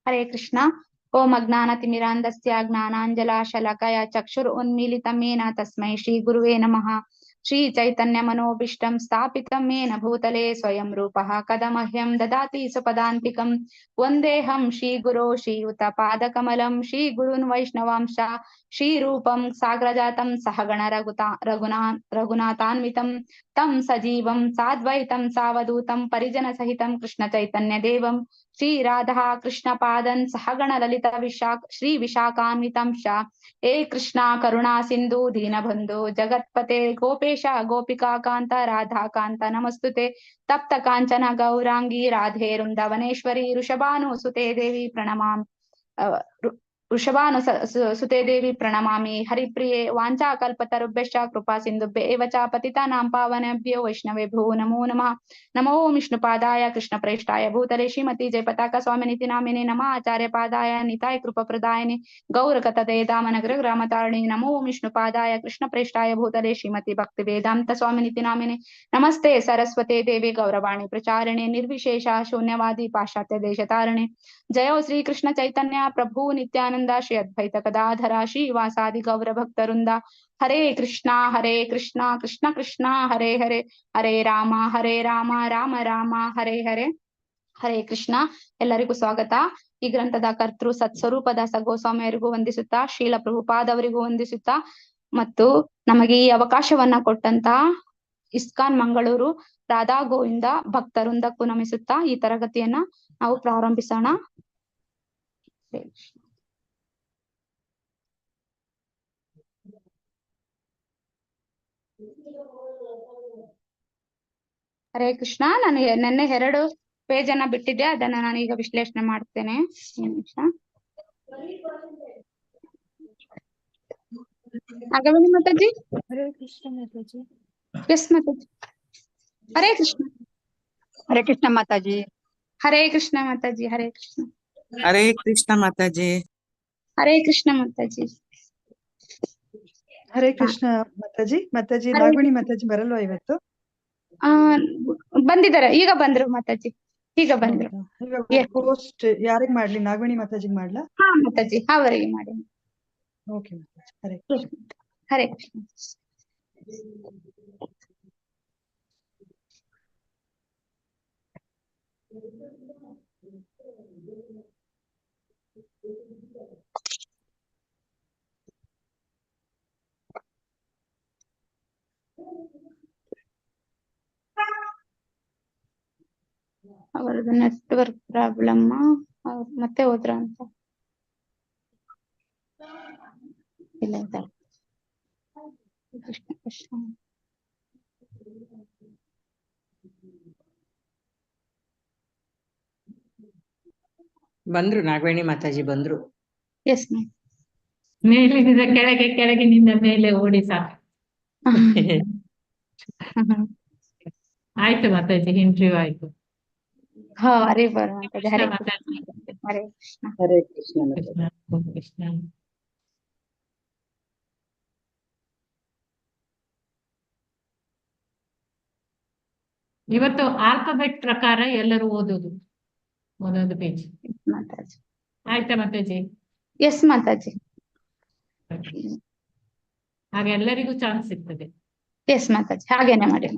हरे कृष्णा। ओम अज्ञानतिमिरान्धस्य ज्ञानाञ्जलाशलाकया चक्षुरुन्मीलितं येन तस्मै श्रीगुरुवे नमः। श्रीचैतन्यमनोभीष्टं स्थापितं येन भूतले स्वयं रूपः कदा मह्यं ददाति स्वपदान्तिकं। वन्देऽहं श्रीगुरो श्रीयुतपादकमलं श्रीगुरून् वैष्णवांश्च श्रीरूपं साग्रजातं सहगण रघुनाथान्वितं तं सजीवं साद्वैतं सावधूतं परिजनसहितं कृष्णचैतन्यदेवं श्री राधा कृष्ण पादन सहगण ललिता श्री विशाखान्वितं हे कृष्णा करुणा सिंधु दीनबंधु जगत्पते गोपेश गोपिका कांत राधा कांत नमस्तुते तप्त कांचन गौरांगी राधे वृंदावनेश्वरी वृषभानुसुते देवी प्रणमामि। सुते देवी प्रणमामि। हरिप्रिये वाञ्छाकल्पतरुभ्यश्च कृपा सिन्धुभ्य एव च पतितानां पावनेभ्यो वैष्णवेभ्यो नमो नमः। नमो विष्णुपादाय कृष्णप्रेष्ठाय भूतले श्रीमती जयपताका स्वामिनिति नामिने नमः आचार्यपादाय निताय कृपप्रदायिने गौरकतते दामनगरग्रामतारिणे नमो विष्णुपादाय कृष्णप्रेष्ठाय भूतले श्रीमती भक्तिवेदान्त स्वामिनिति नामिने नमस्ते सरस्वते देवे गौरवाणी प्रचारिणे निर्विशेष शून्यवादी पाश्चात्य देशतारिणे जयो श्री कृष्ण चैतन्य प्रभु नित्यानंद श्री अद्वैत गदाधरा श्रीवासादि गौर भक्तवृंदा हरे कृष्णा कृष्ण कृष्ण हरे हरे हरे राम राम राम हरे हरे ಹರೇ ಕೃಷ್ಣ. ಎಲ್ಲರಿಗೂ ಸ್ವಾಗತ. ಈ ಗ್ರಂಥದ ಕರ್ತೃ ಸತ್ಸ್ವರೂಪದಾಸ ಗೋಸ್ವಾಮಿಯವರಿಗೂ ವಂದಿಸುತ್ತಾ, ಶ್ರೀಲ ಪ್ರಭುಪಾದವರಿಗೂ ವಂದಿಸುತ್ತಾ ಮತ್ತು ನಮಗೆ ಈ ಅವಕಾಶವನ್ನ ಕೊಟ್ಟಂತ ಇಸ್ಕಾನ್ ಮಂಗಳೂರು ರಾಧಾ ಗೋವಿಂದ ಭಕ್ತವೃಂದಕ್ಕೂ ನಮಿಸುತ್ತಾ ಈ ತರಗತಿಯನ್ನ ನಾವು ಪ್ರಾರಂಭಿಸೋಣ. ಹರೇ ಕೃಷ್ಣ. ನಾನು ನೆನ್ನೆ 2 ಪೇಜ್ ಅನ್ನ ಬಿಟ್ಟಿದ್ದೆ, ಅದನ್ನ ನಾನು ಈಗ ವಿಶ್ಲೇಷಣೆ ಮಾಡ್ತೇನೆ. ಆಗವೇನಿ ಮಾತಾಜಿ? ಹರೇ ಕೃಷ್ಣ ಮಾತಾಜಿ. ಎಸ್ ಮಾತಾಜಿ. ಹರೇ ಕೃಷ್ಣ. ಹರೇ ಕೃಷ್ಣ ಮಾತಾಜಿ. ಹರೇ ಕೃಷ್ಣ ಮಾತಾಜಿ. ಹರೇ ಕೃಷ್ಣ. ಹರೇ ಕೃಷ್ಣ ಮಾತಾಜಿ. ಹರೇ ಕೃಷ್ಣ ಮಾತಾಜಿ. ಹರೇ ಕೃಷ್ಣ ಮಾತಾಜಿ. ಮಾತಾಜಿ ನಾಗಮಣಿ ಮಾತಾಜಿ ಬರಲ್ವಾ ಇವತ್ತು? ಬಂದಿದ್ದಾರೆ, ಈಗ ಬಂದ್ರು ಮಾತಾಜಿ, ಈಗ ಬಂದ್ರು. ಪೋಸ್ಟ್ ಯಾರಿಗ್ ಮಾಡ್ಲಿ? ನಾಗಮಣಿ ಮಾತಾಜಿಗ್ ಮಾಡ್ಲಾ? ಹಾ ಮಾತಾಜಿ, ಅವರಿಗೆ ಮಾಡಿ. ಓಕೆ ಮಾತಾಜಿ. ಹರೇ ಕೃಷ್ಣ. ಹರೇ ಕೃಷ್ಣ. ಅವರದ್ದು ನೆಟ್ವರ್ಕ್ ಪ್ರಾಬ್ಲಮ್, ಮತ್ತೆ ಹೋದ್ರ ಅಂತ ಇಲ್ಲ ಇದ್ದಾರೆ. ಕೃಷ್ಣ ಕೃಷ್ಣ. ಬಂದ್ರು ನಾಗವೇಣಿ ಮಾತಾಜಿ ಬಂದ್ರು. Yes ma'am. ಮೇಲಿನಿಂದ ಕೆಳಗೆ, ಕೆಳಗಿನಿಂದ ಮೇಲೆ ಓಡಿ ಸಾಕು. ಆಯ್ತು ಮಾತಾಜಿ, ಇಂಟರ್ವ್ಯೂ ಆಯ್ತು. ಹಾ ಹರೇ ಬರ ಮಾತಾಜಿ. ಹರೇ ಮಾತಾಜಿ. ಹರೇ ಕೃಷ್ಣ. ಹರೇ ಕೃಷ್ಣ. ಕೃಷ್ಣ. ಇವತ್ತು ಆಲ್ಫಾಬೆಟ್ ಪ್ರಕಾರ ಎಲ್ಲರೂ ಓದೋದು ಒಂದೊಂದು ಪೇಜ್. ಮಾತಾಜಿ. ಆಯ್ತಾ ಮಾತಾಜಿ? ಎಸ್ ಮಾತಾಜಿ. ಹಾಗೆ ಎಲ್ಲರಿಗೂ ಚಾನ್ಸ್ ಸಿಗ್ತದೆ. ಎಸ್ ಮಾತಾಜಿ, ಹಾಗೇನೆ ಮಾಡಿ.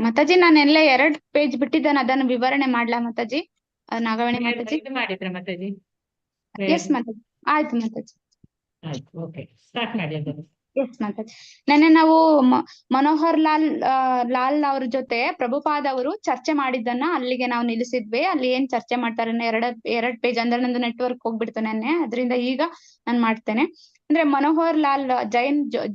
ಮಾತಾಜಿ, ನಾನೆಲ್ಲ 2 ಪೇಜ್ ಬಿಟ್ಟಿದ್ದೇನೆ, ಅದನ್ನು ವಿವರಣೆ ಮಾಡ್ಲಾ ಮಾತಾಜಿ? ನಾಗವೇಣಿ ಮಾತಾಜಿ ಇದು ಮಾಡಿದ್ರ ಮಾತಾಜಿ? ಎಸ್ ಮಾತಾಜಿ. ಆಯ್ತು ಮಾತಾಜಿ. ಆಯ್ತು, ಓಕೆ, ಸ್ಟಾರ್ಟ್ ಮಾಡಿ ಅದನ್ನು. ಎಸ್ ಮಾತಾಜಿ. ನೆನ್ನೆ ನಾವು ಮನೋಹರ್ ಲಾಲ್ ಅವ್ರ ಜೊತೆ ಪ್ರಭುಪಾದ್ ಅವರು ಚರ್ಚೆ ಮಾಡಿದ್ದನ್ನ ಅಲ್ಲಿಗೆ ನಾವು ನಿಲ್ಲಿಸಿದ್ವಿ. ಅಲ್ಲಿ ಏನ್ ಚರ್ಚೆ ಮಾಡ್ತಾರೆ, 2 ಪೇಜ್ ಅಂದ್ರೆ ನಂದು ನೆಟ್ವರ್ಕ್ ಹೋಗ್ಬಿಡ್ತು ನೆನ್ನೆ, ಅದರಿಂದ ಈಗ ನಾನ್ ಮಾಡ್ತೇನೆ. ಅಂದ್ರೆ ಮನೋಹರ್ ಲಾಲ್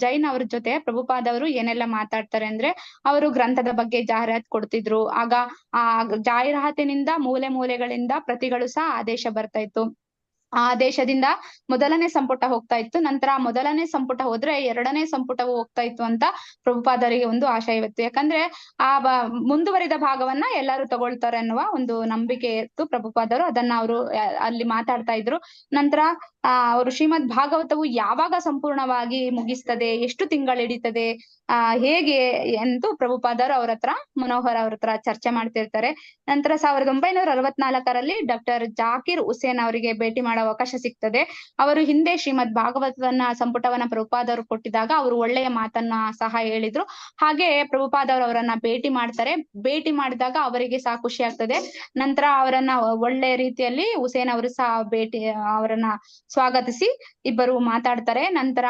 ಜೈನ್ ಅವ್ರ ಜೊತೆ ಪ್ರಭುಪಾದ್ ಅವರು ಏನೆಲ್ಲ ಮಾತಾಡ್ತಾರೆ ಅಂದ್ರೆ, ಅವರು ಗ್ರಂಥದ ಬಗ್ಗೆ ಜಾಹೀರಾತ್ ಕೊಡ್ತಿದ್ರು. ಆಗ ಆ ಜಾಹೀರಾತಿನಿಂದ ಮೂಲೆ ಮೂಲೆಗಳಿಂದ ಪ್ರತಿಗಳು ಸಹ ಆದೇಶ ಬರ್ತಾ ಇತ್ತು. ಆ ದೇಶದಿಂದ ಮೊದಲನೇ ಸಂಪುಟ ಹೋಗ್ತಾ ಇತ್ತು. ನಂತರ ಮೊದಲನೇ ಸಂಪುಟ ಹೋದ್ರೆ ಎರಡನೇ ಸಂಪುಟವು ಹೋಗ್ತಾ ಇತ್ತು ಅಂತ ಪ್ರಭುಪಾದರಿಗೆ ಒಂದು ಆಶಯವಿತ್ತು. ಯಾಕಂದ್ರೆ ಮುಂದುವರಿದ ಭಾಗವನ್ನ ಎಲ್ಲರೂ ತಗೊಳ್ತಾರೆ ಅನ್ನುವ ಒಂದು ನಂಬಿಕೆ ಇತ್ತು ಪ್ರಭುಪಾದರು. ಅದನ್ನ ಅವರು ಅಲ್ಲಿ ಮಾತಾಡ್ತಾ ಇದ್ರು. ನಂತರ ಅವರು ಶ್ರೀಮದ್ ಭಾಗವತವು ಯಾವಾಗ ಸಂಪೂರ್ಣವಾಗಿ ಮುಗಿಸ್ತದೆ, ಎಷ್ಟು ತಿಂಗಳಿಡಿತದೆ, ಹೇಗೆ ಎಂದು ಪ್ರಭುಪಾದರು ಅವ್ರ ಹತ್ರ, ಮನೋಹರ್ ಅವ್ರ ಹತ್ರ ಚರ್ಚೆ ಮಾಡ್ತಿರ್ತಾರೆ. ನಂತರ 1964ರಲ್ಲಿ ಡಾಕ್ಟರ್ ಜಾಕಿರ್ ಹುಸೇನ್ ಅವರಿಗೆ ಭೇಟಿ ಮಾಡೋ ಅವಕಾಶ ಸಿಗ್ತದೆ. ಅವರು ಹಿಂದೆ ಶ್ರೀಮದ್ ಭಾಗವತವನ್ನ ಸಂಪುಟವನ್ನ ಪ್ರಭುಪಾದರು ಕೊಟ್ಟಿದಾಗ ಅವರು ಒಳ್ಳೆಯ ಮಾತನ್ನ ಸಹ ಹೇಳಿದ್ರು. ಹಾಗೆ ಪ್ರಭುಪಾದವರು ಅವರನ್ನ ಭೇಟಿ ಮಾಡ್ತಾರೆ. ಭೇಟಿ ಮಾಡಿದಾಗ ಅವರಿಗೆ ಸಹ ಖುಷಿ ಆಗ್ತದೆ. ನಂತರ ಅವರನ್ನ ಒಳ್ಳೆಯ ರೀತಿಯಲ್ಲಿ ಹುಸೇನ್ ಅವರು ಸಹ ಅವರನ್ನ ಸ್ವಾಗತಿಸಿ ಇಬ್ಬರು ಮಾತಾಡ್ತಾರೆ. ನಂತರ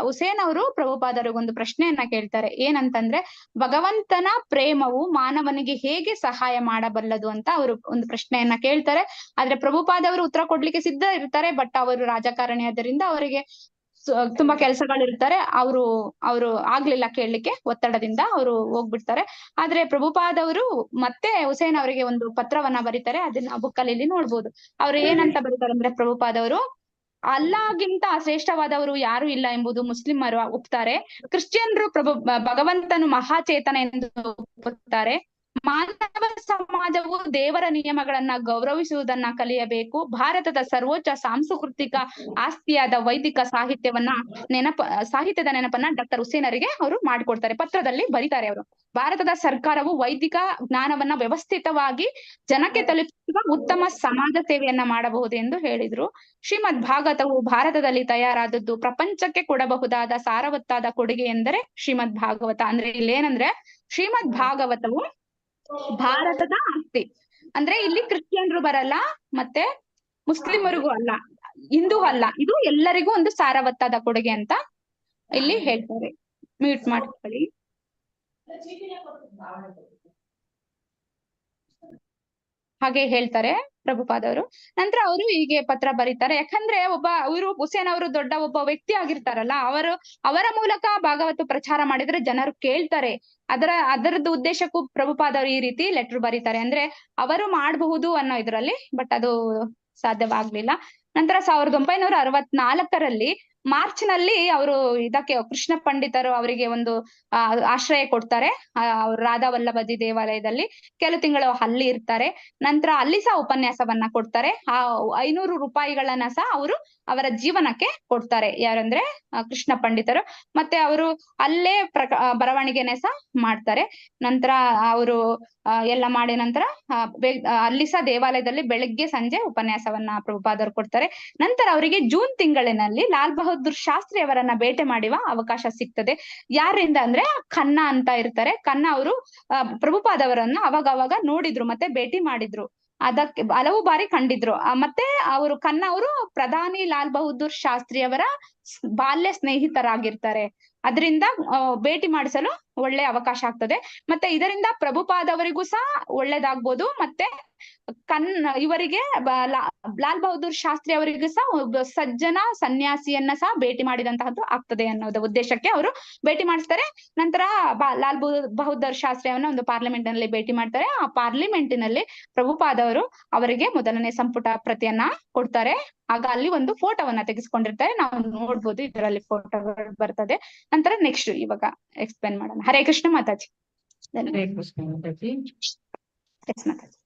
ಹುಸೇನ್ ಅವರು ಪ್ರಭುಪಾದರಿಗೊಂದು ಪ್ರಶ್ನೆಯನ್ನ ಕೇಳ್ತಾರೆ. ಏನಂತಂದ್ರೆ, ಭಗವಂತನ ಪ್ರೇಮವು ಮಾನವನಿಗೆ ಹೇಗೆ ಸಹಾಯ ಮಾಡಬಲ್ಲದು ಅಂತ ಅವರು ಒಂದು ಪ್ರಶ್ನೆಯನ್ನ ಕೇಳ್ತಾರೆ. ಆದ್ರೆ ಪ್ರಭುಪಾದವರು ಉತ್ತರ ಕೊಡ್ಲಿಕ್ಕೆ ಸಿದ್ಧ ಇರ್ತಾರೆ. ಬಟ್ ಅವರು ರಾಜಕಾರಣಿ ಆದ್ದರಿಂದ ಅವರಿಗೆ ತುಂಬಾ ಕೆಲಸಗಳಿರ್ತಾರೆ. ಅವರು ಆಗ್ಲಿಲ್ಲ ಕೇಳಲಿಕ್ಕೆ, ಒತ್ತಡದಿಂದ ಅವರು ಹೋಗ್ಬಿಡ್ತಾರೆ. ಆದ್ರೆ ಪ್ರಭುಪಾದವರು ಮತ್ತೆ ಹುಸೇನ್ ಅವರಿಗೆ ಒಂದು ಪತ್ರವನ್ನ ಬರೀತಾರೆ. ಅದನ್ನ ಬುಕ್ಕಲ್ಲಿ ಇಲ್ಲಿ ನೋಡ್ಬೋದು. ಅವ್ರು ಏನಂತ ಬರೀತಾರೆ ಅಂದ್ರೆ, ಪ್ರಭುಪಾದವರು ಅಲ್ಲಾಗಿಂತ ಶ್ರೇಷ್ಠವಾದವರು ಯಾರು ಇಲ್ಲ ಎಂಬುದು ಮುಸ್ಲಿಮರು ಒಪ್ತಾರೆ. ಕ್ರಿಶ್ಚಿಯನ್ರು ಭಗವಂತನು ಮಹಾಚೇತನ ಎಂದು ಒಪ್ಪುತ್ತಾರೆ. ಮಾನವ ಸಮಾಜವು ದೇವರ ನಿಯಮಗಳನ್ನ ಗೌರವಿಸುವುದನ್ನ ಕಲಿಯಬೇಕು. ಭಾರತದ ಸರ್ವೋಚ್ಚ ಸಾಂಸ್ಕೃತಿಕ ಆಸ್ತಿಯಾದ ವೈದಿಕ ಸಾಹಿತ್ಯದ ನೆನಪನ್ನ ಡಾಕ್ಟರ್ ಹುಸೇನರಿಗೆ ಅವರು ಮಾಡಿಕೊಡ್ತಾರೆ. ಪತ್ರದಲ್ಲಿ ಬರೀತಾರೆ ಅವರು, ಭಾರತದ ಸರ್ಕಾರವು ವೈದಿಕ ಜ್ಞಾನವನ್ನ ವ್ಯವಸ್ಥಿತವಾಗಿ ಜನಕ್ಕೆ ತಲುಪಿಸುವ ಉತ್ತಮ ಸಮಾಜ ಸೇವೆಯನ್ನ ಮಾಡಬಹುದು ಎಂದು ಹೇಳಿದ್ರು. ಶ್ರೀಮದ್ ಭಾಗವತವು ಭಾರತದಲ್ಲಿ ತಯಾರಾದದ್ದು ಪ್ರಪಂಚಕ್ಕೆ ಕೊಡಬಹುದಾದ ಸಾರವತ್ತಾದ ಕೊಡುಗೆ ಎಂದರೆ ಶ್ರೀಮದ್ ಭಾಗವತ. ಅಂದ್ರೆ ಇಲ್ಲೇನಂದ್ರೆ, ಶ್ರೀಮದ್ ಭಾಗವತವು ಭಾರತದ ಆಸ್ತಿ. ಅಂದ್ರೆ ಇಲ್ಲಿ ಕ್ರಿಶ್ಚಿಯನ್ರು ಬರಲ್ಲ, ಮತ್ತೆ ಮುಸ್ಲಿಮರಿಗೂ ಅಲ್ಲ, ಹಿಂದೂ ಅಲ್ಲ, ಇದು ಎಲ್ಲರಿಗೂ ಒಂದು ಸಾರವತ್ತಾದ ಕೊಡುಗೆ ಅಂತ ಇಲ್ಲಿ ಹೇಳ್ತಾರೆ. ಮ್ಯೂಟ್ ಮಾಡ್ಕೊಳ್ಳಿ. ಹಾಗೆ ಹೇಳ್ತಾರೆ ಪ್ರಭುಪಾದವರು. ನಂತರ ಅವರು ಹೀಗೆ ಪತ್ರ ಬರೀತಾರೆ. ಯಾಕಂದ್ರೆ ಇವರು ಹುಸೇನ್ ಅವರು ದೊಡ್ಡ ಒಬ್ಬ ವ್ಯಕ್ತಿ ಆಗಿರ್ತಾರಲ್ಲ, ಅವರ ಮೂಲಕ ಭಾಗವತ ಪ್ರಚಾರ ಮಾಡಿದ್ರೆ ಜನರು ಕೇಳ್ತಾರೆ. ಅದರದ್ದು ಉದ್ದೇಶಕ್ಕೂ ಪ್ರಭುಪಾದವರು ಈ ರೀತಿ ಲೆಟರ್ ಬರೀತಾರೆ. ಅಂದ್ರೆ ಅವರು ಮಾಡಬಹುದು ಅನ್ನೋ ಇದ್ರಲ್ಲಿ, ಬಟ್ ಅದು ಸಾಧ್ಯವಾಗ್ಲಿಲ್ಲ. ನಂತರ 1964ರಲ್ಲಿ ಮಾರ್ಚ್ ನಲ್ಲಿ ಅವರು ಇದಕ್ಕೆ ಕೃಷ್ಣ ಪಂಡಿತರು ಅವರಿಗೆ ಒಂದು ಆಶ್ರಯ ಕೊಡ್ತಾರೆ. ರಾಧಾ ವಲ್ಲಭಜಿ ದೇವಾಲಯದಲ್ಲಿ ಕೆಲವು ತಿಂಗಳು ಅಲ್ಲಿ ಇರ್ತಾರೆ. ನಂತರ ಅಲ್ಲಿ ಸಹ ಉಪನ್ಯಾಸವನ್ನ ಕೊಡ್ತಾರೆ. ಆ 500 ರೂಪಾಯಿಗಳನ್ನ ಸಹ ಅವರು ಅವರ ಜೀವನಕ್ಕೆ ಕೊಡ್ತಾರೆ. ಯಾರಂದ್ರೆ ಕೃಷ್ಣ ಪಂಡಿತರು. ಮತ್ತೆ ಅವರು ಅಲ್ಲೇ ಬರವಣಿಗೆನೆ ಸಹ ಮಾಡ್ತಾರೆ. ನಂತರ ಅವರು ಎಲ್ಲ ಮಾಡಿ ನಂತರ ಅಲ್ಲಿ ಸಹ ದೇವಾಲಯದಲ್ಲಿ ಬೆಳಗ್ಗೆ ಸಂಜೆ ಉಪನ್ಯಾಸವನ್ನ ಪ್ರಭುಪಾದರು ಕೊಡ್ತಾರೆ. ನಂತರ ಅವರಿಗೆ ಜೂನ್ ತಿಂಗಳಿನಲ್ಲಿ ಲಾಲ್ ಬಹದ್ದೂರ್ ಶಾಸ್ತ್ರಿ ಅವರನ್ನ ಭೇಟಿ ಮಾಡುವ ಅವಕಾಶ ಸಿಗ್ತದೆ. ಯಾರಿಂದ ಅಂದ್ರೆ ಖನ್ನಾ ಅಂತ ಇರ್ತಾರೆ. ಖನ್ನಾ ಅವರು ಪ್ರಭುಪಾದವರನ್ನ ಅವಾಗ ನೋಡಿದ್ರು, ಮತ್ತೆ ಭೇಟಿ ಮಾಡಿದ್ರು. ಅದಕ್ಕೆ ಹಲವು ಬಾರಿ ಕಂಡಿದ್ರು. ಮತ್ತೆ ಅವರು ಖನ್ನಾ ಅವರು ಪ್ರಧಾನಿ ಲಾಲ್ ಬಹದ್ದೂರ್ ಶಾಸ್ತ್ರಿ ಅವರ ಬಾಲ್ಯ ಸ್ನೇಹಿತರಾಗಿರ್ತಾರೆ. ಅದರಿಂದ ಭೇಟಿ ಮಾಡಿಸಲು ಒಳ್ಳೆ ಅವಕಾಶ ಆಗ್ತದೆ. ಮತ್ತೆ ಇದರಿಂದ ಪ್ರಭುಪಾದವರಿಗೂ ಸಹ ಒಳ್ಳೇದಾಗ್ಬೋದು. ಮತ್ತೆ ಇವರಿಗೆ ಲಾಲ್ ಬಹದ್ದೂರ್ ಶಾಸ್ತ್ರಿ ಅವರಿಗೂ ಸಹ ಒಬ್ಬ ಸಜ್ಜನ ಸನ್ಯಾಸಿಯನ್ನ ಸಹ ಭೇಟಿ ಮಾಡಿದಂತಹದ್ದು ಆಗ್ತದೆ ಅನ್ನೋದು ಉದ್ದೇಶಕ್ಕೆ ಅವರು ಭೇಟಿ ಮಾಡಿಸ್ತಾರೆ. ನಂತರ ಲಾಲ್ ಬಹದ್ದೂರ್ ಶಾಸ್ತ್ರಿ ಅವನ್ನ ಒಂದು ಪಾರ್ಲಿಮೆಂಟ್ ನಲ್ಲಿ ಭೇಟಿ ಮಾಡ್ತಾರೆ. ಆ ಪಾರ್ಲಿಮೆಂಟಿನಲ್ಲಿ ಪ್ರಭುಪಾದವರು ಅವರಿಗೆ ಮೊದಲನೇ ಸಂಪುಟ ಪ್ರತಿಯನ್ನ ಕೊಡ್ತಾರೆ. ಆಗ ಅಲ್ಲಿ ಒಂದು ಫೋಟೋವನ್ನ ತೆಗೆಸ್ಕೊಂಡಿರ್ತಾರೆ. ನಾವು ನೋಡ್ಬೋದು, ಇದರಲ್ಲಿ ಫೋಟೋಗಳು ಬರ್ತದೆ. ನಂತರ ನೆಕ್ಸ್ಟ್ ಇವಾಗ ಎಕ್ಸ್ಪ್ಲೇನ್ ಮಾಡೋಣ. ಹರೇ ಕೃಷ್ಣ ಮಾತಾಜಿ. ಹರೇ ಕೃಷ್ಣ ಮಾತಾಜಿ. ಎಸ್ ಮಾತಾಜಿ.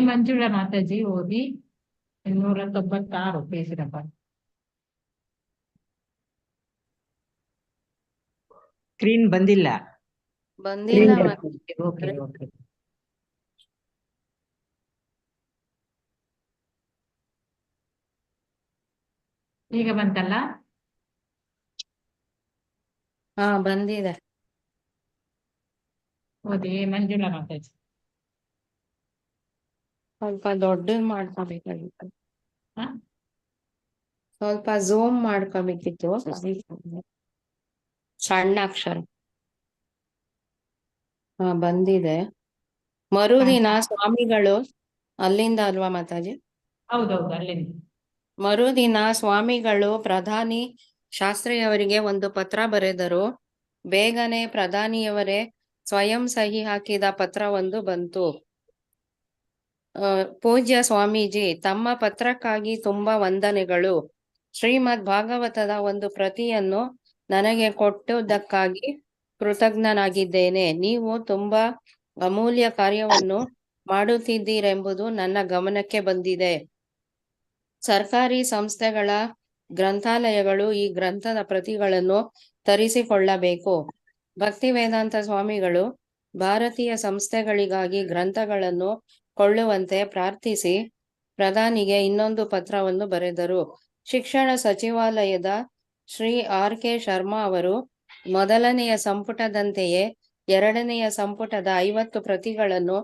ಮಂಜುಳಾ ಮಾತಾಜಿ ಓದಿ 296 ಪೇಜ್ ನಂಬರ್. ಸ್ಕ್ರೀನ್ ಬಂದಿಲ್ಲ. ಓಕೆ. ಈಗ ಬಂತಲ್ಲ? ಬಂದಿದೆ. ಓದಿ ಮಂಜುಳಾ ಮಾತಾಜಿ. ಸ್ವಲ್ಪ ದೊಡ್ಡದು ಮಾಡ್ಕೋಬೇಕಾಗಿತ್ತು. ಹಾ? ಸ್ವಲ್ಪ ಝೂಮ್ ಮಾಡ್ಕೋಬೇಕಿತ್ತು. ಸಣ್ಣ ಅಕ್ಷರ. ಬಂದಿದೆ. ಮರುದಿನ ಸ್ವಾಮಿಗಳು, ಅಲ್ಲಿಂದ ಅಲ್ವಾ ಮಾತಾಜಿ? ಹೌದೌದು, ಅಲ್ಲಿಂದ. ಮರುದಿನ ಸ್ವಾಮಿಗಳು ಪ್ರಧಾನಿ ಶಾಸ್ತ್ರಿಯವರಿಗೆ ಒಂದು ಪತ್ರ ಬರೆದರು. ಬೇಗನೆ ಪ್ರಧಾನಿಯವರೇ, ಸ್ವಯಂ ಸಹಿ ಹಾಕಿದ ಪತ್ರವೊಂದು ಬಂತು. ಪೂಜ್ಯ ಸ್ವಾಮೀಜಿ, ತಮ್ಮ ಪತ್ರಕ್ಕಾಗಿ ತುಂಬಾ ವಂದನೆಗಳು. ಶ್ರೀಮದ್ ಭಾಗವತದ ಒಂದು ಪ್ರತಿಯನ್ನು ನನಗೆ ಕೊಟ್ಟುದಕ್ಕಾಗಿ ಕೃತಜ್ಞನಾಗಿದ್ದೇನೆ. ನೀವು ತುಂಬಾ ಅಮೂಲ್ಯ ಕಾರ್ಯವನ್ನು ಮಾಡುತ್ತಿದ್ದೀರೆಂಬುದು ನನ್ನ ಗಮನಕ್ಕೆ ಬಂದಿದೆ. ಸರ್ಕಾರಿ ಸಂಸ್ಥೆಗಳ ಗ್ರಂಥಾಲಯಗಳು ಈ ಗ್ರಂಥದ ಪ್ರತಿಗಳನ್ನು ತರಿಸಿಕೊಳ್ಳಬೇಕು. ಭಕ್ತಿ ವೇದಾಂತ ಸ್ವಾಮಿಗಳು ಭಾರತೀಯ ಸಂಸ್ಥೆಗಳಿಗಾಗಿ ಗ್ರಂಥಗಳನ್ನು ಕೊಳ್ಳುವಂತೆ ಪ್ರಾರ್ಥಿಸಿ ಪ್ರಧಾನಿಗೆ ಇನ್ನೊಂದು ಪತ್ರವನ್ನು ಬರೆದರು. ಶಿಕ್ಷಣ ಸಚಿವಾಲಯದ ಶ್ರೀ R.K. ಶರ್ಮಾ ಅವರು ಮೊದಲನೆಯ ಸಂಪುಟದಂತೆಯೇ ಎರಡನೆಯ ಸಂಪುಟದ 50 ಪ್ರತಿಗಳನ್ನು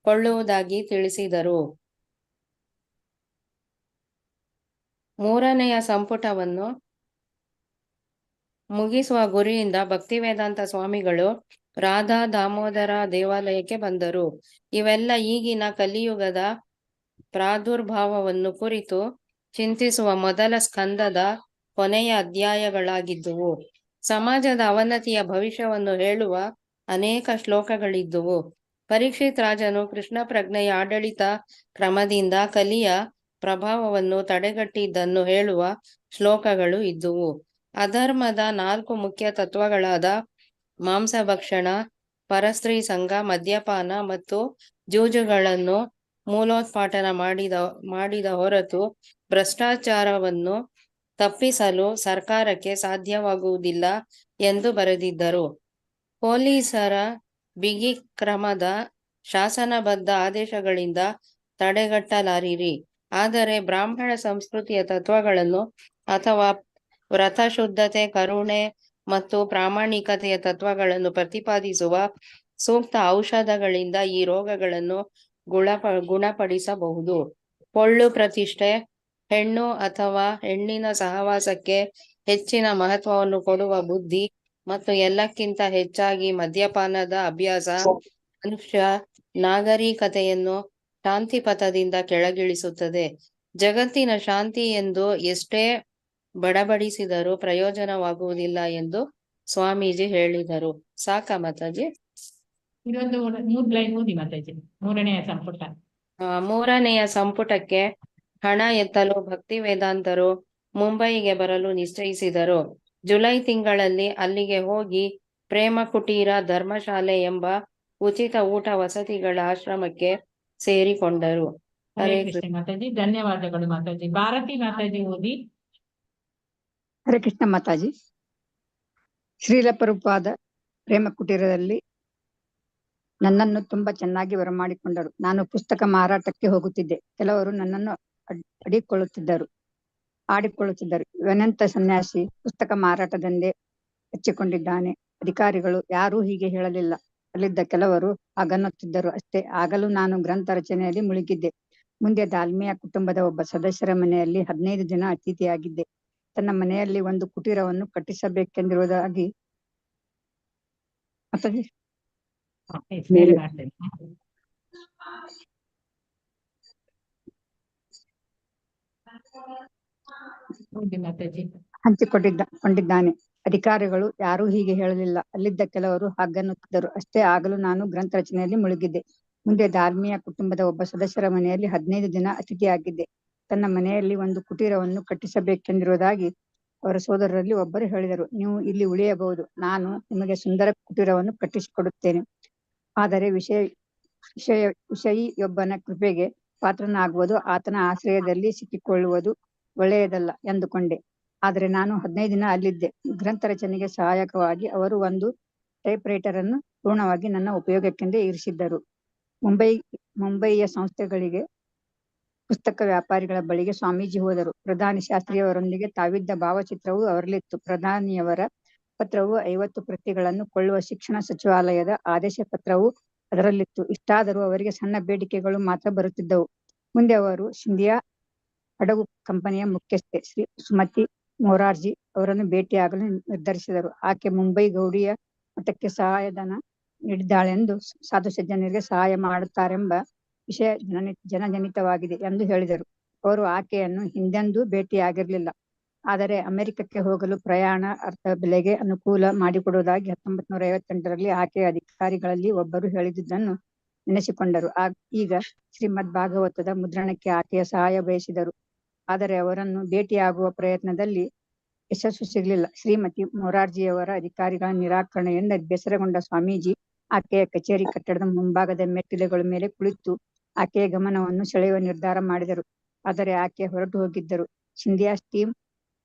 ಕೊಳ್ಳುವುದಾಗಿ ತಿಳಿಸಿದರು. ಮೂರನೆಯ ಸಂಪುಟವನ್ನು ಮುಗಿಸುವ ಗುರಿಯಿಂದ ಭಕ್ತಿವೇದಾಂತ ಸ್ವಾಮಿಗಳು ರಾಧಾ ದಾಮೋದರ ದೇವಾಲಯಕ್ಕೆ ಬಂದರು. ಇವೆಲ್ಲ ಈಗಿನ ಕಲಿಯುಗದ ಪ್ರಾದುರ್ಭಾವವನ್ನು ಕುರಿತು ಚಿಂತಿಸುವ ಮೊದಲ ಸ್ಕಂದದ ಕೊನೆಯ ಅಧ್ಯಾಯಗಳಾಗಿದ್ದುವು. ಸಮಾಜದ ಅವನತಿಯ ಭವಿಷ್ಯವನ್ನು ಹೇಳುವ ಅನೇಕ ಶ್ಲೋಕಗಳಿದ್ದುವು. ಪರೀಕ್ಷಿತ್ ರಾಜನು ಕೃಷ್ಣ ಪ್ರಜ್ಞೆಯ ಆಡಳಿತ ಕ್ರಮದಿಂದ ಕಲಿಯ ಪ್ರಭಾವವನ್ನು ತಡೆಗಟ್ಟಿದ್ದನ್ನು ಹೇಳುವ ಶ್ಲೋಕಗಳು ಇದ್ದುವು. ಅಧರ್ಮದ 4 ಮುಖ್ಯ ತತ್ವಗಳಾದ ಮಾಂಸಭಕ್ಷಣ, ಪರಸ್ತ್ರೀ ಸಂಘ, ಮದ್ಯಪಾನ ಮತ್ತು ಜೂಜುಗಳನ್ನು ಮೂಲೋತ್ಪಾಟನ ಮಾಡಿದ ಹೊರತು ಭ್ರಷ್ಟಾಚಾರವನ್ನು ತಪ್ಪಿಸಲು ಸರ್ಕಾರಕ್ಕೆ ಸಾಧ್ಯವಾಗುವುದಿಲ್ಲ ಎಂದು ಬರೆದಿದ್ದರು. ಪೊಲೀಸರ ಬಿಗಿ ಕ್ರಮದ ಶಾಸನಬದ್ಧ ಆದೇಶಗಳಿಂದ ತಡೆಗಟ್ಟಲಾರಿರಿ. ಆದರೆ ಬ್ರಾಹ್ಮಣ ಸಂಸ್ಕೃತಿಯ ತತ್ವಗಳನ್ನು ಅಥವಾ ವ್ರತಶುದ್ಧತೆ, ಕರುಣೆ ಮತ್ತು ಪ್ರಾಮಾಣಿಕತೆಯ ತತ್ವಗಳನ್ನು ಪ್ರತಿಪಾದಿಸುವ ಸೂಕ್ತ ಔಷಧಗಳಿಂದ ಈ ರೋಗಗಳನ್ನು ಗುಣಪಡಿಸಬಹುದು. ಪೊಳ್ಳು ಪ್ರತಿಷ್ಠೆ, ಹೆಣ್ಣು ಅಥವಾ ಹೆಣ್ಣಿನ ಸಹವಾಸಕ್ಕೆ ಹೆಚ್ಚಿನ ಮಹತ್ವವನ್ನು ಕೊಡುವ ಬುದ್ಧಿ ಮತ್ತು ಎಲ್ಲಕ್ಕಿಂತ ಹೆಚ್ಚಾಗಿ ಮದ್ಯಪಾನದ ಅಭ್ಯಾಸ ಮನುಷ್ಯ ನಾಗರಿಕತೆಯನ್ನು ಶಾಂತಿಪಥದಿಂದ ಕೆಳಗಿಳಿಸುತ್ತದೆ. ಜಗತ್ತಿನ ಶಾಂತಿ ಎಂದು ಎಷ್ಟೇ ಬಡಬಡಿಸಿದರೂ ಪ್ರಯೋಜನವಾಗುವುದಿಲ್ಲ ಎಂದು ಸ್ವಾಮೀಜಿ ಹೇಳಿದರು. ಸಾಕಾ ಮಾತಾಜಿ? ಇದೊಂದು 3 ಲೈನ್ ಓದಿ ಮಾತಾಜಿ. ಮೂರನೆಯ ಸಂಪುಟ. ಮೂರನೆಯ ಸಂಪುಟಕ್ಕೆ ಹಣ ಎತ್ತಲು ಭಕ್ತಿ ವೇದಾಂತರು ಮುಂಬಯಿಗೆ ಬರಲು ನಿಶ್ಚಯಿಸಿದರು. ಜುಲೈ ತಿಂಗಳಲ್ಲಿ ಅಲ್ಲಿಗೆ ಹೋಗಿ ಪ್ರೇಮ ಕುಟೀರ ಧರ್ಮಶಾಲೆ ಎಂಬ ಉಚಿತ ಊಟ ವಸತಿಗಳ ಆಶ್ರಮಕ್ಕೆ ಸೇರಿಕೊಂಡರು. ಹರೇ ಕೃಷ್ಣ ಮಾತಾಜಿ. ಧನ್ಯವಾದಗಳು ಮಾತಾಜಿ. ಭಾರತಿ ಮಾತಾಜಿ ಓದಿ. ಹರೇ ಕೃಷ್ಣ ಮಾತಾಜಿ. ಶ್ರೀಲ ಪ್ರಭುಪಾದ ಪ್ರೇಮ ಕುಟೀರದಲ್ಲಿ ನನ್ನನ್ನು ತುಂಬಾ ಚೆನ್ನಾಗಿ ಬರಮಾಡಿಕೊಂಡರು. ನಾನು ಪುಸ್ತಕ ಮಾರಾಟಕ್ಕೆ ಹೋಗುತ್ತಿದ್ದೆ. ಕೆಲವರು ನನ್ನನ್ನು ಆಡಿಕೊಳ್ಳುತ್ತಿದ್ದರು. ಇವನೆಂತ ಸನ್ಯಾಸಿ ಪುಸ್ತಕ ಮಾರಾಟದಂದೇ ಹಚ್ಚಿಕೊಂಡಿದ್ದಾನೆ. ಅಧಿಕಾರಿಗಳು ಯಾರೂ ಹೀಗೆ ಹೇಳಲಿಲ್ಲ. ಅಲ್ಲಿದ್ದ ಕೆಲವರು ಹಾಗನ್ನುತ್ತಿದ್ದರು ಅಷ್ಟೇ. ಆಗಲೂ ನಾನು ಗ್ರಂಥ ರಚನೆಯಲ್ಲಿ ಮುಳುಗಿದ್ದೆ. ಮುಂದೆ ದಾಲ್ಮಿಯ ಕುಟುಂಬದ ಒಬ್ಬ ಸದಸ್ಯರ ಮನೆಯಲ್ಲಿ 15 ದಿನ ಅತಿಥಿಯಾಗಿದ್ದೆ. ತನ್ನ ಮನೆಯಲ್ಲಿ ಒಂದು ಕುಟೀರವನ್ನು ಕಟ್ಟಿಸಬೇಕೆಂದಿರುವುದಾಗಿ ಹಂಚಿಕೊಂಡಿದ್ದಾನೆ. ಅಧಿಕಾರಿಗಳು ಯಾರೂ ಹೀಗೆ ಹೇಳಲಿಲ್ಲ. ಅಲ್ಲಿದ್ದ ಕೆಲವರು ಹಾಗನ್ನುತ್ತಿದ್ದರು ಅಷ್ಟೇ. ಆಗಲೂ ನಾನು ಗ್ರಂಥ ರಚನೆಯಲ್ಲಿ ಮುಳುಗಿದ್ದೆ. ಮುಂದೆ ದಾಲ್ಮಿಯ ಕುಟುಂಬದ ಒಬ್ಬ ಸದಸ್ಯರ ಮನೆಯಲ್ಲಿ 15 ದಿನ ಅತಿಥಿಯಾಗಿದ್ದೆ. ತನ್ನ ಮನೆಯಲ್ಲಿ ಒಂದು ಕುಟೀರವನ್ನು ಕಟ್ಟಿಸಬೇಕೆಂದಿರುವುದಾಗಿ ಅವರ ಸೋದರರಲ್ಲಿ ಒಬ್ಬರು ಹೇಳಿದರು. ನೀವು ಇಲ್ಲಿ ಉಳಿಯಬಹುದು. ನಾನು ನಿಮಗೆ ಸುಂದರ ಕುಟೀರವನ್ನು ಕಟ್ಟಿಸಿಕೊಡುತ್ತೇನೆ. ಆದರೆ ವಿಷಯಿಯೊಬ್ಬನ ಕೃಪೆಗೆ ಪಾತ್ರನಾಗುವುದು, ಆತನ ಆಶ್ರಯದಲ್ಲಿ ಸಿಕ್ಕಿಕೊಳ್ಳುವುದು ಒಳ್ಳೆಯದಲ್ಲ ಎಂದುಕೊಂಡೆ. ಆದರೆ ನಾನು 15 ದಿನ ಅಲ್ಲಿದ್ದೆ. ಗ್ರಂಥ ರಚನೆಗೆ ಸಹಾಯಕವಾಗಿ ಅವರು ಒಂದು ಟೈಪ್ ರೈಟರ್ ಅನ್ನು ಪೂರ್ಣವಾಗಿ ನನ್ನ ಉಪಯೋಗಕ್ಕೆಂದೇ ಇರಿಸಿದ್ದರು. ಮುಂಬಯಿಯ ಸಂಸ್ಥೆಗಳಿಗೆ ಪುಸ್ತಕ ವ್ಯಾಪಾರಿಗಳ ಬಳಿಗೆ ಸ್ವಾಮೀಜಿ ಹೋದರು. ಪ್ರಧಾನಿ ಶಾಸ್ತ್ರಿಯವರೊಂದಿಗೆ ತಾವಿದ್ದ ಭಾವಚಿತ್ರವು ಅವರಲ್ಲಿತ್ತು. ಪ್ರಧಾನಿಯವರ ಪತ್ರವು 50 ಪ್ರತಿಗಳನ್ನು ಕೊಳ್ಳುವ ಶಿಕ್ಷಣ ಸಚಿವಾಲಯದ ಆದೇಶ ಪತ್ರವು ಅದರಲ್ಲಿತ್ತು. ಇಷ್ಟಾದರೂ ಅವರಿಗೆ ಸಣ್ಣ ಬೇಡಿಕೆಗಳು ಮಾತ್ರ ಬರುತ್ತಿದ್ದವು. ಮುಂದೆ ಅವರು ಸಿಂಧಿಯಾ ಹಡಗು ಕಂಪನಿಯ ಮುಖ್ಯಸ್ಥೆ ಶ್ರೀ ಸುಮತಿ ಮೊರಾರ್ಜಿ ಅವರನ್ನು ಭೇಟಿಯಾಗಲು ನಿರ್ಧರಿಸಿದರು. ಆಕೆ ಮುಂಬೈ ಗೌಡಿಯ ಮಠಕ್ಕೆ ಸಹಾಯಧನ ನೀಡಿದ್ದಾಳೆಂದು, ಸಾಧು ಸಜ್ಜನರಿಗೆ ಸಹಾಯ ಮಾಡುತ್ತಾರೆಂಬ ವಿಷಯ ಜನಜನಿತವಾಗಿದೆ ಎಂದು ಹೇಳಿದರು. ಅವರು ಆಕೆಯನ್ನು ಹಿಂದೆಂದೂ ಭೇಟಿಯಾಗಿರಲಿಲ್ಲ. ಆದರೆ ಅಮೆರಿಕಕ್ಕೆ ಹೋಗಲು ಪ್ರಯಾಣ ಅರ್ಧ ಬೆಲೆಗೆ ಅನುಕೂಲ ಮಾಡಿಕೊಡುವುದಾಗಿ 1958ರಲ್ಲಿ ಆಕೆಯ ಅಧಿಕಾರಿಗಳಲ್ಲಿ ಒಬ್ಬರು ಹೇಳಿದುದನ್ನು ನೆನೆಸಿಕೊಂಡರು. ಈಗ ಶ್ರೀಮದ್ ಭಾಗವತದ ಮುದ್ರಣಕ್ಕೆ ಆಕೆಯ ಸಹಾಯ ಬಯಸಿದರು. ಆದರೆ ಅವರನ್ನು ಭೇಟಿಯಾಗುವ ಪ್ರಯತ್ನದಲ್ಲಿ ಯಶಸ್ಸು ಸಿಗಲಿಲ್ಲ. ಶ್ರೀಮತಿ ಮೊರಾರ್ಜಿಯವರ ಅಧಿಕಾರಿಗಳ ನಿರಾಕರಣೆಯಿಂದ ಬೇಸರಗೊಂಡ ಸ್ವಾಮೀಜಿ ಆಕೆಯ ಕಚೇರಿ ಕಟ್ಟಡದ ಮುಂಭಾಗದ ಮೆಟ್ಟಿಲುಗಳ ಮೇಲೆ ಕುಳಿತು ಆಕೆಯ ಗಮನವನ್ನು ಸೆಳೆಯುವ ನಿರ್ಧಾರ ಮಾಡಿದರು. ಆದರೆ ಆಕೆ ಹೊರಟು ಹೋಗಿದ್ದರು. ಸಿಂಧಿಯಾ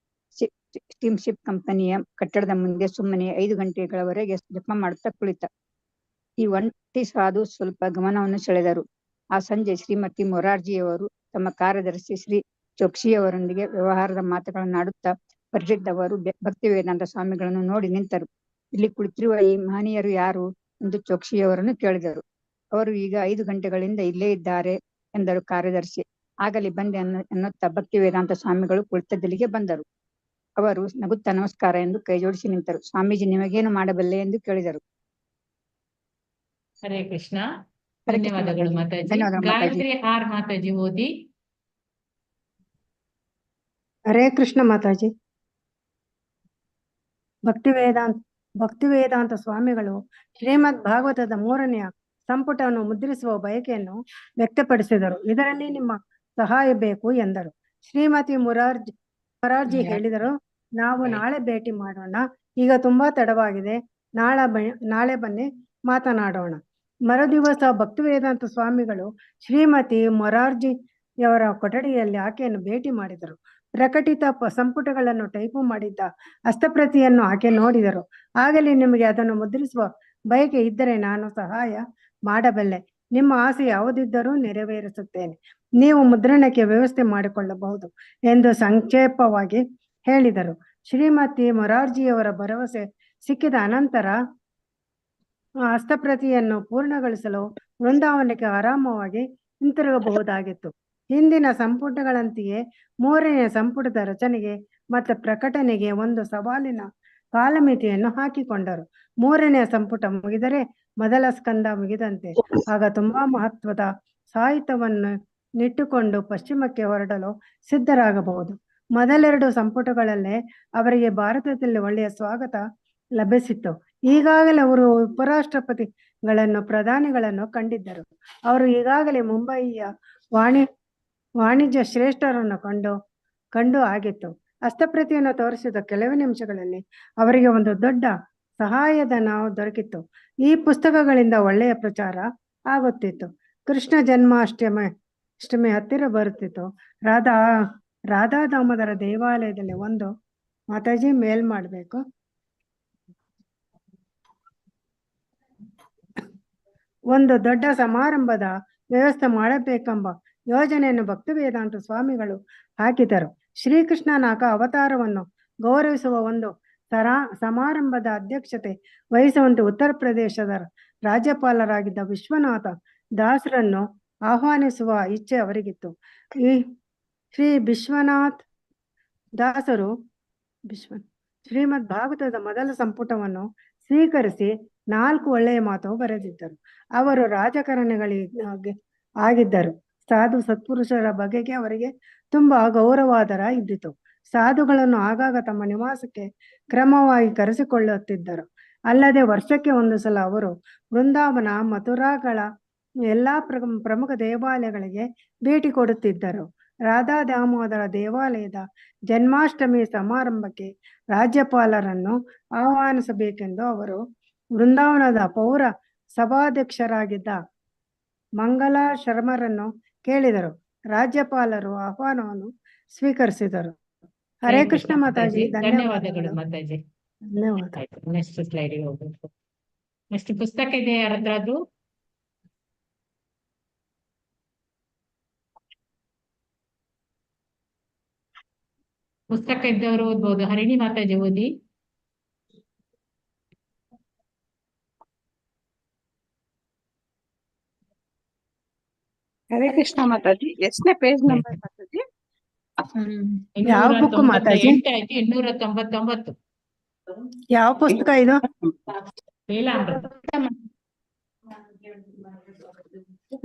ಸ್ಟೀಮ್ಶಿಪ್ ಕಂಪನಿಯ ಕಟ್ಟಡದ ಮುಂದೆ ಸುಮ್ಮನೆ 5 ಗಂಟೆಗಳವರೆಗೆ ಜಪ ಮಾಡುತ್ತಾ ಕುಳಿತ. ಈ ಒಂಟಿ ಸಾಧು ಸ್ವಲ್ಪ ಗಮನವನ್ನು ಸೆಳೆದರು. ಆ ಸಂಜೆ ಶ್ರೀಮತಿ ಮೊರಾರ್ಜಿಯವರು ತಮ್ಮ ಕಾರ್ಯದರ್ಶಿ ಶ್ರೀ ಚೋಕ್ಸಿಯವರೊಂದಿಗೆ ವ್ಯವಹಾರದ ಮಾತುಗಳನ್ನಾಡುತ್ತಾ ಪರಿಷತ್ ಅವರು ಭಕ್ತಿ ವೇದಾಂತ ಸ್ವಾಮಿಗಳನ್ನು ನೋಡಿ ನಿಂತರು. ಇಲ್ಲಿ ಕುಳಿತಿರುವ ಈ ಮಹನೀಯರು ಯಾರು ಎಂದು ಚೋಕ್ಸಿಯವರನ್ನು ಕೇಳಿದರು. ಅವರು ಈಗ 5 ಗಂಟೆಗಳಿಂದ ಇಲ್ಲೇ ಇದ್ದಾರೆ ಎಂದರು ಕಾರ್ಯದರ್ಶಿ. ಆಗಲಿ ಬಂದೆ ಎನ್ನುತ್ತಾ ಭಕ್ತಿ ವೇದಾಂತ ಸ್ವಾಮಿಗಳು ಕುಳಿತದ್ದಲ್ಲಿಗೆ ಬಂದರು. ಅವರು ನಗುತ್ತಾ ನಮಸ್ಕಾರ ಎಂದು ಕೈ ಜೋಡಿಸಿ ನಿಂತರು. ಸ್ವಾಮೀಜಿ, ನಿಮಗೇನು ಮಾಡಬಲ್ಲೆ ಎಂದು ಕೇಳಿದರು. ಹರೇ ಕೃಷ್ಣ. ಹರೇ ಕೃಷ್ಣ ಧನ್ಯವಾದಗಳು ಮಾತಾಜಿ. ಮಾತಾಜಿ. ಧನ್ಯವಾದಗಳು ಮಾತಾಜಿ. ಗಾಯತ್ರಿ ಆರ್ ಮಾತಾಜಿ ಓದಿ. ಹರೇ ಕೃಷ್ಣ ಮಾತಾಜಿ. ಭಕ್ತಿವೇದಾಂತ ಸ್ವಾಮಿಗಳು ಶ್ರೀಮದ್ ಭಾಗವತದ 3ನೇ ಸಂಪುಟವನ್ನು ಮುದ್ರಿಸುವ ಬಯಕೆಯನ್ನು ವ್ಯಕ್ತಪಡಿಸಿದರು. ಇದರಲ್ಲಿ ನಿಮ್ಮ ಸಹಾಯ ಬೇಕು ಎಂದರು. ಶ್ರೀಮತಿ ಮೊರಾರ್ಜಿ ಹೇಳಿದರು, ನಾವು ನಾಳೆ ಭೇಟಿ ಮಾಡೋಣ. ಈಗ ತುಂಬಾ ತಡವಾಗಿದೆ. ನಾಳೆ ಬನ್ನಿ ಮಾತನಾಡೋಣ. ಮರುದಿವಸ ಭಕ್ತಿವೇದಾಂತ ಸ್ವಾಮಿಗಳು ಶ್ರೀಮತಿ ಮೊರಾರ್ಜಿಯವರ ಕೊಠಡಿಯಲ್ಲಿ ಆಕೆಯನ್ನು ಭೇಟಿ ಮಾಡಿದರು. ಪ್ರಕಟಿತ ಸಂಪುಟಗಳನ್ನು ಟೈಪು ಮಾಡಿದ್ದ ಹಸ್ತಪ್ರತಿಯನ್ನು ಆಕೆ ನೋಡಿದರು. ಆಗಲೇ ನಿಮಗೆ ಅದನ್ನು ಮುದ್ರಿಸುವ ಬಯಕೆ ಇದ್ದರೆ ನಾನು ಸಹಾಯ ಮಾಡಬಲ್ಲೆ. ನಿಮ್ಮ ಆಸೆ ಯಾವುದಿದ್ದರೂ ನೆರವೇರಿಸುತ್ತೇನೆ. ನೀವು ಮುದ್ರಣಕ್ಕೆ ವ್ಯವಸ್ಥೆ ಮಾಡಿಕೊಳ್ಳಬಹುದು ಎಂದು ಸಂಕ್ಷೇಪವಾಗಿ ಹೇಳಿದರು. ಶ್ರೀಮತಿ ಮೊರಾರ್ಜಿಯವರ ಭರವಸೆ ಸಿಕ್ಕಿದ ಅನಂತರ ಹಸ್ತಪ್ರತಿಯನ್ನು ಪೂರ್ಣಗೊಳಿಸಲು ವೃಂದಾವನಕ್ಕೆ ಆರಾಮವಾಗಿ ಹಿಂತಿರುಗಬಹುದಾಗಿತ್ತು. ಹಿಂದಿನ ಸಂಪುಟಗಳಂತೆಯೇ 3ನೇ ಸಂಪುಟದ ರಚನೆಗೆ ಮತ್ತು ಪ್ರಕಟಣೆಗೆ ಒಂದು ಸವಾಲಿನ ಕಾಲಮಿತಿಯನ್ನು ಹಾಕಿಕೊಂಡರು. 3ನೇ ಸಂಪುಟ ಮುಗಿದರೆ ಮೊದಲ ಸ್ಕಂದ ಮುಗಿದಂತೆ. ಆಗ ತುಂಬಾ ಮಹತ್ವದ ಸಾಹಿತ್ಯವನ್ನು ನಿಟ್ಟುಕೊಂಡು ಪಶ್ಚಿಮಕ್ಕೆ ಹೊರಡಲು ಸಿದ್ಧರಾಗಬಹುದು. ಮೊದಲೆರಡು ಸಂಪುಟಗಳಲ್ಲೇ ಅವರಿಗೆ ಭಾರತದಲ್ಲಿ ಒಳ್ಳೆಯ ಸ್ವಾಗತ ಲಭಿಸಿತ್ತು. ಈಗಾಗಲೇ ಅವರು ಉಪರಾಷ್ಟ್ರಪತಿಗಳನ್ನು ಪ್ರಧಾನಿಗಳನ್ನು ಕಂಡಿದ್ದರು. ಅವರು ಈಗಾಗಲೇ ಮುಂಬಯಿಯ ವಾಣಿಜ್ಯ ಶ್ರೇಷ್ಠರನ್ನು ಕಂಡು ಆಗಿತ್ತು. ಹಸ್ತಪ್ರತಿಯನ್ನು ತೋರಿಸಿದ ಕೆಲವೇ ನಿಮಿಷಗಳಲ್ಲಿ ಅವರಿಗೆ ಒಂದು ದೊಡ್ಡ ಸಹಾಯಧನ ದೊರಕಿತ್ತು. ಈ ಪುಸ್ತಕಗಳಿಂದ ಒಳ್ಳೆಯ ಪ್ರಚಾರ ಆಗುತ್ತಿತ್ತು. ಕೃಷ್ಣ ಜನ್ಮಾಷ್ಟಮಿ ಹತ್ತಿರ ಬರುತ್ತಿತ್ತು. ರಾಧಾ ದಾಮೋದರ ದೇವಾಲಯದಲ್ಲಿ ಮಾತಾಜಿ ಮೇಲ್ ಮಾಡಬೇಕು. ಒಂದು ದೊಡ್ಡ ಸಮಾರಂಭದ ವ್ಯವಸ್ಥೆ ಮಾಡಬೇಕೆಂಬ ಯೋಜನೆಯನ್ನು ಭಕ್ತಿವೇದಾಂತ ಸ್ವಾಮಿಗಳು ಹಾಕಿದರು. ಶ್ರೀಕೃಷ್ಣನ ಅವತಾರವನ್ನು ಗೌರವಿಸುವ ಒಂದು ಸಮಾರಂಭದ ಅಧ್ಯಕ್ಷತೆ ವಹಿಸುವಂತೆ ಉತ್ತರ ಪ್ರದೇಶದ ರಾಜ್ಯಪಾಲರಾಗಿದ್ದ ವಿಶ್ವನಾಥ ದಾಸರನ್ನು ಆಹ್ವಾನಿಸುವ ಇಚ್ಛೆ ಅವರಿಗಿತ್ತು. ಈ ಶ್ರೀ ವಿಶ್ವನಾಥ್ ದಾಸರು ಶ್ರೀಮದ್ ಭಾಗವತದ ಮೊದಲ ಸಂಪುಟವನ್ನು ಸ್ವೀಕರಿಸಿ 4 ಒಳ್ಳೆಯ ಮಾತು ಬರೆದಿದ್ದರು. ಅವರು ಆಗಿದ್ದರು. ಸಾಧು ಸತ್ಪುರುಷರ ಬಗೆಗೆ ಅವರಿಗೆ ತುಂಬಾ ಗೌರವಾದರ ಇದ್ದಿತು. ಸಾಧುಗಳನ್ನು ಆಗಾಗ ತಮ್ಮ ನಿವಾಸಕ್ಕೆ ಕ್ರಮವಾಗಿ ಕರೆಸಿಕೊಳ್ಳುತ್ತಿದ್ದರು. ಅಲ್ಲದೆ ವರ್ಷಕ್ಕೆ 1 ಸಲ ಅವರು ವೃಂದಾವನ, ಮಥುರಾಗಳ ಎಲ್ಲಾ ಪ್ರಮುಖ ದೇವಾಲಯಗಳಿಗೆ ಭೇಟಿ ಕೊಡುತ್ತಿದ್ದರು. ರಾಧಾ ದಾಮೋದರ ದೇವಾಲಯದ ಜನ್ಮಾಷ್ಟಮಿ ಸಮಾರಂಭಕ್ಕೆ ರಾಜ್ಯಪಾಲರನ್ನು ಆಹ್ವಾನಿಸಬೇಕೆಂದು ಅವರು ವೃಂದಾವನದ ಪೌರ ಸಭಾಧ್ಯಕ್ಷರಾಗಿದ್ದ ಮಂಗಲ ಶರ್ಮರನ್ನು ಕೇಳಿದರು. ರಾಜ್ಯಪಾಲರು ಆಹ್ವಾನವನ್ನು ಸ್ವೀಕರಿಸಿದರು. ಹರೇ ಕೃಷ್ಣ ಮಾತಾಜಿ. ಧನ್ಯವಾದಗಳು ಮಾತಾಜಿ. ಧನ್ಯವಾದ. ನೆಕ್ಸ್ಟ್ ಸ್ಲೈಡಿಗೆ ಹೋಗ್ಬೇಕು. ನೆಕ್ಸ್ಟ್ ಪುಸ್ತಕ ಇದೆ ಯಾರದ್ರದ್ದು? ಪುಸ್ತಕ ಇದ್ದವರು ಓದ್ಬೋದು. ಹರಿಣಿ ಮಾತಾಜಿ ಓದಿ. ಹರೇ ಕೃಷ್ಣ ಮಾತಾಜಿ. ಎಷ್ಟನೇ ಪೇಜ್ ನಂಬರ್ ಮಾತಾಜಿ? ಯಾವ ಬುಕ್ ಮಾತಾಜಿ? 899. ಯಾವ ಪುಸ್ತಕ ಇದು? ಲೀಲಾಮೃತ.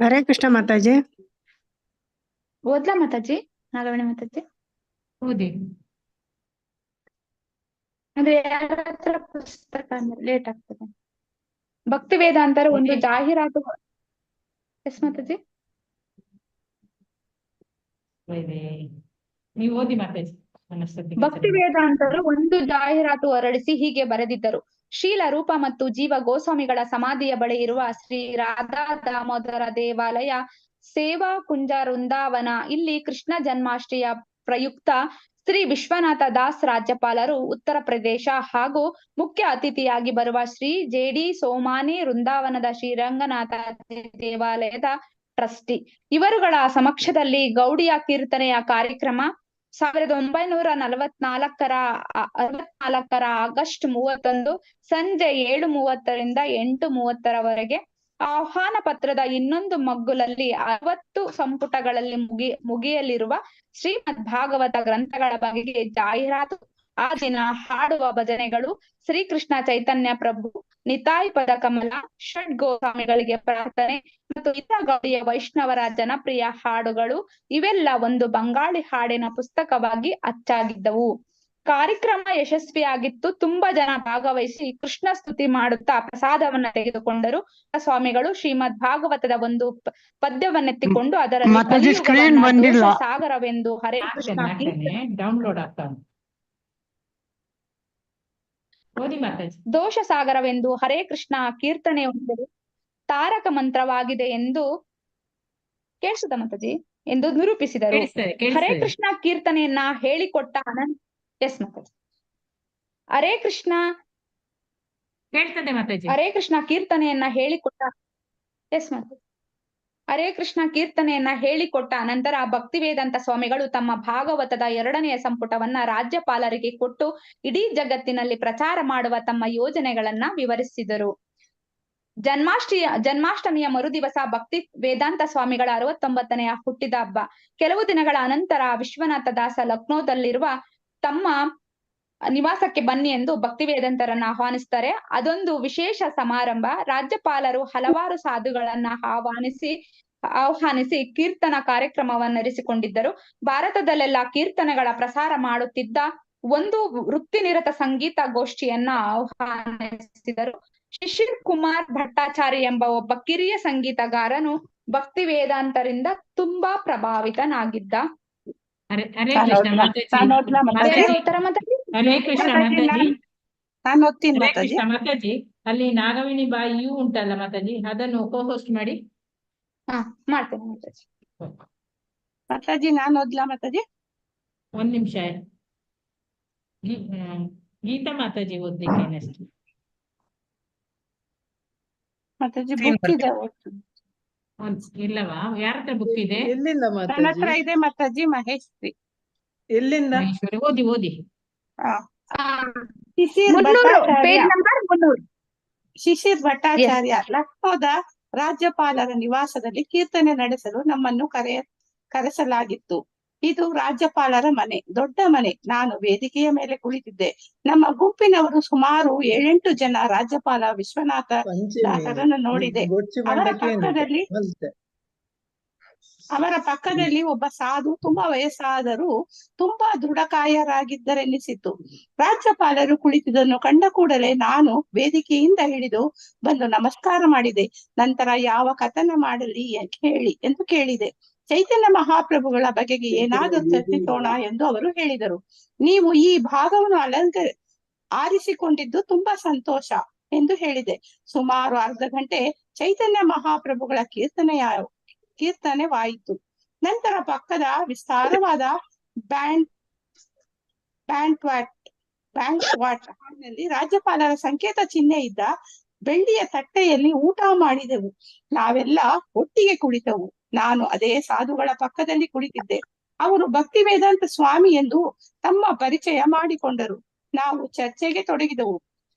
ಹರೇ ಕೃಷ್ಣ ಮಾತಾಜಿ. ಓದ್ಲಾ ಮಾತಾಜಿ? ನಾಗವೇಣಿ ಮಾತಾಜಿ ಓದಿ. ಅಂದ್ರೆ ಯಾರ ಹತ್ರ ಪುಸ್ತಕ ಅಂದ್ರೆ ಲೇಟ್ ಆಗ್ತದೆ. ಭಕ್ತಿ ವೇದಾಂತರ ಒಂದು ಓದಿ. ಜಾಹೀರಾತು. ಎಸ್ ಮಾತಾಜಿ. ನೀವು ಓದಿ ಮಾತಾಜಿ. ಮನಸ್ಥಿತಿಗೆ ಭಕ್ತಿ ಸರಿ. ವೇದಾಂತರು ಒಂದು ಜಾಹೀರಾತು ಹೊರಡಿಸಿ ಹೀಗೆ ಬರೆದಿದ್ದರು. ಶೀಲ ರೂಪ ಮತ್ತು ಜೀವ ಗೋಸ್ವಾಮಿಗಳ ಸಮಾಧಿಯ ಬಳಿ ಇರುವ ಶ್ರೀ ರಾಧಾ ದಾಮೋದರ ದೇವಾಲಯ ಸೇವಾ ಕುಂಜ ವೃಂದಾವನ ಇಲ್ಲಿ ಕೃಷ್ಣ ಜನ್ಮಾಷ್ಟಮಿಯ ಪ್ರಯುಕ್ತ ಶ್ರೀ ವಿಶ್ವನಾಥ ದಾಸ್ ರಾಜ್ಯಪಾಲರು, ಉತ್ತರ ಪ್ರದೇಶ ಹಾಗೂ ಮುಖ್ಯ ಅತಿಥಿಯಾಗಿ ಬರುವ ಶ್ರೀ ಜೆ.ಡಿ. ಸೋಮಾನಿ ವೃಂದಾವನದ ಶ್ರೀರಂಗನಾಥ ದೇವಾಲಯದ ಟ್ರಸ್ಟಿ ಇವರುಗಳ ಸಮಕ್ಷದಲ್ಲಿ ಗೌಡಿಯ ಕೀರ್ತನೆಯ ಕಾರ್ಯಕ್ರಮ 1944 ಆಗಸ್ಟ್ 31 ಸಂಜೆ 7:30 ರಿಂದ 8:30 ಆಹ್ವಾನ ಪತ್ರದ ಇನ್ನೊಂದು ಮಗ್ಗುಲಲ್ಲಿ 60 ಸಂಪುಟಗಳಲ್ಲಿ ಮುಗಿಯಲಿರುವ ಶ್ರೀಮದ್ ಭಾಗವತ ಗ್ರಂಥಗಳ ಬಗೆಗೆ ಜಾಹೀರಾತು. ಆ ದಿನ ಹಾಡುವ ಭಜನೆಗಳು ಶ್ರೀಕೃಷ್ಣ ಚೈತನ್ಯ ಪ್ರಭು, ನಿತಾಯ್ ಪದ ಕಮಲ, ಷಡ್ ಗೋಸ್ವಾಮಿಗಳಿಗೆ ಪ್ರಾರ್ಥನೆ ಮತ್ತು ಇತರ ಗೌಡಿಯ ವೈಷ್ಣವರ ಜನಪ್ರಿಯ ಹಾಡುಗಳು ಇವೆಲ್ಲ ಒಂದು ಬಂಗಾಳಿ ಹಾಡಿನ ಪುಸ್ತಕವಾಗಿ ಅಚ್ಚಾಗಿದ್ದವು. ಕಾರ್ಯಕ್ರಮ ಯಶಸ್ವಿಯಾಗಿತ್ತು. ತುಂಬಾ ಜನ ಭಾಗವಹಿಸಿ ಕೃಷ್ಣ ಸ್ತುತಿ ಮಾಡುತ್ತಾ ಪ್ರಸಾದವನ್ನ ತೆಗೆದುಕೊಂಡರು. ಸ್ವಾಮಿಗಳು ಶ್ರೀಮದ್ ಭಾಗವತದ ಒಂದು ಪದ್ಯವನ್ನೆತ್ತಿಕೊಂಡು ಅದರಲ್ಲಿ ದೋಷ ಸಾಗರವೆಂದು ಹರೇ ಕೃಷ್ಣ ಡೌನ್ಲೋಡ್ ಆಗ್ತಾ ಉಂಟು. ಓದಿ ಮಾತಾಜಿ. ದೋಷ ಸಾಗರವೆಂದು ಹರೇ ಕೃಷ್ಣ ಕೀರ್ತನೆ ಒಂದು ತಾರಕ ಮಂತ್ರವಾಗಿದೆ ಎಂದು ಕೇಳಿಸುತ್ತ ಮಾತಾಜಿ ಎಂದು ನಿರೂಪಿಸಿದರು. ಹರೇ ಕೃಷ್ಣ ಕೀರ್ತನೆಯನ್ನ ಹೇಳಿಕೊಟ್ಟ ಎಸ್ ಮಾತಾಜಿ. ಹರೇ ಕೃಷ್ಣ ಕೇಳ್ತದೆ ಮಾತಾಜಿ. ಹರೇ ಕೃಷ್ಣ ಕೀರ್ತನೆಯನ್ನ ಹೇಳಿಕೊಟ್ಟ ಎಸ್ ಮಾತಾಜಿ. ಹರೇ ಕೃಷ್ಣ ಕೀರ್ತನೆಯನ್ನ ಹೇಳಿಕೊಟ್ಟ ಅನಂತರ ಭಕ್ತಿ ವೇದಾಂತ ಸ್ವಾಮಿಗಳು ತಮ್ಮ ಭಾಗವತದ 2ನೇ ಸಂಪುಟವನ್ನ ರಾಜ್ಯಪಾಲರಿಗೆ ಕೊಟ್ಟು ಇಡೀ ಜಗತ್ತಿನಲ್ಲಿ ಪ್ರಚಾರ ಮಾಡುವ ತಮ್ಮ ಯೋಜನೆಗಳನ್ನ ವಿವರಿಸಿದರು. ಜನ್ಮಾಷ್ಟಮಿಯ ಮರುದಿವಸ ಭಕ್ತಿ ವೇದಾಂತ ಸ್ವಾಮಿಗಳ 69ನೇ ಹುಟ್ಟಿದ ಹಬ್ಬ. ಕೆಲವು ದಿನಗಳ ಅನಂತರ ವಿಶ್ವನಾಥ ದಾಸ ಲಕ್ನೋದಲ್ಲಿರುವ ತಮ್ಮ ನಿವಾಸಕ್ಕೆ ಬನ್ನಿ ಎಂದು ಭಕ್ತಿ ವೇದಾಂತರನ್ನ ಆಹ್ವಾನಿಸ್ತಾರೆ. ಅದೊಂದು ವಿಶೇಷ ಸಮಾರಂಭ. ರಾಜ್ಯಪಾಲರು ಹಲವಾರು ಸಾಧುಗಳನ್ನ ಆಹ್ವಾನಿಸಿ ಕೀರ್ತನ ಕಾರ್ಯಕ್ರಮವನ್ನು ನಡೆಸಿಕೊಂಡಿದ್ದರು. ಭಾರತದಲ್ಲೆಲ್ಲ ಕೀರ್ತನೆಗಳ ಪ್ರಸಾರ ಮಾಡುತ್ತಿದ್ದ ಒಂದು ವೃತ್ತಿನಿರತ ಸಂಗೀತ ಗೋಷ್ಠಿಯನ್ನ ಆಹ್ವಾನಿಸಿದರು. ಶಿಶಿರ್ ಕುಮಾರ್ ಭಟ್ಟಾಚಾರ್ಯ ಎಂಬ ಒಬ್ಬ ಕಿರಿಯ ಸಂಗೀತಗಾರನು ಭಕ್ತಿ ವೇದಾಂತರಿಂದ ತುಂಬಾ ಪ್ರಭಾವಿತನಾಗಿದ್ದ. ಹರೇ ಕೃಷ್ಣ ಮಾತಾಜಿ. ಹರೇ ಕೃಷ್ಣ ಮಾತಾಜಿ. ನಾನು ಓದ್ತೀನಿ ಹರೇ ಮಾತಾಜಿ. ಕೃಷ್ಣ ಮಾತಾಜಿ. ಅಲ್ಲಿ ನಾಗವೇಣಿ ಬಾಯಿಯೂ ಉಂಟಲ್ಲ ಮಾತಾಜಿ, ಅದನ್ನು ಕೋ-ಹೋಸ್ಟ್ ಮಾಡಿ. ಮಾಡ್ತೇನೆ ಮಾತಾಜಿ. ಮಾತಾಜಿ ನಾನು ಓದ್ಲಾ ಮಾತಾಜಿ? ಒಂದ್ ನಿಮಿಷ. ಗೀತಾ ಮಾತಾಜಿ ಓದ್ಲಿಕ್ಕೆ ನೆಕ್ಸ್ಟ್ ಮಾತಾಜಿ ಬುಕ್ ಇದೆ. ಇಲ್ಲವಾ? ಯಾರ ಹತ್ರ ಬುಕ್ ಇದೆ? ಎಲ್ಲಿಂದ ನನ್ನ ಹತ್ರ ಮಾತಾಜಿ? ಇದೆ ಮಾತಾಜಿ. ಮಹೇಶ್ರಿ. ಎಲ್ಲಿಂದ? ಮಹೇಶ್ವರಿ ಓದಿ. Shishir 300 page number 300. ಶಿಶಿರ್ ಭಟ್ಟಾಚಾರ್ಯ ಲಕ್ನೋದ ರಾಜ್ಯಪಾಲರ ನಿವಾಸದಲ್ಲಿ ಕೀರ್ತನೆ ನಡೆಸಲು ನಮ್ಮನ್ನು ಕರೆಸಲಾಗಿತ್ತು. ಇದು ರಾಜ್ಯಪಾಲರ ಮನೆ, ದೊಡ್ಡ ಮನೆ. ನಾನು ವೇದಿಕೆಯ ಮೇಲೆ ಕುಳಿತಿದ್ದೆ. ನಮ್ಮ ಗುಂಪಿನವರು ಸುಮಾರು 7-8 ಜನ. ರಾಜ್ಯಪಾಲ ವಿಶ್ವನಾಥ ದಾಸರನ್ನು ನೋಡಿದೆ. ಅವರ ಪಕ್ಕದಲ್ಲಿ ಒಬ್ಬ ಸಾಧು, ತುಂಬಾ ವಯಸ್ಸಾದರೂ ತುಂಬಾ ದೃಢಕಾಯರಾಗಿದ್ದರೆನ್ನಿಸಿತು. ರಾಜ್ಯಪಾಲರು ಕುಳಿತಿದ್ದನ್ನು ಕಂಡ ಕೂಡಲೇ ನಾನು ವೇದಿಕೆಯಿಂದ ಹಿಡಿದು ಬಂದು ನಮಸ್ಕಾರ ಮಾಡಿದೆ. ನಂತರ ಯಾವ ಕಥನ ಮಾಡಲಿ ಹೇಳಿ ಎಂದು ಕೇಳಿದೆ. ಚೈತನ್ಯ ಮಹಾಪ್ರಭುಗಳ ಬಗೆಗೆ ಏನಾದರೂ ಚರ್ಚಿಸೋಣ ಎಂದು ಅವರು ಹೇಳಿದರು. ನೀವು ಈ ಭಾಗವನ್ನು ಆರಿಸಿಕೊಂಡಿದ್ದು ತುಂಬಾ ಸಂತೋಷ ಎಂದು ಹೇಳಿದೆ. ಸುಮಾರು ಅರ್ಧ ಗಂಟೆ ಚೈತನ್ಯ ಮಹಾಪ್ರಭುಗಳ ಕೀರ್ತನೆವಾಯಿತು. ನಂತರ ಪಕ್ಕದ ವಿಸ್ತಾರವಾದ ಬ್ಯಾಂಕ್ವಾಟ್ ಹಾಲ್ನಲ್ಲಿ ರಾಜ್ಯಪಾಲರ ಸಂಕೇತ ಚಿಹ್ನೆ ಇದ್ದ ಬೆಳ್ಳಿಯ ತಟ್ಟೆಯಲ್ಲಿ ಊಟ ಮಾಡಿದೆವು. ನಾವೆಲ್ಲ ಒಟ್ಟಿಗೆ ಕುಳಿತವು. ನಾನು ಅದೇ ಸಾಧುಗಳ ಪಕ್ಕದಲ್ಲಿ ಕುಳಿತಿದ್ದೆ. ಅವರು ಭಕ್ತಿ ವೇದಾಂತ ಸ್ವಾಮಿ ಎಂದು ತಮ್ಮ ಪರಿಚಯ ಮಾಡಿಕೊಂಡರು. ನಾವು ಚರ್ಚೆಗೆ ತೊಡಗಿದೆವು.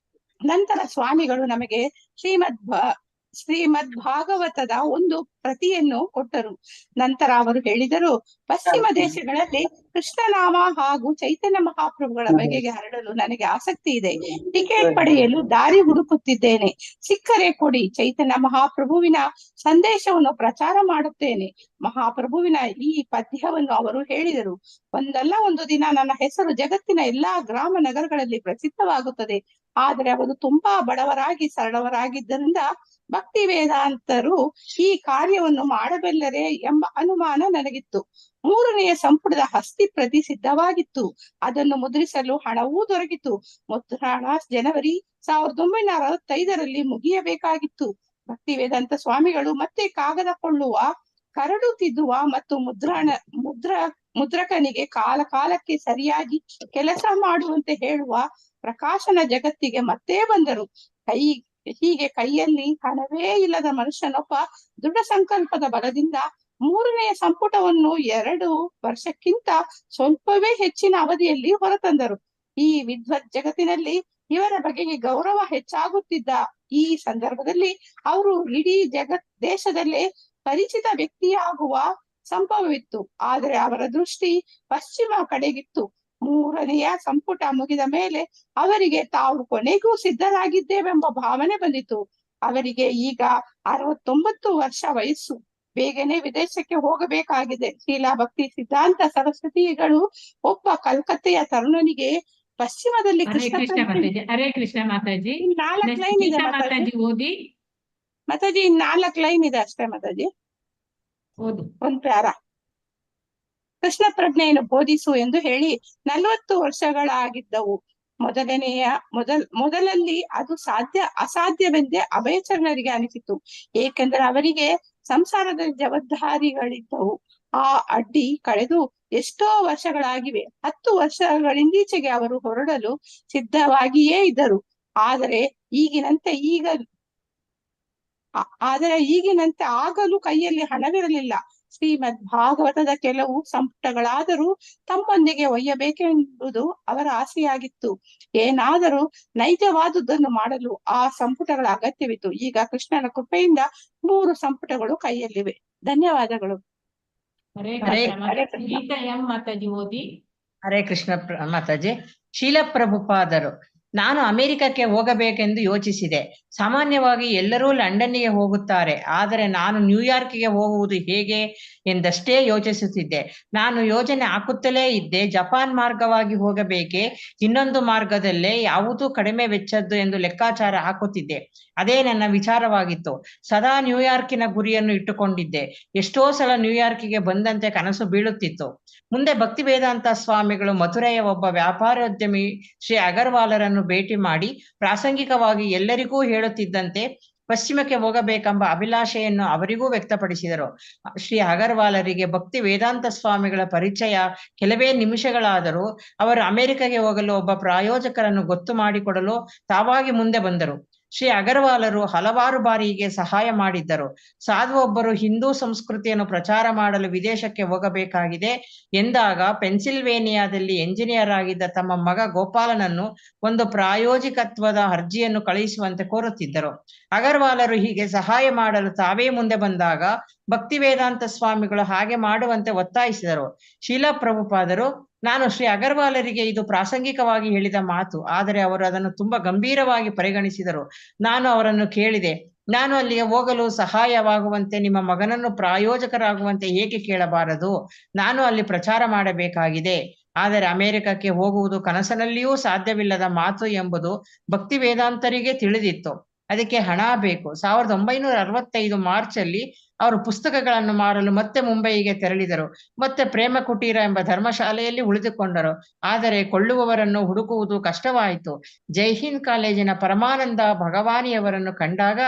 ನಂತರ ಸ್ವಾಮಿಗಳು ನಮಗೆ ಶ್ರೀಮದ್ ಭಾಗವತದ ಒಂದು ಪ್ರತಿಯನ್ನು ಕೊಟ್ಟರು. ನಂತರ ಅವರು ಹೇಳಿದರು, ಪಶ್ಚಿಮ ದೇಶಗಳಲ್ಲಿ ಕೃಷ್ಣನಾಮ ಹಾಗೂ ಚೈತನ್ಯ ಮಹಾಪ್ರಭುಗಳ ಬಗೆಗೆ ಹರಡಲು ನನಗೆ ಆಸಕ್ತಿ ಇದೆ. ಟಿಕೆಟ್ ಪಡೆಯಲು ದಾರಿ ಹುಡುಕುತ್ತಿದ್ದೇನೆ. ಸಿಕ್ಕರೆ ಕೊಡಿ. ಚೈತನ್ಯ ಮಹಾಪ್ರಭುವಿನ ಸಂದೇಶವನ್ನು ಪ್ರಚಾರ ಮಾಡುತ್ತೇನೆ. ಮಹಾಪ್ರಭುವಿನ ಈ ಪದ್ಯವನ್ನು ಅವರು ಹೇಳಿದರು. ಒಂದಲ್ಲ ಒಂದು ದಿನ ನನ್ನ ಹೆಸರು ಜಗತ್ತಿನ ಎಲ್ಲಾ ಗ್ರಾಮ ನಗರಗಳಲ್ಲಿ ಪ್ರಸಿದ್ಧವಾಗುತ್ತದೆ. ಆದರೆ ಅವರು ತುಂಬಾ ಬಡವರಾಗಿ ಸರಳವರಾಗಿದ್ದರಿಂದ ಭಕ್ತಿ ವೇದಾಂತರು ಈ ಕಾರ್ಯವನ್ನು ಮಾಡಬಲ್ಲರೆ ಎಂಬ ಅನುಮಾನ ನನಗಿತ್ತು. 3ನೇ ಸಂಪುಟದ ಹಸ್ತಿ ಪ್ರತಿ ಸಿದ್ಧವಾಗಿತ್ತು. ಅದನ್ನು ಮುದ್ರಿಸಲು ಹಣವೂ ದೊರಕಿತು. ಮುದ್ರಣ ಜನವರಿ 1965ರಲ್ಲಿ ಮುಗಿಯಬೇಕಾಗಿತ್ತು. ಭಕ್ತಿ ವೇದಾಂತ ಸ್ವಾಮಿಗಳು ಮತ್ತೆ ಕಾಗದ ಕೊಳ್ಳುವ, ಕರಡು ತಿದ್ದುವ ಮತ್ತು ಮುದ್ರಕನಿಗೆ ಕಾಲಕ್ಕೆ ಸರಿಯಾಗಿ ಕೆಲಸ ಮಾಡುವಂತೆ ಹೇಳುವ ಪ್ರಕಾಶನ ಜಗತ್ತಿಗೆ ಮತ್ತೆ ಬಂದರು. ಹೀಗೆ ಕೈಯಲ್ಲಿ ಹಣವೇ ಇಲ್ಲದ ಮನುಷ್ಯನೊಬ್ಬ ದೃಢ ಸಂಕಲ್ಪದ ಬಲದಿಂದ 3ನೇ ಸಂಪುಟವನ್ನು 2 ವರ್ಷಕ್ಕಿಂತ ಸ್ವಲ್ಪವೇ ಹೆಚ್ಚಿನ ಅವಧಿಯಲ್ಲಿ ಹೊರತಂದರು. ಈ ವಿದ್ವತ್ ಜಗತ್ತಿನಲ್ಲಿ ಇವರ ಬಗೆಗೆ ಗೌರವ ಹೆಚ್ಚಾಗುತ್ತಿದ್ದ ಈ ಸಂದರ್ಭದಲ್ಲಿ ಅವರು ಇಡೀ ದೇಶದಲ್ಲೇ ಪರಿಚಿತ ವ್ಯಕ್ತಿಯಾಗುವ ಸಂಭವವಿತ್ತು. ಆದರೆ ಅವರ ದೃಷ್ಟಿ ಪಶ್ಚಿಮ ಕಡೆಗಿತ್ತು. 3ನೆಯ ಸಂಪುಟ ಮುಗಿದ ಮೇಲೆ ಅವರಿಗೆ ತಾವು ಕೊನೆಗೂ ಸಿದ್ಧರಾಗಿದ್ದೇವೆಂಬ ಭಾವನೆ ಬಂದಿತು. ಅವರಿಗೆ ಈಗ 69 ವರ್ಷ ವಯಸ್ಸು. ಬೇಗನೆ ವಿದೇಶಕ್ಕೆ ಹೋಗಬೇಕಾಗಿದೆ. ಶೀಲಾ ಭಕ್ತಿ ಸಿದ್ಧಾಂತ ಸರಸ್ವತಿಗಳು ಒಬ್ಬ ಕಲ್ಕತ್ತೆಯ ತರುಣನಿಗೆ ಪಶ್ಚಿಮದಲ್ಲಿ ಹರೇ ಕೃಷ್ಣ ಮಾತಾಜಿ 4 ಲೈನ್ ಇದೆ ಮಾತಾಜಿ ಓದಿ. ಮಾತಾಜಿ 4 ಲೈನ್ ಇದೆ ಅಷ್ಟೇ ಮಾತಾಜಿ. ಓದಿ. ಒಂದ್ ಪ್ಯಾರ. ಕೃಷ್ಣ ಪ್ರಜ್ಞೆಯನ್ನು ಬೋಧಿಸು ಎಂದು ಹೇಳಿ 40 ವರ್ಷಗಳಾಗಿದ್ದವು. ಮೊದಲಲ್ಲಿ ಅದು ಅಸಾಧ್ಯವೆಂದೇ ಅಭಯಚರಣರಿಗೆ ಅನಿಸಿತು. ಏಕೆಂದರೆ ಅವರಿಗೆ ಸಂಸಾರದ ಜವಾಬ್ದಾರಿಗಳಿದ್ದವು. ಆ ಅಡ್ಡಿ ಕಳೆದು ಎಷ್ಟೋ ವರ್ಷಗಳಾಗಿವೆ. 10 ವರ್ಷಗಳಿಂದೀಚೆಗೆ ಅವರು ಹೊರಡಲು ಸಿದ್ಧವಾಗಿಯೇ ಇದ್ದರು. ಆದರೆ ಈಗಿನಂತೆ ಆಗಲೂ ಕೈಯಲ್ಲಿ ಹಣವಿರಲಿಲ್ಲ. ಶ್ರೀಮದ್ ಭಾಗವತದ ಕೆಲವು ಸಂಪುಟಗಳಾದರೂ ತಮ್ಮೊಂದಿಗೆ ಒಯ್ಯಬೇಕೆಂಬುದು ಅವರ ಆಸೆಯಾಗಿತ್ತು. ಏನಾದರೂ ನೈಜವಾದುದನ್ನು ಮಾಡಲು ಆ ಸಂಪುಟಗಳ ಅಗತ್ಯವಿತ್ತು. ಈಗ ಕೃಷ್ಣನ ಕೃಪೆಯಿಂದ 3 ಸಂಪುಟಗಳು ಕೈಯಲ್ಲಿವೆ. ಧನ್ಯವಾದಗಳು. ಗೀತಾ ಎಂ ಮಾತಾಜಿ ಓದಿ. ಹರೇ ಕೃಷ್ಣ ಮಾತಾಜಿ. ಶೀಲ ಪ್ರಭುಪಾದರು, ನಾನು ಅಮೆರಿಕಕ್ಕೆ ಹೋಗಬೇಕೆಂದು ಯೋಚಿಸಿದೆ. ಸಾಮಾನ್ಯವಾಗಿ ಎಲ್ಲರೂ ಲಂಡನ್ನಿಗೆ ಹೋಗುತ್ತಾರೆ, ಆದರೆ ನಾನು ನ್ಯೂಯಾರ್ಕ್ಗೆ ಹೋಗುವುದು ಹೇಗೆ ಎಂದಷ್ಟೇ ಯೋಚಿಸುತ್ತಿದ್ದೆ. ನಾನು ಯೋಜನೆ ಹಾಕುತ್ತಲೇ ಇದ್ದೆ. ಜಪಾನ್ ಮಾರ್ಗವಾಗಿ ಹೋಗಬೇಕೆ, ಇನ್ನೊಂದು ಮಾರ್ಗದಲ್ಲೇ ಯಾವುದು ಕಡಿಮೆ ವೆಚ್ಚದ್ದು ಎಂದು ಲೆಕ್ಕಾಚಾರ ಹಾಕುತ್ತಿದ್ದೆ. ಅದೇ ನನ್ನ ವಿಚಾರವಾಗಿತ್ತು. ಸದಾ ನ್ಯೂಯಾರ್ಕಿನ ಗುರಿಯನ್ನು ಇಟ್ಟುಕೊಂಡಿದ್ದೆ. ಎಷ್ಟೋ ಸಲ ನ್ಯೂಯಾರ್ಕಿಗೆ ಬಂದಂತೆ ಕನಸು ಬೀಳುತ್ತಿತ್ತು. ಮುಂದೆ ಭಕ್ತಿ ವೇದಾಂತ ಸ್ವಾಮಿಗಳು ಮಥುರೆಯ ಒಬ್ಬ ವ್ಯಾಪಾರೋದ್ಯಮಿ ಶ್ರೀ ಅಗರ್ವಾಲರನ್ನು ಭೇಟಿ ಮಾಡಿ ಪ್ರಾಸಂಗಿಕವಾಗಿ ಎಲ್ಲರಿಗೂ ಹೇಳುತ್ತಿದ್ದಂತೆ ಪಶ್ಚಿಮಕ್ಕೆ ಹೋಗಬೇಕೆಂಬ ಅಭಿಲಾಷೆಯನ್ನು ಅವರಿಗೂ ವ್ಯಕ್ತಪಡಿಸಿದರು. ಶ್ರೀ ಅಗರ್ವಾಲರಿಗೆ ಭಕ್ತಿ ವೇದಾಂತ ಸ್ವಾಮಿಗಳ ಪರಿಚಯ ಕೆಲವೇ ನಿಮಿಷಗಳಾದರೂ ಅವರು ಅಮೆರಿಕಗೆ ಹೋಗಲು ಒಬ್ಬ ಪ್ರಾಯೋಜಕರನ್ನು ಗೊತ್ತು ಮಾಡಿಕೊಡಲು ತಾವಾಗಿ ಮುಂದೆ ಬಂದರು. ಶ್ರೀ ಅಗರ್ವಾಲರು ಹಲವಾರು ಬಾರಿ ಹೀಗೆ ಸಹಾಯ ಮಾಡಿದ್ದರು. ಸಾಧು ಒಬ್ಬರು ಹಿಂದೂ ಸಂಸ್ಕೃತಿಯನ್ನು ಪ್ರಚಾರ ಮಾಡಲು ವಿದೇಶಕ್ಕೆ ಹೋಗಬೇಕಾಗಿದೆ ಎಂದಾಗ ಪೆನ್ಸಿಲ್ವೇನಿಯಾದಲ್ಲಿ ಎಂಜಿನಿಯರ್ ಆಗಿದ್ದ ತಮ್ಮ ಮಗ ಗೋಪಾಲನನ್ನು ಒಂದು ಪ್ರಾಯೋಜಿಕತ್ವದ ಅರ್ಜಿಯನ್ನು ಕಳುಹಿಸುವಂತೆ ಕೋರುತ್ತಿದ್ದರು. ಅಗರ್ವಾಲರು ಹೀಗೆ ಸಹಾಯ ಮಾಡಲು ತಾವೇ ಮುಂದೆ ಬಂದಾಗ ಭಕ್ತಿ ವೇದಾಂತ ಸ್ವಾಮಿಗಳು ಹಾಗೆ ಮಾಡುವಂತೆ ಒತ್ತಾಯಿಸಿದರು. ಶೀಲಾ ಪ್ರಭುಪಾದರು, ನಾನು ಶ್ರೀ ಅಗರ್ವಾಲರಿಗೆ ಇದು ಪ್ರಾಸಂಗಿಕವಾಗಿ ಹೇಳಿದ ಮಾತು, ಆದರೆ ಅವರು ಅದನ್ನು ತುಂಬಾ ಗಂಭೀರವಾಗಿ ಪರಿಗಣಿಸಿದರು. ನಾನು ಅವರನ್ನು ಕೇಳಿದೆ, ನಾನು ಅಲ್ಲಿಗೆ ಹೋಗಲು ಸಹಾಯವಾಗುವಂತೆ ನಿಮ್ಮ ಮಗನನ್ನು ಪ್ರಾಯೋಜಕರಾಗುವಂತೆ ಏಕೆ ಕೇಳಬಾರದು? ನಾನು ಅಲ್ಲಿ ಪ್ರಚಾರ ಮಾಡಬೇಕಾಗಿದೆ. ಆದರೆ ಅಮೆರಿಕಕ್ಕೆ ಹೋಗುವುದು ಕನಸಿನಲ್ಲಿಯೂ ಸಾಧ್ಯವಿಲ್ಲದ ಮಾತು ಎಂಬುದು ಭಕ್ತಿ ವೇದಾಂತರಿಗೆ ತಿಳಿದಿತ್ತು. ಅದಕ್ಕೆ ಹಣ ಬೇಕು. 1965 ಮಾರ್ಚಲ್ಲಿ ಅವರು ಪುಸ್ತಕಗಳನ್ನು ಮಾರಲು ಮತ್ತೆ ಮುಂಬಯಿಗೆ ತೆರಳಿದರು. ಮತ್ತೆ ಪ್ರೇಮ ಕುಟೀರ ಎಂಬ ಧರ್ಮಶಾಲೆಯಲ್ಲಿ ಉಳಿದುಕೊಂಡರು. ಆದರೆ ಕೊಳ್ಳುವವರನ್ನು ಹುಡುಕುವುದು ಕಷ್ಟವಾಯಿತು. ಜೈಹಿಂದ್ ಕಾಲೇಜಿನ ಪರಮಾನಂದ ಭಗವಾನಿಯವರನ್ನು ಕಂಡಾಗ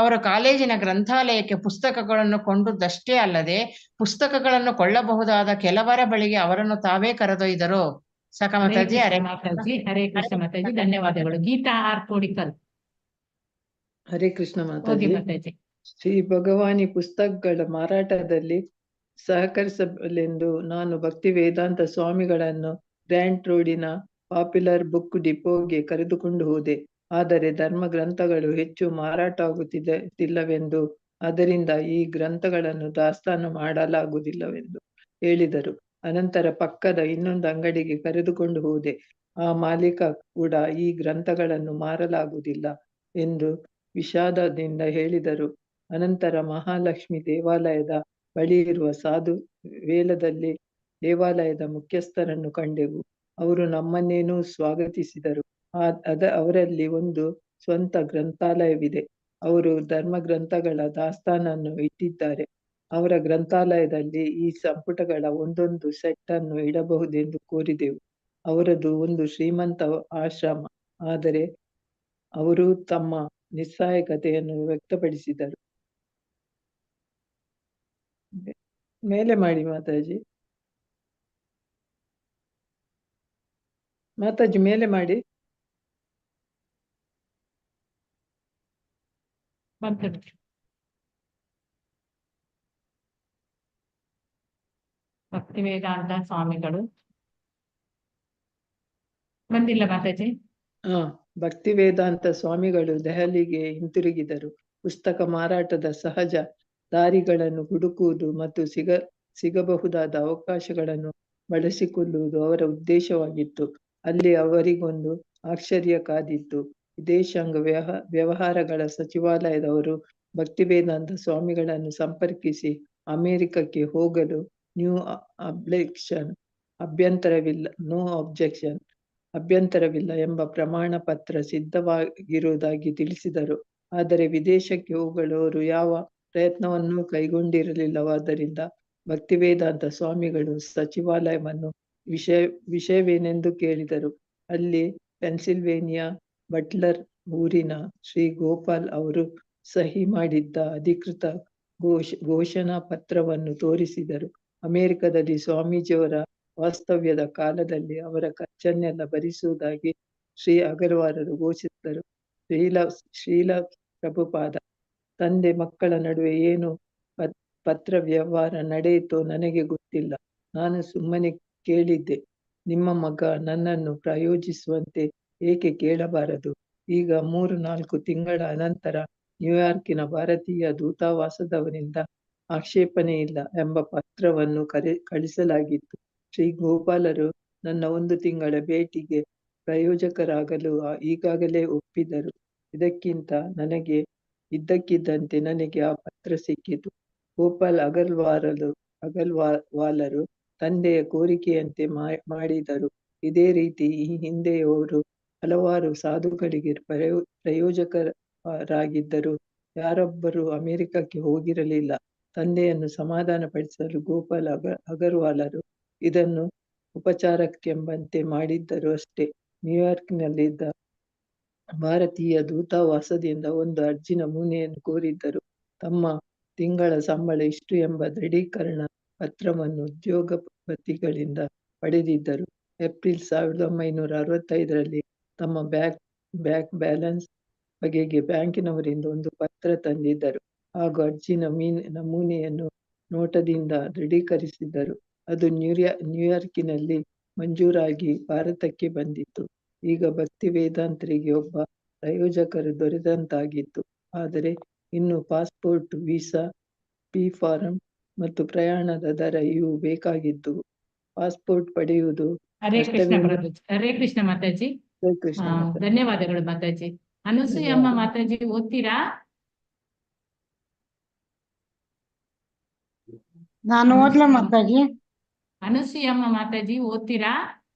ಅವರು ಕಾಲೇಜಿನ ಗ್ರಂಥಾಲಯಕ್ಕೆ ಪುಸ್ತಕಗಳನ್ನು ಕೊಂಡುದಷ್ಟೇ ಅಲ್ಲದೆ ಪುಸ್ತಕಗಳನ್ನು ಕೊಳ್ಳಬಹುದಾದ ಕೆಲವರ ಬಳಿಗೆ ಅವರನ್ನು ತಾವೇ ಕರೆದೊಯ್ದರು. ಸಕಮತಾಜಿ. ಹರೇ ಕೃಷ್ಣ ಮಾತಾಜಿ. ಧನ್ಯವಾದಗಳು. ಗೀತಾ ಆರ್ ಕೋಡಿಕಲ್. ಹರೇ ಕೃಷ್ಣ ಮಾತಾಜಿ. ಶ್ರೀ ಭಗವಾನಿ ಪುಸ್ತಕಗಳ ಮಾರಾಟದಲ್ಲಿ ಸಹಕರಿಸಲೆಂದು ನಾನು ಭಕ್ತಿ ವೇದಾಂತ ಸ್ವಾಮಿಗಳನ್ನು ಗ್ರ್ಯಾಂಟ್ ರೋಡಿನ ಪಾಪ್ಯುಲರ್ ಬುಕ್ ಡಿಪೋಗೆ ಕರೆದುಕೊಂಡು ಹೋದೆ. ಆದರೆ ಧರ್ಮ ಗ್ರಂಥಗಳು ಹೆಚ್ಚು ಮಾರಾಟ ಆಗುತ್ತಿಲ್ಲವೆಂದು, ಅದರಿಂದ ಈ ಗ್ರಂಥಗಳನ್ನು ದಾಸ್ತಾನು ಮಾಡಲಾಗುವುದಿಲ್ಲವೆಂದು ಹೇಳಿದರು. ಅನಂತರ ಪಕ್ಕದ ಇನ್ನೊಂದು ಅಂಗಡಿಗೆ ಕರೆದುಕೊಂಡು ಹೋದೆ. ಆ ಮಾಲೀಕ ಕೂಡ ಈ ಗ್ರಂಥಗಳನ್ನು ಮಾರಲಾಗುವುದಿಲ್ಲ ಎಂದು ವಿಷಾದದಿಂದ ಹೇಳಿದರು. ಅನಂತರ ಮಹಾಲಕ್ಷ್ಮಿ ದೇವಾಲಯದ ಬಳಿ ಇರುವ ಸಾಧು ವೇಲದಲ್ಲಿ ದೇವಾಲಯದ ಮುಖ್ಯಸ್ಥರನ್ನು ಕಂಡೆವು. ಅವರು ನಮ್ಮನ್ನೇನೂ ಸ್ವಾಗತಿಸಿದರು. ಅವರಲ್ಲಿ ಒಂದು ಸ್ವಂತ ಗ್ರಂಥಾಲಯವಿದೆ. ಅವರು ಧರ್ಮ ಗ್ರಂಥಗಳ ದಾಸ್ತಾನನ್ನು ಇಟ್ಟಿದ್ದಾರೆ. ಅವರ ಗ್ರಂಥಾಲಯದಲ್ಲಿ ಈ ಸಂಪುಟಗಳ ಒಂದೊಂದು ಸೆಟ್ ಅನ್ನು ಇಡಬಹುದೆಂದು ಕೋರಿದೆವು. ಅವರದು ಒಂದು ಶ್ರೀಮಂತ ಆಶ್ರಮ, ಆದರೆ ಅವರು ತಮ್ಮ ನಿಸ್ಸಹಾಯಕತೆಯನ್ನು ವ್ಯಕ್ತಪಡಿಸಿದರು. ಮೇಲೆ ಮಾಡಿ ಮಾತಾಜಿ. ಮಾತಾಜಿ ಮೇಲೆ ಮಾಡಿ. ಭಕ್ತಿ ವೇದಾಂತ ಸ್ವಾಮಿಗಳು ಬಂದಿಲ್ಲ ಮಾತಾಜಿ. ಭಕ್ತಿ ವೇದಾಂತ ಸ್ವಾಮಿಗಳು ದೆಹಲಿಗೆ ಹಿಂತಿರುಗಿದರು. ಪುಸ್ತಕ ಮಾರಾಟದ ಸಹಜ ದಾರಿಗಳನ್ನು ಹುಡುಕುವುದು ಮತ್ತು ಸಿಗಬಹುದಾದ ಅವಕಾಶಗಳನ್ನು ಬಳಸಿಕೊಳ್ಳುವುದು ಅವರ ಉದ್ದೇಶವಾಗಿತ್ತು. ಅಲ್ಲಿ ಅವರಿಗೊಂದು ಆಶ್ಚರ್ಯ ಕಾದಿತ್ತು. ವಿದೇಶಾಂಗ ವ್ಯವಹಾರಗಳ ಸಚಿವಾಲಯದವರು ಭಕ್ತಿ ವೇದಾಂತ ಸ್ವಾಮಿಗಳನ್ನು ಸಂಪರ್ಕಿಸಿ ಅಮೆರಿಕಕ್ಕೆ ಹೋಗಲು ಅಭ್ಯಂತರವಿಲ್ಲ ಎಂಬ ಪ್ರಮಾಣ ಪತ್ರ ಸಿದ್ಧವಾಗಿರುವುದಾಗಿ ತಿಳಿಸಿದರು. ಆದರೆ ವಿದೇಶಕ್ಕೆ ಹೋಗಲು ಅವರು ಯಾವ ಪ್ರಯತ್ನವನ್ನೂ ಕೈಗೊಂಡಿರಲಿಲ್ಲವಾದ್ದರಿಂದ ಭಕ್ತಿ ವೇದಾಂತ ಸ್ವಾಮಿಗಳು ಸಚಿವಾಲಯವನ್ನು ವಿಷಯವೇನೆಂದು ಕೇಳಿದರು. ಅಲ್ಲಿ ಪೆನ್ಸಿಲ್ವೇನಿಯಾ ಬಟ್ಲರ್ ಊರಿನ ಶ್ರೀ ಗೋಪಾಲ್ ಅವರು ಸಹಿ ಮಾಡಿದ್ದ ಅಧಿಕೃತ ಘೋಷಣಾ ಪತ್ರವನ್ನು ತೋರಿಸಿದರು. ಅಮೆರಿಕದಲ್ಲಿ ಸ್ವಾಮೀಜಿಯವರ ವಾಸ್ತವ್ಯದ ಕಾಲದಲ್ಲಿ ಅವರ ಖರ್ಚನ್ನೆಲ್ಲ ಭರಿಸುವುದಾಗಿ ಶ್ರೀ ಅಗರ್ವಾಲರು ಘೋಷಿಸಿದರು. ಶ್ರೀಲ ಪ್ರಭುಪಾದ ತಂದೆ ಮಕ್ಕಳ ನಡುವೆ ಏನು ಪತ್ರ ವ್ಯವಹಾರ ನಡೆಯಿತೋ ನನಗೆ ಗೊತ್ತಿಲ್ಲ. ನಾನು ಸುಮ್ಮನೆ ಕೇಳಿದ್ದೆ. ನಿಮ್ಮ ಮಗ ನನ್ನನ್ನು ಪ್ರಯೋಜಿಸುವಂತೆ ಏಕೆ ಕೇಳಬಾರದು? ಈಗ 3-4 ತಿಂಗಳ ಅನಂತರ ನ್ಯೂಯಾರ್ಕಿನ ಭಾರತೀಯ ದೂತಾವಾಸದವರಿಂದ ಆಕ್ಷೇಪಣೆ ಇಲ್ಲ ಎಂಬ ಪತ್ರವನ್ನು ಕಳಿಸಲಾಗಿತ್ತು. ಶ್ರೀ ಗೋಪಾಲರು ನನ್ನ 1 ತಿಂಗಳ ಭೇಟಿಗೆ ಪ್ರಯೋಜಕರಾಗಲು ಈಗಾಗಲೇ ಒಪ್ಪಿದರು. ಇದ್ದಕ್ಕಿದ್ದಂತೆ ನನಗೆ ಆ ಪತ್ರ ಸಿಕ್ಕಿತು. ಗೋಪಾಲ್ ಅಗರ್ವಾಲರು ತಂದೆಯ ಕೋರಿಕೆಯಂತೆ ಮಾಡಿದರು. ಇದೇ ರೀತಿ ಈ ಹಿಂದೆಯವರು ಹಲವಾರು ಸಾಧುಗಳಿಗೆ ಪ್ರಯೋಜಕರಾಗಿದ್ದರು. ಯಾರೊಬ್ಬರು ಅಮೆರಿಕಕ್ಕೆ ಹೋಗಿರಲಿಲ್ಲ. ತಂದೆಯನ್ನು ಸಮಾಧಾನಪಡಿಸಲು ಗೋಪಾಲ್ ಅಗರ್ವಾಲರು ಇದನ್ನು ಉಪಚಾರಕ್ಕೆಂಬಂತೆ ಮಾಡಿದ್ದರು ಅಷ್ಟೇ. ನ್ಯೂಯಾರ್ಕ್ನಲ್ಲಿದ್ದ ಭಾರತೀಯ ದೂತಾವಾಸದಿಂದ ಒಂದು ಅರ್ಜಿ ನಮೂನೆಯನ್ನು ಕೋರಿದ್ದರು. ತಮ್ಮ ತಿಂಗಳ ಸಂಬಳ ಇಷ್ಟು ಎಂಬ ದೃಢೀಕರಣ ಪತ್ರವನ್ನು ಉದ್ಯೋಗಪತಿಗಳಿಂದ ಪಡೆದಿದ್ದರು. ಏಪ್ರಿಲ್ 1965ರಲ್ಲಿ ತಮ್ಮ ಬ್ಯಾಂಕ್ ಬ್ಯಾಲೆನ್ಸ್ ಬಗೆಗೆ ಬ್ಯಾಂಕಿನವರಿಂದ ಒಂದು ಪತ್ರ ತಂದಿದ್ದರು. ಹಾಗೂ ಅರ್ಜಿ ನಮೂನೆಯನ್ನು ನೋಟದಿಂದ ದೃಢೀಕರಿಸಿದ್ದರು. ಅದು ನ್ಯೂಯಾರ್ಕಿನಲ್ಲಿ ಮಂಜೂರಾಗಿ ಭಾರತಕ್ಕೆ ಬಂದಿತ್ತು. ಈಗ ಭಕ್ತಿ ವೇದಾಂತರಿಗೆ ಒಬ್ಬ ಪ್ರಯೋಜಕರು ದೊರೆತಂತಾಗಿತ್ತು. ಆದರೆ ಇನ್ನು ಪಾಸ್ಪೋರ್ಟ್, ವೀಸಾ, ಫಾರಂ ಮತ್ತು ಪ್ರಯಾಣದ ದರ ಇವು ಬೇಕಾಗಿದ್ದು. ಪಾಸ್ಪೋರ್ಟ್ ಪಡೆಯುವುದು ಹರೇ ಕೃಷ್ಣ ಮಾತಾಜಿ. ಧನ್ಯವಾದಗಳು ಮಾತಾಜಿ. ಅನುಸೂಯಮ್ಮ ಮಾತಾಜಿ ಓದ್ತೀರಾ? ನಾನು ಓದ್ಲ ಮಾತಾಜಿ. ಅನುಸೂಯಮ್ಮ ಮಾತಾಜಿ ಓದ್ತೀರಾ?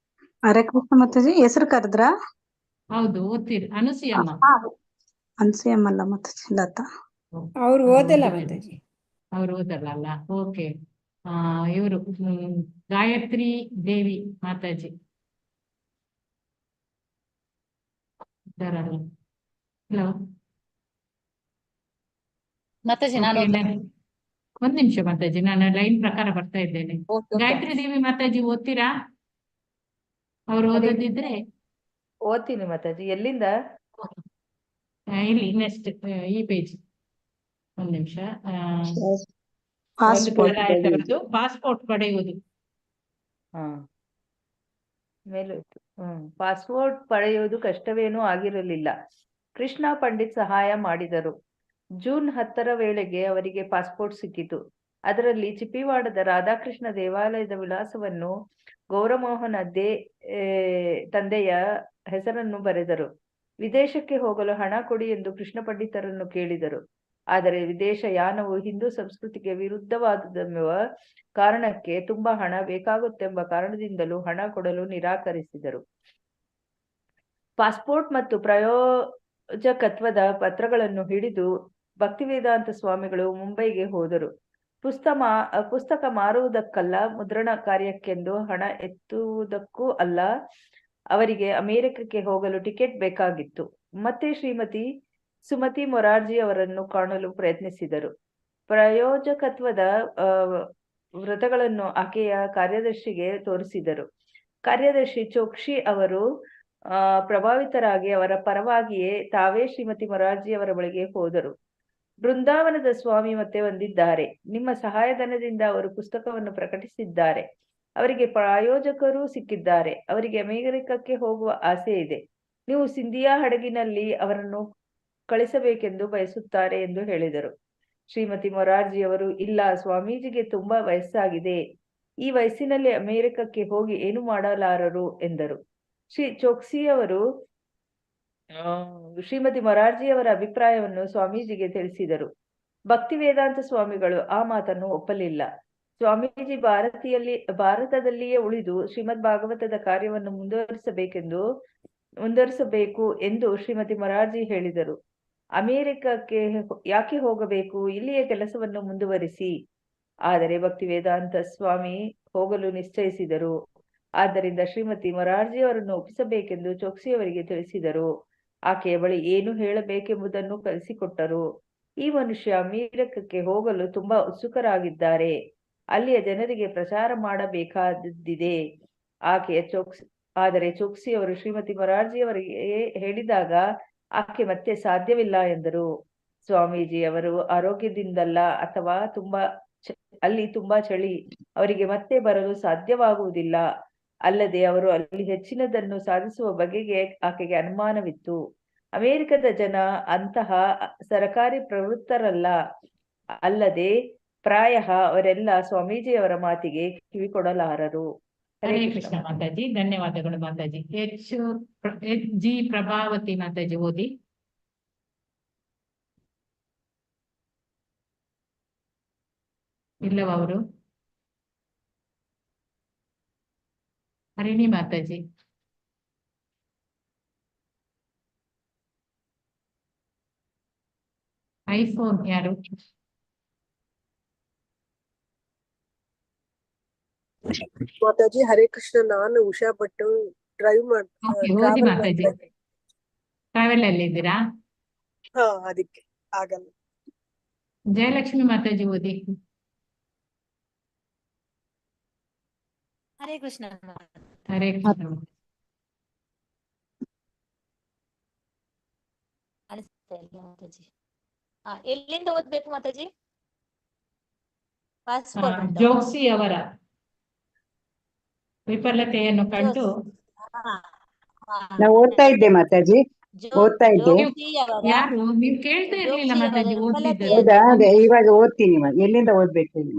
ಹರೇ ಕೃಷ್ಣ ಮಾತಾಜಿ. ಹೆಸರು ಕರೆದ್ರ? ಹೌದು, ಓದ್ತೀರಿ. ಅನುಸೂಯಮ್ಮ. ಅನ್ಸೂಯಮ್ಮ ಅಲ್ಲ ಮಾತಾಜಿ, ಲತಾ. ಅವ್ರು ಓದಲ್ಲ ಮಾತಾಜಿ. ಅವ್ರು ಓದಲ್ಲ. ಓಕೆ. ಇವರು ಗಾಯತ್ರಿ ದೇವಿ ಮಾತಾಜಿ ಇದ್ದಾರಲ್ಲ? ಹಲೋ ಮಾತಾಜಿ. ಒಂದ್ ನಿಮಿಷ ಮಾತಾಜಿ, ನಾನು ಲೈನ್ ಪ್ರಕಾರ ಬರ್ತಾ ಇದ್ದೇನೆ. ಗಾಯತ್ರಿ ದೇವಿ ಮಾತಾಜಿ ಓದ್ತೀರಾ? ಅವ್ರು ಓದೋದಿದ್ರೆ ಓದ್ತೀನಿ ಮಾತಾಜಿ. ಎಲ್ಲಿಂದ? ಇಲ್ಲಿ ನೆಕ್ಸ್ಟ್ ಈ ಪೇಜ್. ಒಂದ್ ನಿಮಿಷ. ಪಾಸ್ಪೋರ್ಟ್ ಪಡೆಯುವುದು. ಪಾಸ್ಪೋರ್ಟ್ ಪಡೆಯುವುದು ಕಷ್ಟವೇನೂ ಆಗಿರಲಿಲ್ಲ. ಕೃಷ್ಣ ಪಂಡಿತ್ ಸಹಾಯ ಮಾಡಿದರು. ಜೂನ್ 10ರ ವೇಳೆಗೆ ಅವರಿಗೆ ಪಾಸ್ಪೋರ್ಟ್ ಸಿಕ್ಕಿತು. ಅದರಲ್ಲಿ ಚಿಪ್ಪಿವಾಡದ ರಾಧಾಕೃಷ್ಣ ದೇವಾಲಯದ ವಿಳಾಸವನ್ನು ಗೌರಮೋಹನ ತಂದೆಯ ಹೆಸರನ್ನು ಬರೆದರು. ವಿದೇಶಕ್ಕೆ ಹೋಗಲು ಹಣ ಕೊಡಿ ಎಂದು ಕೃಷ್ಣ ಪಂಡಿತರನ್ನು ಕೇಳಿದರು. ಆದರೆ ವಿದೇಶ ಯಾನವು ಹಿಂದೂ ಸಂಸ್ಕೃತಿಗೆ ವಿರುದ್ಧವಾದುದೆಂಬ ಕಾರಣಕ್ಕೆ ತುಂಬಾ ಹಣ ಬೇಕಾಗುತ್ತೆಂಬ ಕಾರಣದಿಂದಲೂ ಹಣ ಕೊಡಲು ನಿರಾಕರಿಸಿದರು. ಪಾಸ್ಪೋರ್ಟ್ ಮತ್ತು ಪ್ರಯೋಜಕತ್ವದ ಪತ್ರಗಳನ್ನು ಹಿಡಿದು ಭಕ್ತಿವೇದಾಂತ ಸ್ವಾಮಿಗಳು ಮುಂಬೈಗೆ ಹೋದರು. ಪುಸ್ತಕ ಮಾರುವುದಕ್ಕಲ್ಲ, ಮುದ್ರಣ ಕಾರ್ಯಕ್ಕೆಂದು ಹಣ ಎತ್ತುವುದಕ್ಕೂ ಅಲ್ಲ. ಅವರಿಗೆ ಅಮೆರಿಕಕ್ಕೆ ಹೋಗಲು ಟಿಕೆಟ್ ಬೇಕಾಗಿತ್ತು. ಮತ್ತೆ ಶ್ರೀಮತಿ ಸುಮತಿ ಮೊರಾರ್ಜಿ ಅವರನ್ನು ಕಾಣಲು ಪ್ರಯತ್ನಿಸಿದರು. ಪ್ರಯೋಜಕತ್ವದ ವ್ರತಗಳನ್ನು ಆಕೆಯ ಕಾರ್ಯದರ್ಶಿಗೆ ತೋರಿಸಿದರು. ಕಾರ್ಯದರ್ಶಿ ಚೋಕ್ಸಿ ಅವರು ಪ್ರಭಾವಿತರಾಗಿ ಅವರ ಪರವಾಗಿಯೇ ತಾವೇ ಶ್ರೀಮತಿ ಮೊರಾರ್ಜಿ ಅವರ ಬಳಿಗೆ ಹೋದರು. ಬೃಂದಾವನದ ಸ್ವಾಮಿ ಮತ್ತೆ ಬಂದಿದ್ದಾರೆ. ನಿಮ್ಮ ಸಹಾಯಧನದಿಂದ ಅವರು ಪುಸ್ತಕವನ್ನು ಪ್ರಕಟಿಸಿದ್ದಾರೆ. ಅವರಿಗೆ ಪ್ರಾಯೋಜಕರು ಸಿಕ್ಕಿದ್ದಾರೆ. ಅವರಿಗೆ ಅಮೆರಿಕಕ್ಕೆ ಹೋಗುವ ಆಸೆ ಇದೆ. ನೀವು ಸಿಂಧಿಯಾ ಹಡಗಿನಲ್ಲಿ ಅವರನ್ನು ಕಳಿಸಬೇಕೆಂದು ಬಯಸುತ್ತಾರೆ ಎಂದು ಹೇಳಿದರು. ಶ್ರೀಮತಿ ಮೊರಾರ್ಜಿ ಅವರು, ಇಲ್ಲ, ಸ್ವಾಮೀಜಿಗೆ ತುಂಬಾ ವಯಸ್ಸಾಗಿದೆ. ಈ ವಯಸ್ಸಿನಲ್ಲಿ ಅಮೆರಿಕಕ್ಕೆ ಹೋಗಿ ಏನು ಮಾಡಲಾರರು ಎಂದರು. ಶ್ರೀ ಚೋಕ್ಸಿಯವರು ಶ್ರೀಮತಿ ಮೊರಾರ್ಜಿಯವರ ಅಭಿಪ್ರಾಯವನ್ನು ಸ್ವಾಮೀಜಿಗೆ ತಿಳಿಸಿದರು. ಭಕ್ತಿವೇದಾಂತ ಸ್ವಾಮಿಗಳು ಆ ಮಾತನ್ನು ಒಪ್ಪಲಿಲ್ಲ. ಸ್ವಾಮೀಜಿ ಭಾರತದಲ್ಲಿಯೇ ಉಳಿದು ಶ್ರೀಮದ್ ಭಾಗವತದ ಕಾರ್ಯವನ್ನು ಮುಂದುವರಿಸಬೇಕು ಎಂದು ಶ್ರೀಮತಿ ಮೊರಾರ್ಜಿ ಹೇಳಿದರು. ಅಮೆರಿಕಕ್ಕೆ ಯಾಕೆ ಹೋಗಬೇಕು? ಇಲ್ಲಿಯೇ ಕೆಲಸವನ್ನು ಮುಂದುವರಿಸಿ. ಆದರೆ ಭಕ್ತಿವೇದಾಂತ ಸ್ವಾಮಿ ಹೋಗಲು ನಿಶ್ಚಯಿಸಿದರು. ಆದ್ದರಿಂದ ಶ್ರೀಮತಿ ಮೊರಾರ್ಜಿ ಅವರನ್ನು ಒಪ್ಪಿಸಬೇಕೆಂದು ಚೋಕ್ಸಿಯವರಿಗೆ ತಿಳಿಸಿದರು. ಆಕೆಯ ಬಳಿ ಏನು ಹೇಳಬೇಕೆಂಬುದನ್ನು ಕಲಿಸಿಕೊಟ್ಟರು. ಈ ಮನುಷ್ಯ ಅಮೆರಿಕಕ್ಕೆ ಹೋಗಲು ತುಂಬಾ ಉತ್ಸುಕರಾಗಿದ್ದಾರೆ. ಅಲ್ಲಿಯ ಜನರಿಗೆ ಪ್ರಚಾರ ಮಾಡಬೇಕಾದದ್ದಿದೆ. ಆದರೆ ಚೋಕ್ಸಿಯವರು ಶ್ರೀಮತಿ ಮೊರಾರ್ಜಿ ಅವರಿಗೆ ಹೇಳಿದಾಗ ಆಕೆ ಮತ್ತೆ ಸಾಧ್ಯವಿಲ್ಲ ಎಂದರು. ಸ್ವಾಮೀಜಿ ಅವರು ಆರೋಗ್ಯದಿಂದಲ್ಲ, ಅಥವಾ ಅಲ್ಲಿ ತುಂಬಾ ಚಳಿ, ಅವರಿಗೆ ಮತ್ತೆ ಬರಲು ಸಾಧ್ಯವಾಗುವುದಿಲ್ಲ. ಅಲ್ಲದೆ ಅವರು ಅಲ್ಲಿ ಹೆಚ್ಚಿನದನ್ನು ಸಾಧಿಸುವ ಬಗೆಗೆ ಆಕೆಗೆ ಅನುಮಾನವಿತ್ತು. ಅಮೆರಿಕದ ಜನ ಅಂತಹ ಸರಕಾರಿ ಪ್ರವೃತ್ತರಲ್ಲ. ಅಲ್ಲದೆ ಪ್ರಾಯಃ ಅವರೆಲ್ಲ ಸ್ವಾಮೀಜಿಯವರ ಮಾತಿಗೆ ಕಿವಿಕೊಡಲಾರರು. ಹರೇ ಕೃಷ್ಣ ಮಾತಾಜಿ. ಧನ್ಯವಾದಗಳು ಮಾತಾಜಿ. ಜಿ ಪ್ರಭಾವತಿ ಮಾತಾಜಿ ಓದಿ. ಇಲ್ಲವ ಅವರು? ಹರಿಣಿ ಮಾತಾಜಿ. ಐಫೋನ್ ಯಾರು? ಮಾತಾಜಿ ಹರೇ ಕೃಷ್ಣ. ನಾನು ಉಷಾ ಭಟ್ ಡ್ರೈವ್ ಓದಿ ಮಾತಾಜಿ. ಟ್ರಾವೆಲ್ ಅಲ್ಲಿ ಇದ್ದೀರಾ? ಹಾ, ಅದಕ್ಕೆ ಆಗಲ್ಲ. ಜಯಲಕ್ಷ್ಮಿ ಮಾತಾಜಿ ಓದಿ. ಹರೇ ಕೃಷ್ಣ. ಹರೇ ಕೃಷ್ಣ. ಮಾತಾಜಿ ಎಲ್ಲಿಂದ ಓದ್ಬೇಕು ಮಾತಾಜಿ? ಪಾಸ್ಪೋರ್ಟ್ ಜೋಕ್ಸಿ ಅವರ ವಿಫಲತೆಯನ್ನು ಕಂಡು ನಾವು ಓದ್ತಾ ಇದ್ದೆ ಮಾತಾಜಿ, ಓದ್ತಾ ಇದ್ದೆ. ಯಾರು ನೀವು ಕೇಳ್ತಾ ಇರ್ಲಿಲ್ಲ ಮಾತಾಜಿ? ಹೌದಾ? ಅದೇ ಇವಾಗ ಓದ್ತೀನಿ. ಎಲ್ಲಿಂದ ಓದ್ಬೇಕು ಹೇಳಿ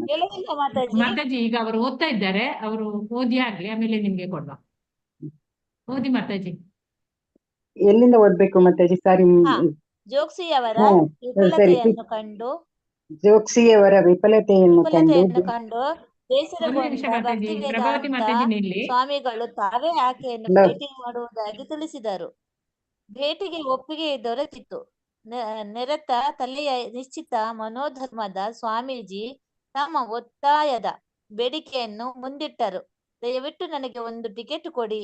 ಮಾತಾಜಿ? ಈಗ ಅವರು ಓದ್ತಾ ಇದ್ದಾರೆ, ಅವರು ಓದಿ ಆಗ್ಲಿ, ಆಮೇಲೆ ನಿಮ್ಗೆ ಕೊಡುವ. ಓದಿ ಮಾತಾಜಿ. ಎಲ್ಲಿಂದ ಓದ್ಬೇಕು ಮಾತಾಜಿ? ಸಾರಿ. ಜೋಕ್ಸಿಯವರ ವಿಫಲತೆಯನ್ನು ಕಂಡು ಪ್ರಭಾವತಿ ಮಾತಾಜಿ ಸ್ವಾಮಿಗಳು ತಾವೇ ಆಕೆಯನ್ನು ಭೇಟಿ ಮಾಡುವುದಾಗಿ ತಿಳಿಸಿದರು. ಭೇಟಿಗೆ ಒಪ್ಪಿಗೆ ದೊರೆತಿತ್ತು. ನೆರೆತ ತಲೆಯ ನಿಶ್ಚಿತ ಮನೋಧರ್ಮದ ಸ್ವಾಮೀಜಿ ತಮ್ಮ ಒತ್ತಾಯದ ಬೇಡಿಕೆಯನ್ನು ಮುಂದಿಟ್ಟರು. ದಯವಿಟ್ಟು ನನಗೆ ಒಂದು ಟಿಕೆಟ್ ಕೊಡಿ.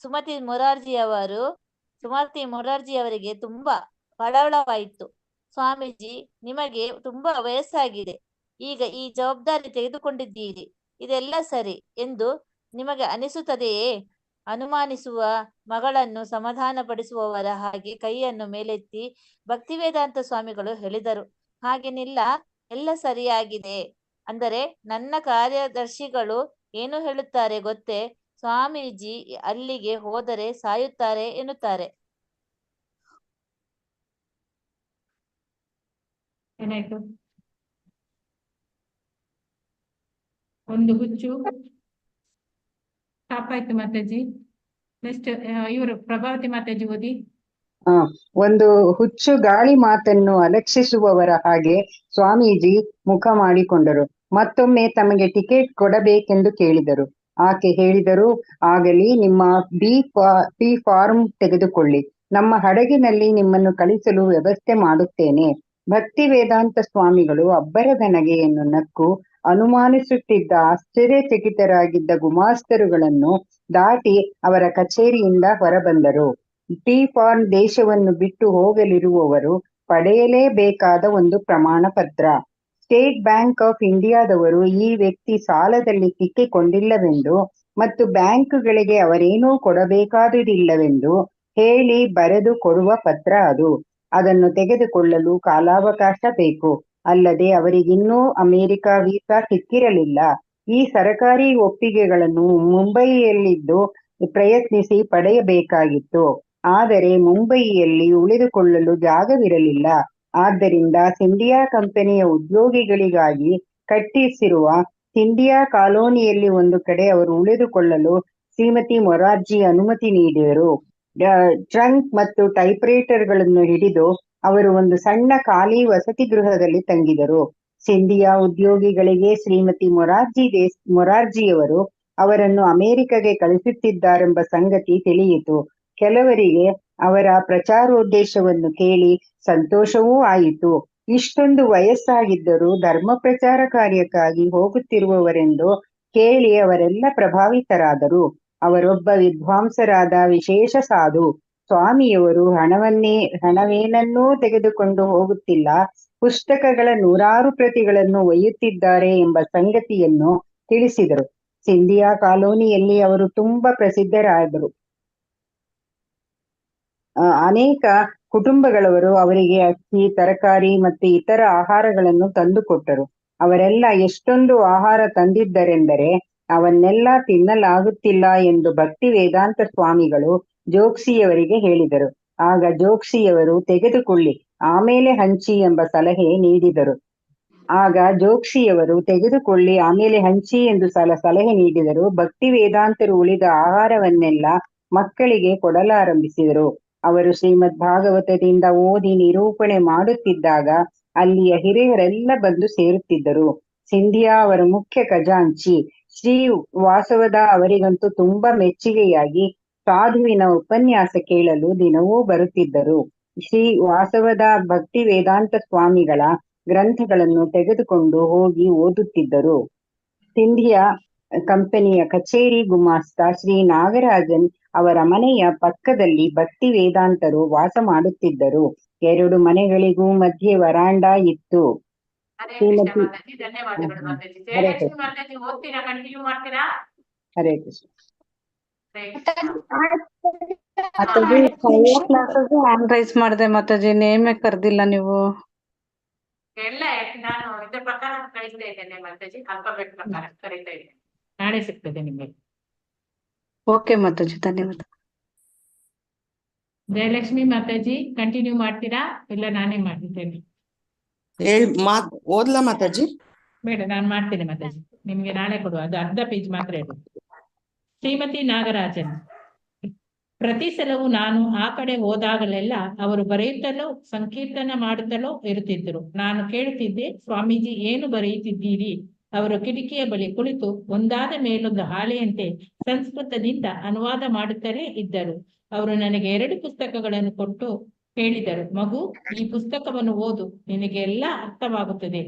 ಸುಮತಿ ಮೊರಾರ್ಜಿಯವರಿಗೆ ತುಂಬಾ ಕಳವಳವಾಯಿತು. ಸ್ವಾಮೀಜಿ, ನಿಮಗೆ ತುಂಬಾ ವಯಸ್ಸಾಗಿದೆ. ಈಗ ಈ ಜವಾಬ್ದಾರಿ ತೆಗೆದುಕೊಂಡಿದ್ದೀರಿ. ಇದೆಲ್ಲ ಸರಿ ಎಂದು ನಿಮಗೆ ಅನಿಸುತ್ತದೆಯೇ? ಅನುಮಾನಿಸುವ ಮಗಳನ್ನು ಸಮಾಧಾನಪಡಿಸುವವರ ಹಾಗೆ ಕೈಯನ್ನು ಮೇಲೆತ್ತಿ ಭಕ್ತಿವೇದಾಂತ ಸ್ವಾಮಿಗಳು ಹೇಳಿದರು. ಹಾಗೇನಿಲ್ಲ, ಎಲ್ಲ ಸರಿಯಾಗಿದೆ. ಅಂದರೆ ನನ್ನ ಕಾರ್ಯದರ್ಶಿಗಳು ಏನು ಹೇಳುತ್ತಾರೆ ಗೊತ್ತೇ? ಸ್ವಾಮೀಜಿ ಅಲ್ಲಿಗೆ ಹೋದರೆ ಸಾಯುತ್ತಾರೆ ಎನ್ನುತ್ತಾರೆ. ಏನಾಯ್ತು? ಒಂದು ಹುಚ್ಚು ಸಾಪಾಯ್ತು ಮಾತಾಜಿ. ನೆಕ್ಸ್ಟ್ ಇವರು ಪ್ರಭಾವತಿ ಮಾತಾಜಿ ಓದಿ. ಆ ಒಂದು ಹುಚ್ಚು ಗಾಳಿ ಮಾತನ್ನು ಅಲಕ್ಷಿಸುವವರ ಹಾಗೆ ಸ್ವಾಮೀಜಿ ಮುಖ ಮಾಡಿಕೊಂಡರು. ಮತ್ತೊಮ್ಮೆ ತಮಗೆ ಟಿಕೆಟ್ ಕೊಡಬೇಕೆಂದು ಕೇಳಿದರು. ಆಕೆ ಹೇಳಿದರು, ಆಗಲಿ, ನಿಮ್ಮ ಪಿ ಫಾರ್ಮ್ ತೆಗೆದುಕೊಳ್ಳಿ, ನಮ್ಮ ಹಡಗಿನಲ್ಲಿ ನಿಮ್ಮನ್ನು ಕಳಿಸಲು ವ್ಯವಸ್ಥೆ ಮಾಡುತ್ತೇನೆ. ಭಕ್ತಿ ವೇದಾಂತ ಸ್ವಾಮಿಗಳು ಅಬ್ಬರದ ನಗೆಯನ್ನು ನಕ್ಕು ಅನುಮಾನಿಸುತ್ತಿದ್ದ ಆಶ್ಚರ್ಯಚಕಿತರಾಗಿದ್ದ ಗುಮಾಸ್ತರುಗಳನ್ನು ದಾಟಿ ಅವರ ಕಚೇರಿಯಿಂದ ಹೊರಬಂದರು. ಟಿ ಫಾರ್ಮ್ ದೇಶವನ್ನು ಬಿಟ್ಟು ಹೋಗಲಿರುವವರು ಪಡೆಯಲೇಬೇಕಾದ ಒಂದು ಪ್ರಮಾಣ ಪತ್ರ. ಸ್ಟೇಟ್ ಬ್ಯಾಂಕ್ ಆಫ್ ಇಂಡಿಯಾದವರು ಈ ವ್ಯಕ್ತಿ ಸಾಲದಲ್ಲಿ ಸಿಕ್ಕಿಕೊಂಡಿಲ್ಲವೆಂದು ಮತ್ತು ಬ್ಯಾಂಕುಗಳಿಗೆ ಅವರೇನೂ ಕೊಡಬೇಕಾದುದಿಲ್ಲವೆಂದು ಹೇಳಿ ಬರೆದು ಕೊಡುವ ಪತ್ರ ಅದು. ಅದನ್ನು ತೆಗೆದುಕೊಳ್ಳಲು ಕಾಲಾವಕಾಶ ಬೇಕು. ಅಲ್ಲದೆ ಅವರಿಗಿನ್ನೂ ಅಮೆರಿಕ ವೀಸಾ ಸಿಕ್ಕಿರಲಿಲ್ಲ. ಈ ಸರಕಾರಿ ಒಪ್ಪಿಗೆಗಳನ್ನು ಮುಂಬಯಿಯಲ್ಲಿದ್ದು ಪ್ರಯತ್ನಿಸಿ ಪಡೆಯಬೇಕಾಗಿತ್ತು. ಆದರೆ ಮುಂಬಯಿಯಲ್ಲಿ ಉಳಿದುಕೊಳ್ಳಲು ಜಾಗವಿರಲಿಲ್ಲ. ಆದ್ದರಿಂದ ಸಿಂಧಿಯಾ ಕಂಪನಿಯ ಉದ್ಯೋಗಿಗಳಿಗಾಗಿ ಕಟ್ಟಿಸಿರುವ ಸಿಂಧಿಯಾ ಕಾಲೋನಿಯಲ್ಲಿ ಒಂದು ಕಡೆ ಅವರು ಉಳಿದುಕೊಳ್ಳಲು ಶ್ರೀಮತಿ ಮೊರಾರ್ಜಿ ಅನುಮತಿ ನೀಡಿದರು. ಟ್ರಂಕ್ ಮತ್ತು ಟೈಪ್ರೈಟರ್ಗಳನ್ನು ಹಿಡಿದು ಅವರು ಒಂದು ಸಣ್ಣ ಖಾಲಿ ವಸತಿ ಗೃಹದಲ್ಲಿ ತಂಗಿದರು. ಸಿಂಧಿಯಾ ಉದ್ಯೋಗಿಗಳಿಗೆ ಶ್ರೀಮತಿ ಮೊರಾರ್ಜಿಯವರು ಅವರನ್ನು ಅಮೆರಿಕಗೆ ಕಳಿಸುತ್ತಿದ್ದಾರೆಂಬ ಸಂಗತಿ ತಿಳಿಯಿತು. ಕೆಲವರಿಗೆ ಅವರ ಪ್ರಚಾರೋದ್ದೇಶವನ್ನು ಕೇಳಿ ಸಂತೋಷವೂ ಆಯಿತು. ಇಷ್ಟೊಂದು ವಯಸ್ಸಾಗಿದ್ದರೂ ಧರ್ಮ ಪ್ರಚಾರ ಕಾರ್ಯಕ್ಕಾಗಿ ಹೋಗುತ್ತಿರುವವರೆಂದು ಕೇಳಿ ಅವರೆಲ್ಲ ಪ್ರಭಾವಿತರಾದರು. ಅವರೊಬ್ಬ ವಿದ್ವಾಂಸರಾದ ವಿಶೇಷ ಸಾಧು. ಸ್ವಾಮಿಯವರು ಹಣವೇನನ್ನೂ ತೆಗೆದುಕೊಂಡು ಹೋಗುತ್ತಿಲ್ಲ, ಪುಸ್ತಕಗಳ 100 ಪ್ರತಿಗಳನ್ನು ಒಯ್ಯುತ್ತಿದ್ದಾರೆ ಎಂಬ ಸಂಗತಿಯನ್ನು ತಿಳಿಸಿದರು. ಸಿಂಧಿಯಾ ಕಾಲೋನಿಯಲ್ಲಿ ಅವರು ತುಂಬಾ ಪ್ರಸಿದ್ಧರಾದರು. ಅನೇಕ ಕುಟುಂಬಗಳವರು ಅವರಿಗೆ ಅಕ್ಕಿ, ತರಕಾರಿ ಮತ್ತು ಇತರ ಆಹಾರಗಳನ್ನು ತಂದುಕೊಟ್ಟರು. ಅವರೆಲ್ಲ ಎಷ್ಟೊಂದು ಆಹಾರ ತಂದಿದ್ದರೆಂದರೆ ಅವನ್ನೆಲ್ಲ ತಿನ್ನಲಾಗುತ್ತಿಲ್ಲ ಎಂದು ಭಕ್ತಿ ವೇದಾಂತ ಸ್ವಾಮಿಗಳು ಜೋಕ್ಸಿಯವರಿಗೆ ಹೇಳಿದರು. ಆಗ ಜೋಕ್ಸಿಯವರು ತೆಗೆದುಕೊಳ್ಳಿ, ಆಮೇಲೆ ಹಂಚಿ ಎಂಬ ಸಲಹೆ ನೀಡಿದರು. ಭಕ್ತಿ ವೇದಾಂತರು ಉಳಿದ ಆಹಾರವನ್ನೆಲ್ಲ ಮಕ್ಕಳಿಗೆ ಕೊಡಲಾರಂಭಿಸಿದರು. ಅವರು ಶ್ರೀಮದ್ ಭಾಗವತದಿಂದ ಓದಿ ನಿರೂಪಣೆ ಮಾಡುತ್ತಿದ್ದಾಗ ಅಲ್ಲಿಯ ಹಿರಿಯರೆಲ್ಲ ಬಂದು ಸೇರುತ್ತಿದ್ದರು. ಸಿಂಧಿಯಾ ಅವರ ಮುಖ್ಯ ಖಜಾಂಚಿ ಶ್ರೀ ವಾಸವದ ಅವರಿಗಂತೂ ತುಂಬಾ ಮೆಚ್ಚುಗೆಯಾಗಿ ಸಾಧುವಿನ ಉಪನ್ಯಾಸ ಕೇಳಲು ದಿನವೂ ಬರುತ್ತಿದ್ದರು. ಶ್ರೀ ವಾಸವದ ಭಕ್ತಿ ವೇದಾಂತ ಸ್ವಾಮಿಗಳ ಗ್ರಂಥಗಳನ್ನು ತೆಗೆದುಕೊಂಡು ಹೋಗಿ ಓದುತ್ತಿದ್ದರು. ಸಿಂಧಿಯಾ ಕಂಪನಿಯ ಕಚೇರಿ ಗುಮಾಸ್ತ ಶ್ರೀ ನಾಗರಾಜನ್ ಅವರ ಮನೆಯ ಪಕ್ಕದಲ್ಲಿ ಭಕ್ತಿ ವೇದಾಂತರು ವಾಸ ಮಾಡುತ್ತಿದ್ದರು. 2 ಮನೆಗಳಿಗೂ ಮಧ್ಯೆ ವರಾಂಡ ಇತ್ತು. ಧನ್ಯವಾದಗಳು ಮಾತಾಜಿ. ಜಯಲಕ್ಷ್ಮಿ ಮಾತಾಜಿ ಓದ್ತೀರಾ? ಕಂಟಿನ್ಯೂ ಮಾಡ್ತೀರಾ? ಹರೇ ಕೃಷ್ಣ. ಹ್ಯಾಂಡ್ ರೈಸ್ ಮಾಡಿದೆ ಮಾತಾಜಿ, ನೇಮೇ ಕರ್ದಿಲ್ಲ ನೀವು. ಎಲ್ಲ ನಾನು ಇದ್ರ ಪ್ರಕಾರ ಕಳಿಸ್ತಾ ಇದ್ದೇನೆ ಮಾತಾಜಿ, ಆಲ್ಫಾಬೆಟ್ ಪ್ರಕಾರ ಕರೀತಾ ಇದ್ದೇನೆ. ನಾಳೆ ಸಿಗ್ತದೆ ನಿಮಗೆ. ಓಕೆ ಮಾತಾಜಿ, ಧನ್ಯವಾದ. ಜಯಲಕ್ಷ್ಮಿ ಮಾತಾಜಿ ಕಂಟಿನ್ಯೂ ಮಾಡ್ತೀರಾ ಇಲ್ಲ ನಾನೇ ಮಾಡಿದ್ದೇನೆ? ಓದ್ಲಾ ಮಾತಾಜಿ? ಬೇಡ, ನಾನು ಮಾಡ್ತೇನೆ ಮಾತಾಜಿ. ನಿಮ್ಗೆ ನಾಳೆ ಕೊಡುವ, ಅದು ಅರ್ಧ ಪೇಜ್ ಮಾತ್ರ ಇಡು. ಶ್ರೀಮತಿ ನಾಗರಾಜನ್, ಪ್ರತಿ ಸಲವೂ ನಾನು ಆ ಕಡೆ ಹೋದಾಗಲೆಲ್ಲ ಅವರು ಬರೆಯುತ್ತಲೋ ಸಂಕೀರ್ತನ ಮಾಡುತ್ತಲೋ ಇರುತ್ತಿದ್ದರು. ನಾನು ಕೇಳುತ್ತಿದ್ದೆ, ಸ್ವಾಮೀಜಿ ಏನು ಬರೆಯುತ್ತಿದ್ದೀರಿ? ಅವರು ಕಿಟಕಿಯ ಬಳಿ ಕುಳಿತು ಒಂದಾದ ಮೇಲೊಂದು ಹಾಳೆಯಂತೆ ಸಂಸ್ಕೃತದಿಂದ ಅನುವಾದ ಮಾಡುತ್ತಲೇ ಇದ್ದರು. ಅವರು ನನಗೆ 2 ಪುಸ್ತಕಗಳನ್ನು ಕೊಟ್ಟು ಹೇಳಿದರು, ಮಗು, ಈ ಪುಸ್ತಕವನ್ನು ಓದು, ನಿನಗೆ ಎಲ್ಲ ಅರ್ಥವಾಗುತ್ತದೆ.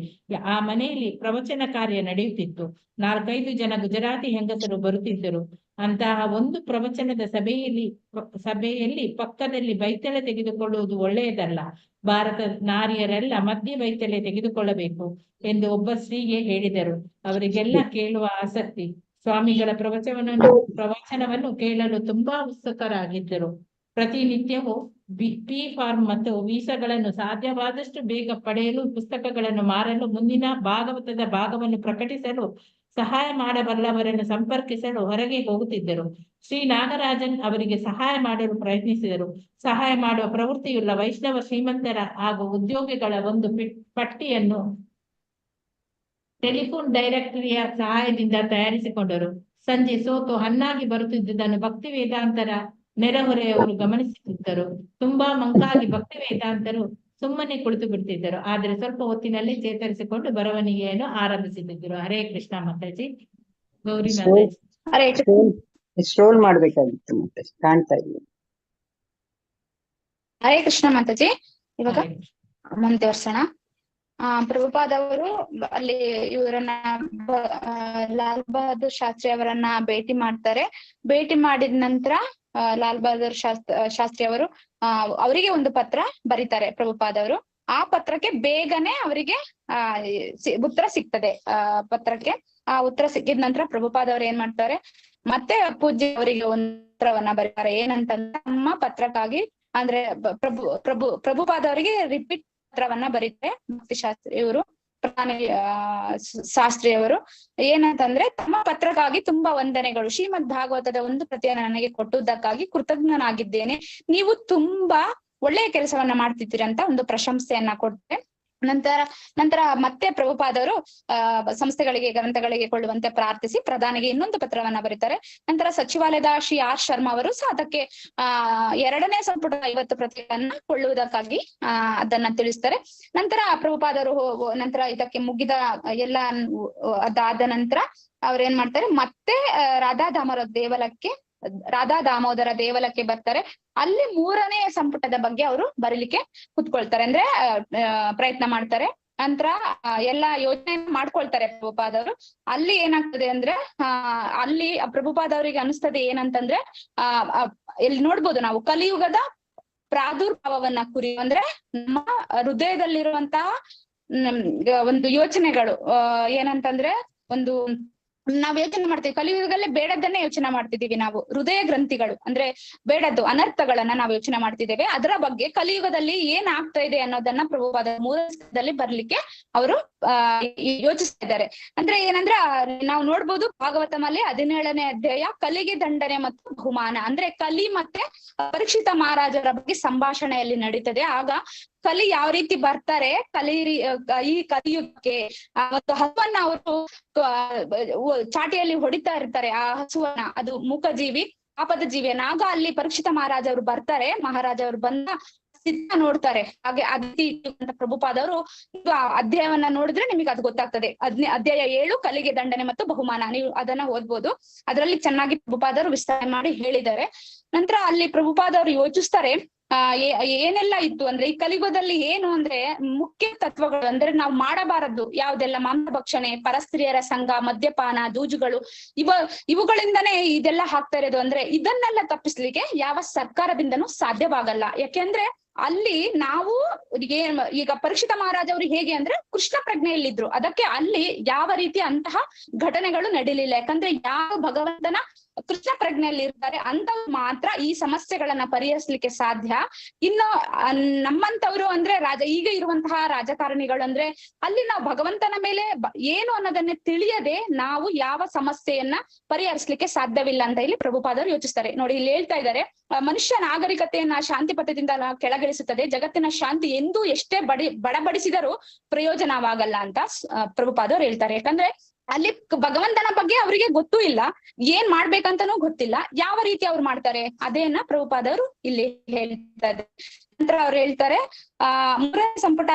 ಆ ಮನೆಯಲ್ಲಿ ಪ್ರವಚನ ಕಾರ್ಯ ನಡೆಯುತ್ತಿತ್ತು. 4-5 ಜನ ಗುಜರಾತಿ ಹೆಂಗಸರು ಬರುತ್ತಿದ್ದರು. ಅಂತಹ ಒಂದು ಪ್ರವಚನದ ಸಭೆಯಲ್ಲಿ ಪಕ್ಕದಲ್ಲಿ ಬೈತಲೆ ತೆಗೆದುಕೊಳ್ಳುವುದು ಒಳ್ಳೆಯದಲ್ಲ. ಭಾರತದ ನಾರಿಯರೆಲ್ಲ ಮಧ್ಯ ಬೈತಲೆ ತೆಗೆದುಕೊಳ್ಳಬೇಕು ಎಂದು ಒಬ್ಬ ಸ್ತ್ರೀಗೆ ಹೇಳಿದರು. ಅವರಿಗೆಲ್ಲ ಕೇಳುವ ಆಸಕ್ತಿ. ಸ್ವಾಮಿಗಳ ಪ್ರವಚನವನ್ನು ಕೇಳಲು ತುಂಬಾ ಉತ್ಸುಕರಾಗಿದ್ದರು. ಪ್ರತಿನಿತ್ಯವೂ ಪಿ ಫಾರ್ಮ್ ಮತ್ತು ವೀಸಾಗಳನ್ನು ಸಾಧ್ಯವಾದಷ್ಟು ಬೇಗ ಪಡೆಯಲು, ಪುಸ್ತಕಗಳನ್ನು ಮಾರಲು, ಮುಂದಿನ ಭಾಗವತದ ಭಾಗವನ್ನು ಪ್ರಕಟಿಸಲು ಸಹಾಯ ಮಾಡಬಲ್ಲವರನ್ನು ಸಂಪರ್ಕಿಸಲು ಹೊರಗೆ ಹೋಗುತ್ತಿದ್ದರು. ಶ್ರೀ ನಾಗರಾಜನ್ ಅವರಿಗೆ ಸಹಾಯ ಮಾಡಲು ಪ್ರಯತ್ನಿಸಿದರು. ಸಹಾಯ ಮಾಡುವ ಪ್ರವೃತ್ತಿಯುಳ್ಳ ವೈಷ್ಣವ ಶ್ರೀಮಂತರ ಹಾಗೂ ಉದ್ಯೋಗಿಗಳ ಒಂದು ಪಟ್ಟಿಯನ್ನು ಟೆಲಿಫೋನ್ ಡೈರೆಕ್ಟರಿಯ ಸಹಾಯದಿಂದ ತಯಾರಿಸಿಕೊಂಡರು. ಸಂಜೆ ಸೋತು ಹಣ್ಣಾಗಿ ಬರುತ್ತಿದ್ದುದನ್ನು ಭಕ್ತಿ ವೇದಾಂತರ ನೆರೆಹೊರೆಯವರು ಗಮನಿಸುತ್ತಿದ್ದರು. ತುಂಬಾ ಮಂಕಾಗಿ ಭಕ್ತಿ ವೇದಾಂತರು ಸುಮ್ಮನೆ ಕುಳಿತು ಬಿಡ್ತಿದ್ದರು. ಆದ್ರೆ ಸ್ವಲ್ಪ ಹೊತ್ತಿನಲ್ಲಿ ಚೇತರಿಸಿಕೊಂಡು ಬರವಣಿಗೆಯನ್ನು ಆರಂಭಿಸುತ್ತಿದ್ದರು. ಹರೇ ಕೃಷ್ಣ ಮಾತಾಜಿ. ಗೌರಿ ಮಾತಾಜಿ. ಹರೇ ಸ್ಕ್ರೋಲ್ ಮಾಡ್ಬೇಕಾಗಿತ್ತು ಮತ್ತೆ ಕಾಣ್ತಾ ಇಲ್ಲ. ಹರೇ ಕೃಷ್ಣ ಮಾತಾಜಿ. ಇವಾಗ ಮುಂದುವರ್ಸೋಣ. ಪ್ರಭುಪಾದ್ ಅವರು ಅಲ್ಲಿ ಇವರನ್ನ ಲಾಲ್ ಬಹದ್ದೂರ್ ಶಾಸ್ತ್ರಿ ಅವರನ್ನ ಭೇಟಿ ಮಾಡ್ತಾರೆ. ಭೇಟಿ ಮಾಡಿದ ನಂತರ ಲಾಲ್ ಬಹದ್ದೂರ್ ಶಾಸ್ತ್ರಿ ಅವರು ಅವರಿಗೆ ಒಂದು ಪತ್ರ ಬರೀತಾರೆ ಪ್ರಭುಪಾದ್ ಅವರು. ಆ ಪತ್ರಕ್ಕೆ ಬೇಗನೆ ಅವರಿಗೆ ಉತ್ತರ ಸಿಗ್ತದೆ. ಪತ್ರಕ್ಕೆ ಆ ಉತ್ತರ ಸಿಕ್ಕಿದ ನಂತರ ಪ್ರಭುಪಾದ್ ಅವ್ರು ಏನ್ ಮಾಡ್ತಾರೆ, ಮತ್ತೆ ಪೂಜ್ಯ ಅವರಿಗೆ ಒಂದು ಪತ್ರವನ್ನ ಬರೀತಾರೆ. ಏನಂತಂದ್ರೆ ನಮ್ಮ ಪತ್ರಕ್ಕಾಗಿ ಅಂದ್ರೆ ಪ್ರಭುಪಾದ್ ಅವರಿಗೆ ರಿಪೀಟ್ ಪತ್ರವನ್ನ ಬರೀತಾರೆ ಭಕ್ತಿ ಶಾಸ್ತ್ರಿ ಇವರು, ಪ್ರಧಾನ ಶಾಸ್ತ್ರಿ ಅವರು. ಏನಂತಂದ್ರೆ ತಮ್ಮ ಪತ್ರಕ್ಕಾಗಿ ತುಂಬಾ ವಂದನೆಗಳು. ಶ್ರೀಮದ್ ಭಾಗವತದ ಒಂದು ಪ್ರತಿಯನ್ನು ನನಗೆ ಕೊಟ್ಟುದಕ್ಕಾಗಿ ಕೃತಜ್ಞನಾಗಿದ್ದೇನೆ. ನೀವು ತುಂಬಾ ಒಳ್ಳೆಯ ಕೆಲಸವನ್ನ ಮಾಡ್ತಿದ್ದೀರಿ ಅಂತ ಒಂದು ಪ್ರಶಂಸೆಯನ್ನ ಕೊಡ್ತಾರೆ. ನಂತರ ಮತ್ತೆ ಪ್ರಭುಪಾದವರು ಸಂಸ್ಥೆಗಳಿಗೆ ಗ್ರಂಥಗಳಿಗೆ ಕೊಳ್ಳುವಂತೆ ಪ್ರಾರ್ಥಿಸಿ ಪ್ರಧಾನಿಗೆ ಇನ್ನೊಂದು ಪತ್ರವನ್ನ ಬರೀತಾರೆ. ನಂತರ ಸಚಿವಾಲಯದ ಶ್ರೀ ಆರ್ ಶರ್ಮಾ ಅವರು ಸಹ ಅದಕ್ಕೆ 2ನೇ ಸಂಪುಟದ 50 ಪ್ರತಿಗಳನ್ನ ಕೊಳ್ಳುವುದಕ್ಕಾಗಿ ಅದನ್ನ ತಿಳಿಸ್ತಾರೆ. ನಂತರ ಪ್ರಭುಪಾದರು ನಂತರ ಇದಕ್ಕೆ ಮುಗಿದ ಎಲ್ಲ ಅದಾದ ನಂತರ ಅವ್ರೇನ್ ಮಾಡ್ತಾರೆ, ಮತ್ತೆ ರಾಧಾ ದಾಮೋದರ ದೇವಲಕ್ಕೆ ಬರ್ತಾರೆ. ಅಲ್ಲಿ 3ನೇ ಸಂಪುಟದ ಬಗ್ಗೆ ಅವರು ಬರೀಲಿಕ್ಕೆ ಕುತ್ಕೊಳ್ತಾರೆ, ಅಂದ್ರೆ ಪ್ರಯತ್ನ ಮಾಡ್ತಾರೆ. ನಂತರ ಎಲ್ಲಾ ಯೋಚನೆ ಮಾಡ್ಕೊಳ್ತಾರೆ ಪ್ರಭುಪಾದವರು. ಅಲ್ಲಿ ಏನಾಗ್ತದೆ ಅಂದ್ರೆ ಅಲ್ಲಿ ಪ್ರಭುಪಾದವರಿಗೆ ಅನಿಸ್ತದೆ ಏನಂತಂದ್ರೆ ಇಲ್ಲಿ ನೋಡ್ಬೋದು ನಾವು ಕಲಿಯುಗದ ಪ್ರಾದುರ್ಭಾವವನ್ನ ಅಂದ್ರೆ ನಮ್ಮ ಹೃದಯದಲ್ಲಿರುವಂತಹ ಒಂದು ಯೋಚನೆಗಳು ಏನಂತಂದ್ರೆ ಒಂದು ನಾವ್ ಯೋಚನೆ ಮಾಡ್ತೀವಿ, ಕಲಿಯುಗದಲ್ಲೇ ಬೇಡದನ್ನೇ ಯೋಚನೆ ಮಾಡ್ತಿದೀವಿ ನಾವು. ಹೃದಯ ಗ್ರಂಥಿಗಳು ಅಂದ್ರೆ ಬೇಡದ್ದು ಅನರ್ಥಗಳನ್ನ ನಾವು ಯೋಚನೆ ಮಾಡ್ತಿದ್ದೇವೆ. ಅದರ ಬಗ್ಗೆ ಕಲಿಯುಗದಲ್ಲಿ ಏನ್ ಆಗ್ತಾ ಇದೆ ಅನ್ನೋದನ್ನ ಪ್ರಭುಪಾದ 3ನೇ ಬರ್ಲಿಕ್ಕೆ ಅವರು ಯೋಚಿಸ್ತಾ ಇದ್ದಾರೆ. ಅಂದ್ರೆ ಏನಂದ್ರೆ ನಾವು ನೋಡ್ಬೋದು ಭಾಗವತಮಲ್ಲಿ 17ನೇ ಅಧ್ಯಾಯ ಕಲಿಗೆ ದಂಡನೆ ಮತ್ತು ಬಹುಮಾನ, ಅಂದ್ರೆ ಕಲಿ ಮತ್ತೆ ಪರೀಕ್ಷಿತ ಮಹಾರಾಜರ ಬಗ್ಗೆ ಸಂಭಾಷಣೆಯಲ್ಲಿ ನಡೀತದೆ. ಆಗ ಕಲಿ ಯಾವ ರೀತಿ ಬರ್ತಾರೆ, ಈ ಕಲಿಯುಗಕ್ಕೆ ಒಂದು ಹಸುವನ್ನ ಅವರು ಚಾಟಿಯಲ್ಲಿ ಹೊಡಿತಾ ಇರ್ತಾರೆ. ಆ ಹಸುವನ್ನ, ಅದು ಮೂಕಜೀವಿ ಪಾಪದ ಜೀವಿಯನ್ನ. ಆಗ ಅಲ್ಲಿ ಪರೀಕ್ಷಿತ ಮಹಾರಾಜ ಅವರು ಬರ್ತಾರೆ. ಮಹಾರಾಜ ಅವರು ಬಂದ ಸ್ಥಿತಿ ನೋಡ್ತಾರೆ. ಹಾಗೆ ಅಂತ ಪ್ರಭುಪಾದವರು ಅಧ್ಯಾಯವನ್ನ ನೋಡಿದ್ರೆ ನಿಮಗೆ ಅದು ಗೊತ್ತಾಗ್ತದೆ. ಅಧ್ಯಾಯ 7 ಕಲಿಗೆ ದಂಡನೆ ಮತ್ತು ಬಹುಮಾನ, ನೀವು ಅದನ್ನ ಓದ್ಬೋದು. ಅದರಲ್ಲಿ ಚೆನ್ನಾಗಿ ಪ್ರಭುಪಾದವರು ವಿಸ್ತಾರ ಮಾಡಿ ಹೇಳಿದ್ದಾರೆ. ನಂತರ ಅಲ್ಲಿ ಪ್ರಭುಪಾದವರು ಯೋಚಿಸ್ತಾರೆ ಏನೆಲ್ಲ ಇತ್ತು ಅಂದ್ರೆ ಈ ಕಲಿಯುಗದಲ್ಲಿ ಏನು ಅಂದ್ರೆ ಮುಖ್ಯ ತತ್ವಗಳು ಅಂದ್ರೆ ನಾವು ಮಾಡಬಾರದು ಯಾವ್ದೆಲ್ಲ ಮಾಂಸಭಕ್ಷಣೆ, ಪರಸ್ತ್ರೀಯರ ಸಂಘ, ಮದ್ಯಪಾನ, ದೂಜುಗಳು, ಇವುಗಳಿಂದನೇ ಇದೆಲ್ಲ ಆಗ್ತಾ ಇರೋದು. ಅಂದ್ರೆ ಇದನ್ನೆಲ್ಲ ತಪ್ಪಿಸ್ಲಿಕ್ಕೆ ಯಾವ ಸರ್ಕಾರದಿಂದನೂ ಸಾಧ್ಯವಾಗಲ್ಲ. ಯಾಕೆಂದ್ರೆ ಅಲ್ಲಿ ನಾವು ಈಗ ಪರೀಕ್ಷಿತ ಮಹಾರಾಜ್ ಅವರು ಹೇಗೆ ಅಂದ್ರೆ ಕೃಷ್ಣ ಪ್ರಜ್ಞೆಯಲ್ಲಿದ್ರು, ಅದಕ್ಕೆ ಅಲ್ಲಿ ಯಾವ ರೀತಿ ಅಂತಹ ಘಟನೆಗಳು ನಡೀಲಿಲ್ಲ. ಯಾಕಂದ್ರೆ ಯಾವ ಭಗವಂತನ ಕೃಷ್ಣ ಪ್ರಜ್ಞೆಯಲ್ಲಿ ಇರ್ತಾರೆ ಅಂತವ್ರು ಮಾತ್ರ ಈ ಸಮಸ್ಯೆಗಳನ್ನ ಪರಿಹರಿಸಲಿಕ್ಕೆ ಸಾಧ್ಯ. ಇನ್ನು ನಮ್ಮಂತವ್ರು ಅಂದ್ರೆ ಈಗ ಇರುವಂತಹ ರಾಜಕಾರಣಿಗಳು ಅಂದ್ರೆ ಅಲ್ಲಿ ನಾವು ಭಗವಂತನ ಮೇಲೆ ಏನು ಅನ್ನೋದನ್ನೇ ತಿಳಿಯದೆ ನಾವು ಯಾವ ಸಮಸ್ಯೆಯನ್ನ ಪರಿಹರಿಸಲಿಕ್ಕೆ ಸಾಧ್ಯವಿಲ್ಲ ಅಂತ ಇಲ್ಲಿ ಪ್ರಭುಪಾದರು ಯೋಚಿಸ್ತಾರೆ. ನೋಡಿ ಇಲ್ಲಿ ಹೇಳ್ತಾ ಇದ್ದಾರೆ, ಮನುಷ್ಯ ನಾಗರಿಕತೆಯನ್ನ ಶಾಂತಿ ಪಥದಿಂದ ಕೆಳಗಿಳಿಸುತ್ತದೆ, ಜಗತ್ತಿನ ಶಾಂತಿ ಎಂದೂ ಎಷ್ಟೇ ಬಡಬಡಿಸಿದರೂ ಪ್ರಯೋಜನವಾಗಲ್ಲ ಅಂತ ಪ್ರಭುಪಾದರು ಹೇಳ್ತಾರೆ. ಯಾಕಂದ್ರೆ ಅಲ್ಲಿ ಭಗವಂತನ ಬಗ್ಗೆ ಅವರಿಗೆ ಗೊತ್ತೂ ಇಲ್ಲ, ಏನ್ ಮಾಡ್ಬೇಕಂತನೂ ಗೊತ್ತಿಲ್ಲ, ಯಾವ ರೀತಿ ಅವ್ರು ಮಾಡ್ತಾರೆ ಅದೇನ ಪ್ರಭುಪಾದವರು ಇಲ್ಲಿ ಹೇಳ್ತಾ ಇದ್ದಾರೆ. ನಂತರ ಅವ್ರು ಹೇಳ್ತಾರೆ 3ನೇ ಸಂಪುಟ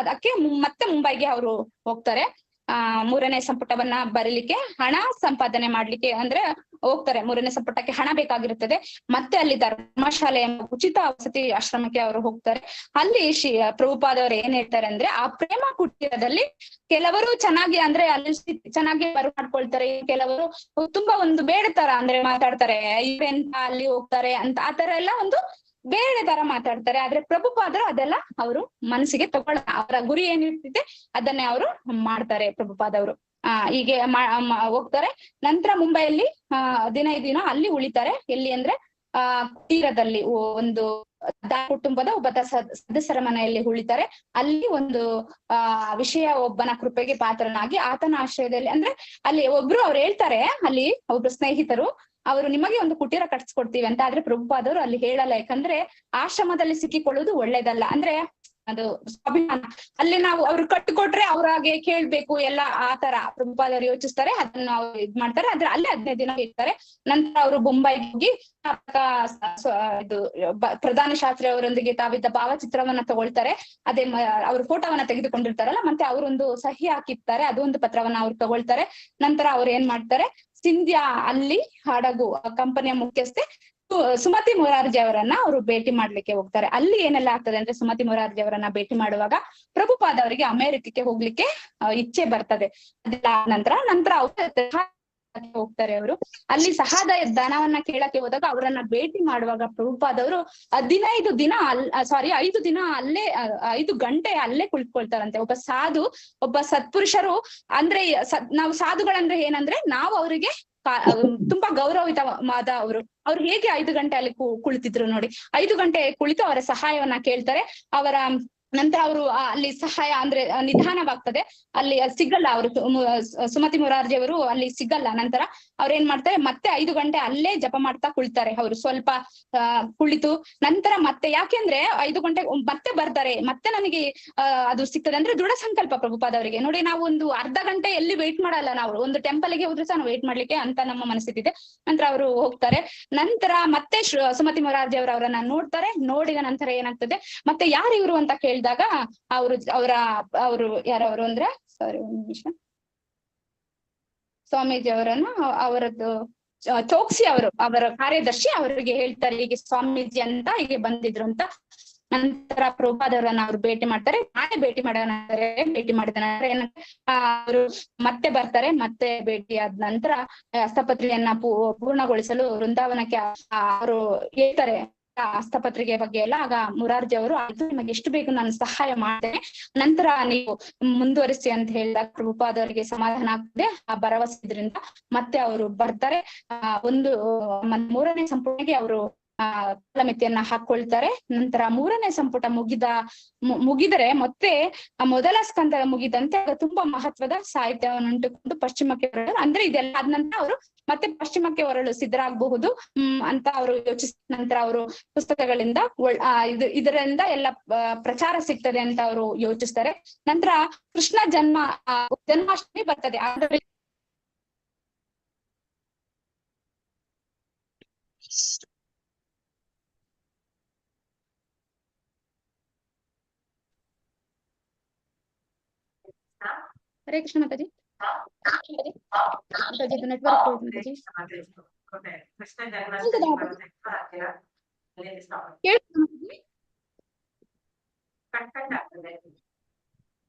ಅದಕ್ಕೆ ಮತ್ತೆ ಮುಂಬೈಗೆ ಅವರು ಹೋಗ್ತಾರೆ. 3ನೇ ಸಂಪುಟವನ್ನ ಬರೀಲಿಕ್ಕೆ ಹಣ ಸಂಪಾದನೆ ಮಾಡ್ಲಿಕ್ಕೆ ಅಂದ್ರೆ ಹೋಗ್ತಾರೆ. 3ನೇ ಸಂಪುಟಕ್ಕೆ ಹಣ ಬೇಕಾಗಿರುತ್ತದೆ. ಮತ್ತೆ ಅಲ್ಲಿ ಧರ್ಮಶಾಲೆ ಉಚಿತ ವಸತಿ ಆಶ್ರಮಕ್ಕೆ ಅವರು ಹೋಗ್ತಾರೆ. ಅಲ್ಲಿ ಪ್ರಭುಪಾದವರು ಏನ್ ಹೇಳ್ತಾರೆ ಅಂದ್ರೆ ಆ ಪ್ರೇಮ ಕುಟೀರದಲ್ಲಿ ಕೆಲವರು ಚೆನ್ನಾಗಿ ಅಂದ್ರೆ ಅಲ್ಲಿ ಚೆನ್ನಾಗಿ ಮಾಡ್ಕೊಳ್ತಾರೆ, ಕೆಲವರು ತುಂಬಾ ಒಂದು ಬೇಡ ತರ ಅಂದ್ರೆ ಮಾತಾಡ್ತಾರೆ, ಇವೆಂತ ಅಲ್ಲಿ ಹೋಗ್ತಾರೆ ಅಂತ ಆತರ ಎಲ್ಲ ಒಂದು ಬೇರೆ ತರ ಮಾತಾಡ್ತಾರೆ. ಆದ್ರೆ ಪ್ರಭುಪಾದರು ಅದೆಲ್ಲ ಅವರು ಮನಸ್ಸಿಗೆ ತಗೊಳ್ಳ, ಅವರ ಗುರಿ ಏನಿರ್ತಿದೆ ಅದನ್ನೇ ಅವರು ಮಾಡ್ತಾರೆ ಪ್ರಭುಪಾದವರು. ಹೀಗೆ ಹೋಗ್ತಾರೆ. ನಂತರ ಮುಂಬೈಯಲ್ಲಿ 15 ದಿನ ಅಲ್ಲಿ ಉಳಿತಾರೆ. ಎಲ್ಲಿ ಅಂದ್ರೆ ತೀರದಲ್ಲಿ ಒಂದು ಕುಟುಂಬದ ಒಬ್ಬ ಸದಸ್ಯರ ಮನೆಯಲ್ಲಿ ಉಳಿತಾರೆ. ಅಲ್ಲಿ ಒಂದು ವಿಷಯ ಒಬ್ಬನ ಕೃಪೆಗೆ ಪಾತ್ರನಾಗಿ ಆತನ ಆಶ್ರಯದಲ್ಲಿ ಅಂದ್ರೆ ಅಲ್ಲಿ ಒಬ್ರು ಅವ್ರು ಹೇಳ್ತಾರೆ, ಅಲ್ಲಿ ಒಬ್ರು ಸ್ನೇಹಿತರು ಅವರು ನಿಮಗೆ ಒಂದು ಕುಟೀರ ಕಟ್ಸ್ಕೊಡ್ತೀವಿ ಅಂತ. ಆದ್ರೆ ಪ್ರಭುಪಾದವರು ಅಲ್ಲಿ ಹೇಳಲ್ಲ, ಯಾಕಂದ್ರೆ ಆಶ್ರಮದಲ್ಲಿ ಸಿಕ್ಕಿಕೊಳ್ಳುವುದು ಒಳ್ಳೇದಲ್ಲ. ಅಂದ್ರೆ ಅದು ಸ್ವಾಭಿಮಾನ. ಅಲ್ಲಿ ನಾವು ಅವ್ರು ಕಟ್ಟಿಕೊಟ್ರೆ ಅವ್ರಾಗೆ ಕೇಳ್ಬೇಕು ಎಲ್ಲ ಆ ತರ ಪ್ರಭುಪಾದರು ಯೋಚಿಸ್ತಾರೆ, ಅದನ್ನ ಅವ್ರು ಇದ್ ಮಾಡ್ತಾರೆ. ಆದ್ರೆ ಅಲ್ಲೇ 15 ದಿನ ಇರ್ತಾರೆ. ನಂತರ ಅವರು ಬೊಂಬೈಗೆ ಹೋಗಿ ಇದು ಪ್ರಧಾನ ಶಾಸ್ತ್ರಿ ಅವರೊಂದಿಗೆ ತಾವಿದ್ದ ಭಾವಚಿತ್ರವನ್ನ ತಗೊಳ್ತಾರೆ. ಅದೇ ಅವ್ರ ಫೋಟೋವನ್ನ ತೆಗೆದುಕೊಂಡಿರ್ತಾರಲ್ಲ, ಮತ್ತೆ ಅವರೊಂದು ಸಹಿ ಹಾಕಿರ್ತಾರೆ, ಅದೊಂದು ಪತ್ರವನ್ನ ಅವ್ರು ತಗೊಳ್ತಾರೆ. ನಂತರ ಅವ್ರು ಏನ್ ಮಾಡ್ತಾರೆ, ಸಿಂಧ್ಯಾ ಅಲ್ಲಿ ಹಡಗು ಕಂಪನಿಯ ಮುಖ್ಯಸ್ಥೆ ಸುಮತಿ ಮೊರಾರ್ಜಿ ಅವರನ್ನ ಅವರು ಭೇಟಿ ಮಾಡ್ಲಿಕ್ಕೆ ಹೋಗ್ತಾರೆ. ಅಲ್ಲಿ ಏನೆಲ್ಲ ಆಗ್ತದೆ ಅಂದ್ರೆ, ಸುಮತಿ ಮೊರಾರ್ಜಿ ಅವರನ್ನ ಭೇಟಿ ಮಾಡುವಾಗ ಪ್ರಭುಪಾದ ಅವರಿಗೆ ಅಮೆರಿಕಕ್ಕೆ ಹೋಗ್ಲಿಕ್ಕೆ ಇಚ್ಛೆ ಬರ್ತದೆ. ಅದೆಲ್ಲ ನಂತರ ಹೋಗ್ತಾರೆ ಅವರು. ಅಲ್ಲಿ ಸಹಾಯ ಧನವನ್ನ ಕೇಳಕ್ಕೆ ಹೋದಾಗ ಅವರನ್ನ ಭೇಟಿ ಮಾಡುವಾಗ ಪ್ರಭುಪಾದವರು 15 ದಿನ 5 ದಿನ ಅಲ್ಲೇ 5 ಗಂಟೆ ಅಲ್ಲೇ ಕುಳಿತುಕೊಳ್ತಾರಂತೆ. ಒಬ್ಬ ಸಾಧು, ಒಬ್ಬ ಸತ್ಪುರುಷರು ಅಂದ್ರೆ ನಾವು ಸಾಧುಗಳಂದ್ರೆ ಏನಂದ್ರೆ, ನಾವು ಅವರಿಗೆ ತುಂಬಾ ಗೌರವಿತವಾದ ಅವ್ರು ಹೇಗೆ 5 ಗಂಟೆ ಅಲ್ಲಿ ಕುಳಿತಿದ್ರು ನೋಡಿ. 5 ಗಂಟೆ ಕುಳಿತು ಅವರ ಸಹಾಯವನ್ನ ಕೇಳ್ತಾರೆ. ಅವರ ನಂತರ ಅವರು ಅಲ್ಲಿ ಸಹಾಯ ಅಂದ್ರೆ ನಿಧಾನವಾಗ್ತದೆ, ಅಲ್ಲಿ ಸಿಗಲ್ಲ. ಅವರು ಸುಮತಿ ಮೊರಾರ್ಜಿ ಅವರು ಅಲ್ಲಿ ಸಿಗಲ್ಲ. ನಂತರ ಅವ್ರ ಏನ್ ಮಾಡ್ತಾರೆ, ಮತ್ತೆ 5 ಗಂಟೆ ಅಲ್ಲೇ ಜಪ ಮಾಡ್ತಾ ಕುಳಿತಾರೆ. ಅವರು ಸ್ವಲ್ಪ ಕುಳಿತು ನಂತರ ಮತ್ತೆ, ಯಾಕೆಂದ್ರೆ 5 ಗಂಟೆ ಮತ್ತೆ ಬರ್ತಾರೆ, ಮತ್ತೆ ನನಗೆ ಅದು ಸಿಗ್ತದೆ ಅಂದ್ರೆ ದೃಢ ಸಂಕಲ್ಪ ಪ್ರಭುಪಾದ ಅವರಿಗೆ. ನೋಡಿ, ನಾವು ಒಂದು ಅರ್ಧ ಗಂಟೆ ಎಲ್ಲಿ ವೇಟ್ ಮಾಡಲ್ಲ, ನಾವು ಒಂದು ಟೆಂಪಲ್ಗೆ ಹೋದ್ರೆ ಸಹ ವೇಟ್ ಮಾಡ್ಲಿಕ್ಕೆ ಅಂತ ನಮ್ಮ ಮನಸ್ಥಿತಿ. ನಂತರ ಅವರು ಹೋಗ್ತಾರೆ. ನಂತರ ಮತ್ತೆ ಸುಮತಿ ಮೊರಾರ್ಜಿ ಅವರು ಅವರನ್ನ ನೋಡ್ತಾರೆ. ನೋಡಿದ ನಂತರ ಏನಾಗ್ತದೆ, ಮತ್ತೆ ಯಾರು ಇವರು ಅಂತ ಕೇಳಿದಾಗ ಅವರು ಯಾರವರು ಅಂದ್ರೆ, ಸಾರಿ ಒಂದು ನಿಮಿಷ, ಸ್ವಾಮೀಜಿ ಅವರನ್ನ ಅವರದ್ದು ಚೌಕ್ಸಿ ಅವರ ಕಾರ್ಯದರ್ಶಿ ಅವರಿಗೆ ಹೇಳ್ತಾರೆ, ಹೀಗೆ ಸ್ವಾಮೀಜಿ ಅಂತ ಹೀಗೆ ಬಂದಿದ್ರು ಅಂತ. ನಂತರ ಪ್ರಭುಪಾದವರನ್ನ ಅವ್ರು ಭೇಟಿ ಮಾಡ್ತಾರೆ. ನಾಳೆ ಭೇಟಿ ಮಾಡಿದ ನಂತರ ಏನಂದ್ರೆ ಅವರು ಮತ್ತೆ ಬರ್ತಾರೆ. ಮತ್ತೆ ಭೇಟಿ ಆದ ನಂತರ ಹಸ್ತಪತ್ರಿಕೆಯನ್ನ ಪೂರ್ಣಗೊಳಿಸಲು ವೃಂದಾವನಕ್ಕೆ ಅವರು ಹೇಳ್ತಾರೆ ಹಸ್ತಪತ್ರಿಕೆ ಬಗ್ಗೆ ಎಲ್ಲ. ಆಗ ಮೊರಾರ್ಜಿ ಅವರು, ನಿಮಗೆ ಎಷ್ಟು ಬೇಕು ನಾನು ಸಹಾಯ ಮಾಡ್ತೇನೆ, ನಂತರ ನೀವು ಮುಂದುವರಿಸಿ ಅಂತ ಹೇಳಿದಾಗ ಪ್ರಭುಪಾದವರಿಗೆ ಸಮಾಧಾನ ಆಗ್ತದೆ. ಆ ಭರವಸೆ ಇದ್ರಿಂದ ಮತ್ತೆ ಅವರು ಬರ್ತಾರೆ. ಒಂದು 3ನೇ ಸಂಪುಟಕ್ಕೆ ಅವರು ಕಾಲಮಿತಿಯನ್ನ ಹಾಕೊಳ್ತಾರೆ. ನಂತರ 3ನೇ ಸಂಪುಟ ಮುಗಿದರೆ ಮತ್ತೆ ಮೊದಲ ಸ್ಕಂದ ಮುಗಿದಂತೆ ತುಂಬಾ ಮಹತ್ವದ ಸಾಹಿತ್ಯವನ್ನು ಉಂಟುಕೊಂಡು ಪಶ್ಚಿಮಕ್ಕೆ ಹೊರಡಲು, ಅಂದ್ರೆ ಇದೆಲ್ಲ ಆದ ನಂತರ ಅವರು ಮತ್ತೆ ಪಶ್ಚಿಮಕ್ಕೆ ಹೊರಡಲು ಸಿದ್ಧರಾಗಬಹುದು ಅಂತ ಅವರು ಯೋಚಿಸಿದ ನಂತರ ಅವರು ಪುಸ್ತಕಗಳಿಂದ ಇದರಿಂದ ಎಲ್ಲ ಪ್ರಚಾರ ಸಿಗ್ತದೆ ಅಂತ ಅವರು ಯೋಚಿಸ್ತಾರೆ. ನಂತರ ಕೃಷ್ಣ ಜನ್ಮಾಷ್ಟಮಿ ಬರ್ತದೆ. ಹರೇ ಕೃಷ್ಣ ಮಾತಾಜಿ. ಮಾತಾಜಿ ನೆಟ್ವರ್ಕ್ ಮಾತಾಜಿ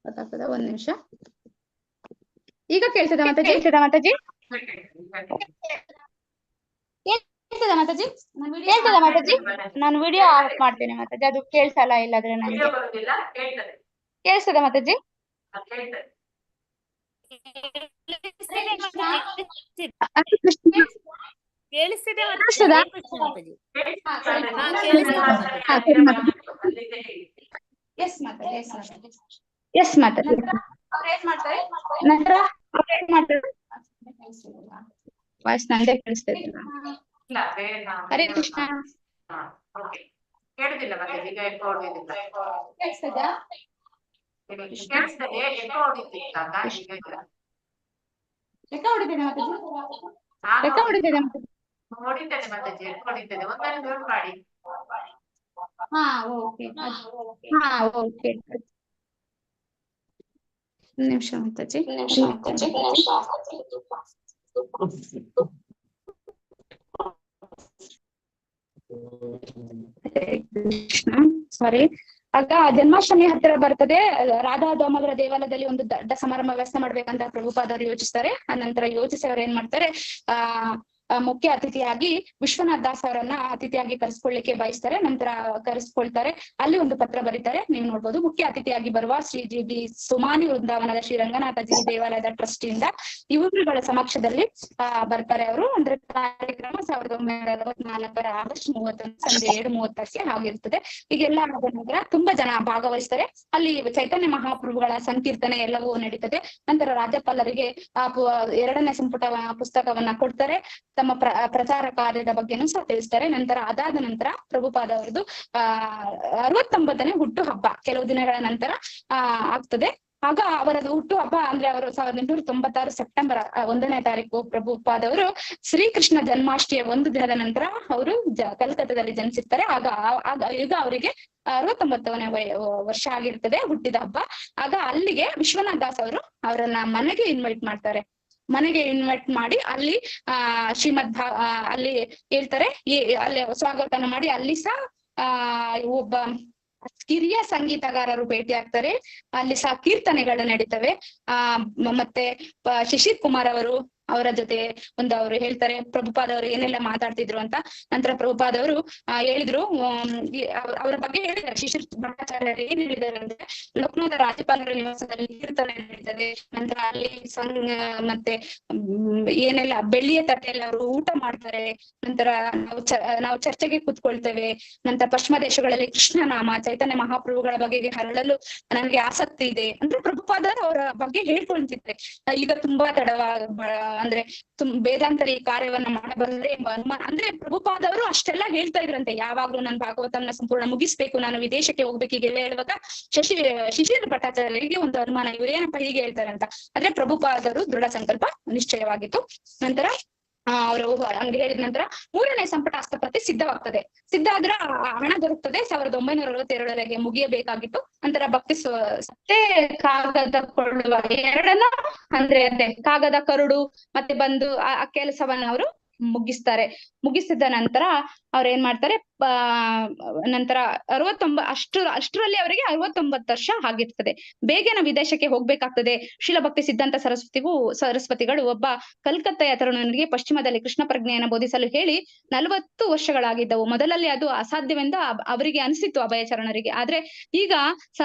ಗೊತ್ತಾಗ್ತದ? ಒಂದ್ ನಿಮಿಷ. ಈಗ ಕೇಳ್ತದ ಮಾತಾಜಿ? ಮಾತಾಜಿ ಕೇಳ್ತದ ಮಾತಾಜಿ? ನಾನು ವಿಡಿಯೋ ಆಫ್ ಮಾಡ್ತೇನೆ ಮಾತಾಜಿ, ಅದು ಕೇಳ್ಸಲ್ಲ. ಇಲ್ಲಾದ್ರೆ ನನಗೆ ಕೇಳ್ತದ ಮಾತಾಜಿ? ಕೇಳಿಸ್ತಿದೆ ಎಸ್ ಮಾತಾಡಿ. ನಂತರ ವಾಯ್ಸ್ ನಂದೇ ಕೇಳಿಸ್ತಾ ಇದೆ. ಹರೇ ಕೃಷ್ಣ. ನಿಮಿಷ ಮಾತಾಜಿ. ಸಾರಿ. ಆಗ ಜನ್ಮಾಷ್ಟಮಿ ಹತ್ತಿರ ಬರ್ತದೆ. ರಾಧಾ ದಾಮೋದರ ದೇವಾಲಯದಲ್ಲಿ ಒಂದು ದೊಡ್ಡ ಸಮಾರಂಭ ವ್ಯವಸ್ಥೆ ಮಾಡ್ಬೇಕಂತ ಪ್ರಭುಪಾದರು ಯೋಚಿಸ್ತಾರೆ. ಆ ನಂತರ ಯೋಚಿಸಿ ಅವ್ರು ಏನ್ ಮಾಡ್ತಾರೆ, ಮುಖ್ಯ ಅತಿಥಿಯಾಗಿ ವಿಶ್ವನಾಥ್ ದಾಸ್ ಅವರನ್ನ ಅತಿಥಿಯಾಗಿ ಕರೆಸ್ಕೊಳ್ಳಿಕ್ಕೆ ಬಯಸ್ತಾರೆ. ನಂತರ ಕರೆಸ್ಕೊಳ್ತಾರೆ. ಅಲ್ಲಿ ಒಂದು ಪತ್ರ ಬರೀತಾರೆ, ನೀವು ನೋಡ್ಬೋದು. ಮುಖ್ಯ ಅತಿಥಿಯಾಗಿ ಬರುವ ಶ್ರೀ ಜಿ ಬಿ ಸುಮಾನಿ ವೃಂದಾವನದ ಶ್ರೀ ರಂಗನಾಥಜಿ ದೇವಾಲಯದ ಟ್ರಸ್ಟಿಯಿಂದ ಇವರುಗಳ ಸಮಕ್ಷದಲ್ಲಿ ಬರ್ತಾರೆ ಅವರು. ಅಂದ್ರೆ ಕಾರ್ಯಕ್ರಮ 1964 ಆಗಸ್ಟ್ 31 ಸಂಜೆ 7:30ಕ್ಕೆ ಆಗಿರ್ತದೆ. ಈಗೆಲ್ಲ ಆದ ನಂತರ ತುಂಬಾ ಜನ ಭಾಗವಹಿಸ್ತಾರೆ. ಅಲ್ಲಿ ಚೈತನ್ಯ ಮಹಾಪ್ರಭುಗಳ ಸಂಕೀರ್ತನೆ ಎಲ್ಲವೂ ನಡೀತದೆ. ನಂತರ ರಾಜ್ಯಪಾಲರಿಗೆ 2ನೇ ಸಂಪುಟ ಪುಸ್ತಕವನ್ನ ಕೊಡ್ತಾರೆ. ತಮ್ಮ ಪ್ರಚಾರ ಕಾರ್ಯದ ಬಗ್ಗೆನೂ ಸಹ ತಿಳಿಸ್ತಾರೆ. ನಂತರ ಅದಾದ ನಂತರ ಪ್ರಭುಪಾದ ಅವರದು 69ನೇ ಹುಟ್ಟು ಹಬ್ಬ ಕೆಲವು ದಿನಗಳ ನಂತರ ಆಗ್ತದೆ. ಆಗ ಅವರದು ಹುಟ್ಟು ಹಬ್ಬ ಅಂದ್ರೆ ಅವರು 1896 ಸೆಪ್ಟೆಂಬರ್ 1ನೇ ತಾರೀಕು ಪ್ರಭುಪಾದವರು ಶ್ರೀಕೃಷ್ಣ ಜನ್ಮಾಷ್ಟಮಿಯ ಒಂದು ದಿನದ ನಂತರ ಅವರು ಕಲ್ಕತ್ತಾದಲ್ಲಿ ಜನಿಸಿರ್ತಾರೆ. ಈಗ ಅವರಿಗೆ 69ನೇ ವರ್ಷ ಆಗಿರ್ತದೆ ಹುಟ್ಟಿದ ಹಬ್ಬ. ಆಗ ಅಲ್ಲಿಗೆ ವಿಶ್ವನಾಥ್ ದಾಸ್ ಅವರು ಅವರನ್ನ ಮನೆಗೆ ಇನ್ವೈಟ್ ಮಾಡ್ತಾರೆ. ಮನೆಗೆ ಇನ್ವೈಟ್ ಮಾಡಿ ಅಲ್ಲಿ ಅಲ್ಲಿ ಹೇಳ್ತಾರೆ, ಅಲ್ಲಿ ಸ್ವಾಗತನ ಮಾಡಿ ಅಲ್ಲಿ ಸಹ ಒಬ್ಬ ಕಿರಿಯ ಸಂಗೀತಗಾರರು ಭೇಟಿ ಆಗ್ತಾರೆ. ಅಲ್ಲಿ ಸಹ ಕೀರ್ತನೆಗಳು ನಡೀತವೆ. ಮತ್ತೆ ಶಿಶಿರ್ ಕುಮಾರ್ ಅವರ ಜೊತೆ ಅವರು ಹೇಳ್ತಾರೆ ಪ್ರಭುಪಾದ ಅವರು ಏನೆಲ್ಲ ಮಾತಾಡ್ತಿದ್ರು ಅಂತ. ನಂತರ ಪ್ರಭುಪಾದ ಅವರು ಹೇಳಿದ್ರು, ಅವರ ಬಗ್ಗೆ ಹೇಳಿದ್ದಾರೆ. ಶಿಶಿರ್ ಭಟ್ಟಾಚಾರ್ಯರು ಏನ್ ಹೇಳಿದ್ದಾರೆ ಅಂದ್ರೆ, ಲಕ್ನೋದ ರಾಜ್ಯಪಾಲರ ನಿವಾಸದಲ್ಲಿ ಕೀರ್ತನೆ ನಡೀತದೆ. ನಂತರ ಅಲ್ಲಿ ಮತ್ತೆ ಏನೆಲ್ಲ ಬೆಳ್ಳಿಯ ತಟ್ಟೆಯಲ್ಲಿ ಅವರು ಊಟ ಮಾಡ್ತಾರೆ. ನಂತರ ನಾವು ಚರ್ಚೆಗೆ ಕೂತ್ಕೊಳ್ತೇವೆ. ನಂತರ ಪಶ್ಚಿಮ ದೇಶಗಳಲ್ಲಿ ಕೃಷ್ಣ ನಾಮ ಚೈತನ್ಯ ಮಹಾಪ್ರಭುಗಳ ಬಗೆಗೆ ಹರಡಲು ನನಗೆ ಆಸಕ್ತಿ ಇದೆ ಅಂದ್ರೆ ಪ್ರಭುಪಾದರು ಅವರ ಬಗ್ಗೆ ಹೇಳ್ಕೊಳ್ತಿದ್ರೆ. ಈಗ ತುಂಬಾ ಅಂದ್ರೆ ವೇದಾಂತರಿ ಕಾರ್ಯವನ್ನ ಮಾಡಬಲ್ಲರೆ ಎಂಬ ಅನುಮಾನ. ಅಂದ್ರೆ ಪ್ರಭುಪಾದವರು ಅಷ್ಟೆಲ್ಲ ಹೇಳ್ತಾ ಇದ್ರಂತೆ, ಯಾವಾಗ್ಲೂ ನಾನು ಭಾಗವತನ ಸಂಪೂರ್ಣ ಮುಗಿಸ್ಬೇಕು, ನಾನು ವಿದೇಶಕ್ಕೆ ಹೋಗ್ಬೇಕು, ಹೀಗೆಲ್ಲ ಹೇಳುವಾಗ ಶಿಶಿರ್ ಭಟ್ಟಾಚಾರ್ಯರಿಗೆ ಒಂದು ಅನುಮಾನ, ಇವ್ರು ಏನಪ್ಪ ಹೀಗೆ ಹೇಳ್ತಾರೆ ಅಂತ. ಆದ್ರೆ ಪ್ರಭುಪಾದರು ದೃಢ ಸಂಕಲ್ಪ ನಿಶ್ಚಯವಾಗಿತ್ತು. ನಂತರ ಅವರು ಹಂಗೆ ಹೇಳಿದ ನಂತರ 3ನೇ ಸಂಪುಟ ಹಸ್ತಪ್ರತಿ ಸಿದ್ಧವಾಗ್ತದೆ. ಸಿದ್ಧ ಆದ್ರೆ ಹಣ ದೊರಕ್ತದೆ. 1962 ಮುಗಿಯಬೇಕಾಗಿತ್ತು. ನಂತರ ಭಕ್ತಿ ಸತ್ತೇ ಕಾಗದ ಕೊಳ್ಳುವ ಎರಡನ್ನ ಅಂದ್ರೆ ಅದೇ ಕಾಗದ ಕರುಡು ಮತ್ತೆ ಬಂದು ಆ ಕೆಲಸವನ್ನ ಅವರು ಮುಗಿಸಿದ ನಂತರ ಅವ್ರ ಏನ್ ಮಾಡ್ತಾರೆ, ನಂತರ ಅಷ್ಟರಲ್ಲಿ ಅವರಿಗೆ 69 ವರ್ಷ ಆಗಿರ್ತದೆ. ಬೇಗನೆ ವಿದೇಶಕ್ಕೆ ಹೋಗ್ಬೇಕಾಗ್ತದೆ. ಶೀಲಭಕ್ತಿ ಸಿದ್ಧಾಂತ ಸರಸ್ವತಿಗಳು ಒಬ್ಬ ಕಲ್ಕತ್ತೆಯ ತರುಣನಿಗೆ ಪಶ್ಚಿಮದಲ್ಲಿ ಕೃಷ್ಣ ಪ್ರಜ್ಞೆಯನ್ನು ಬೋಧಿಸಲು ಹೇಳಿ 40 ವರ್ಷಗಳಾಗಿದ್ದವು. ಮೊದಲಲ್ಲಿ ಅದು ಅಸಾಧ್ಯವೆಂದು ಅವರಿಗೆ ಅನಿಸಿತ್ತು ಅಭಯಚರಣರಿಗೆ. ಆದ್ರೆ ಈಗ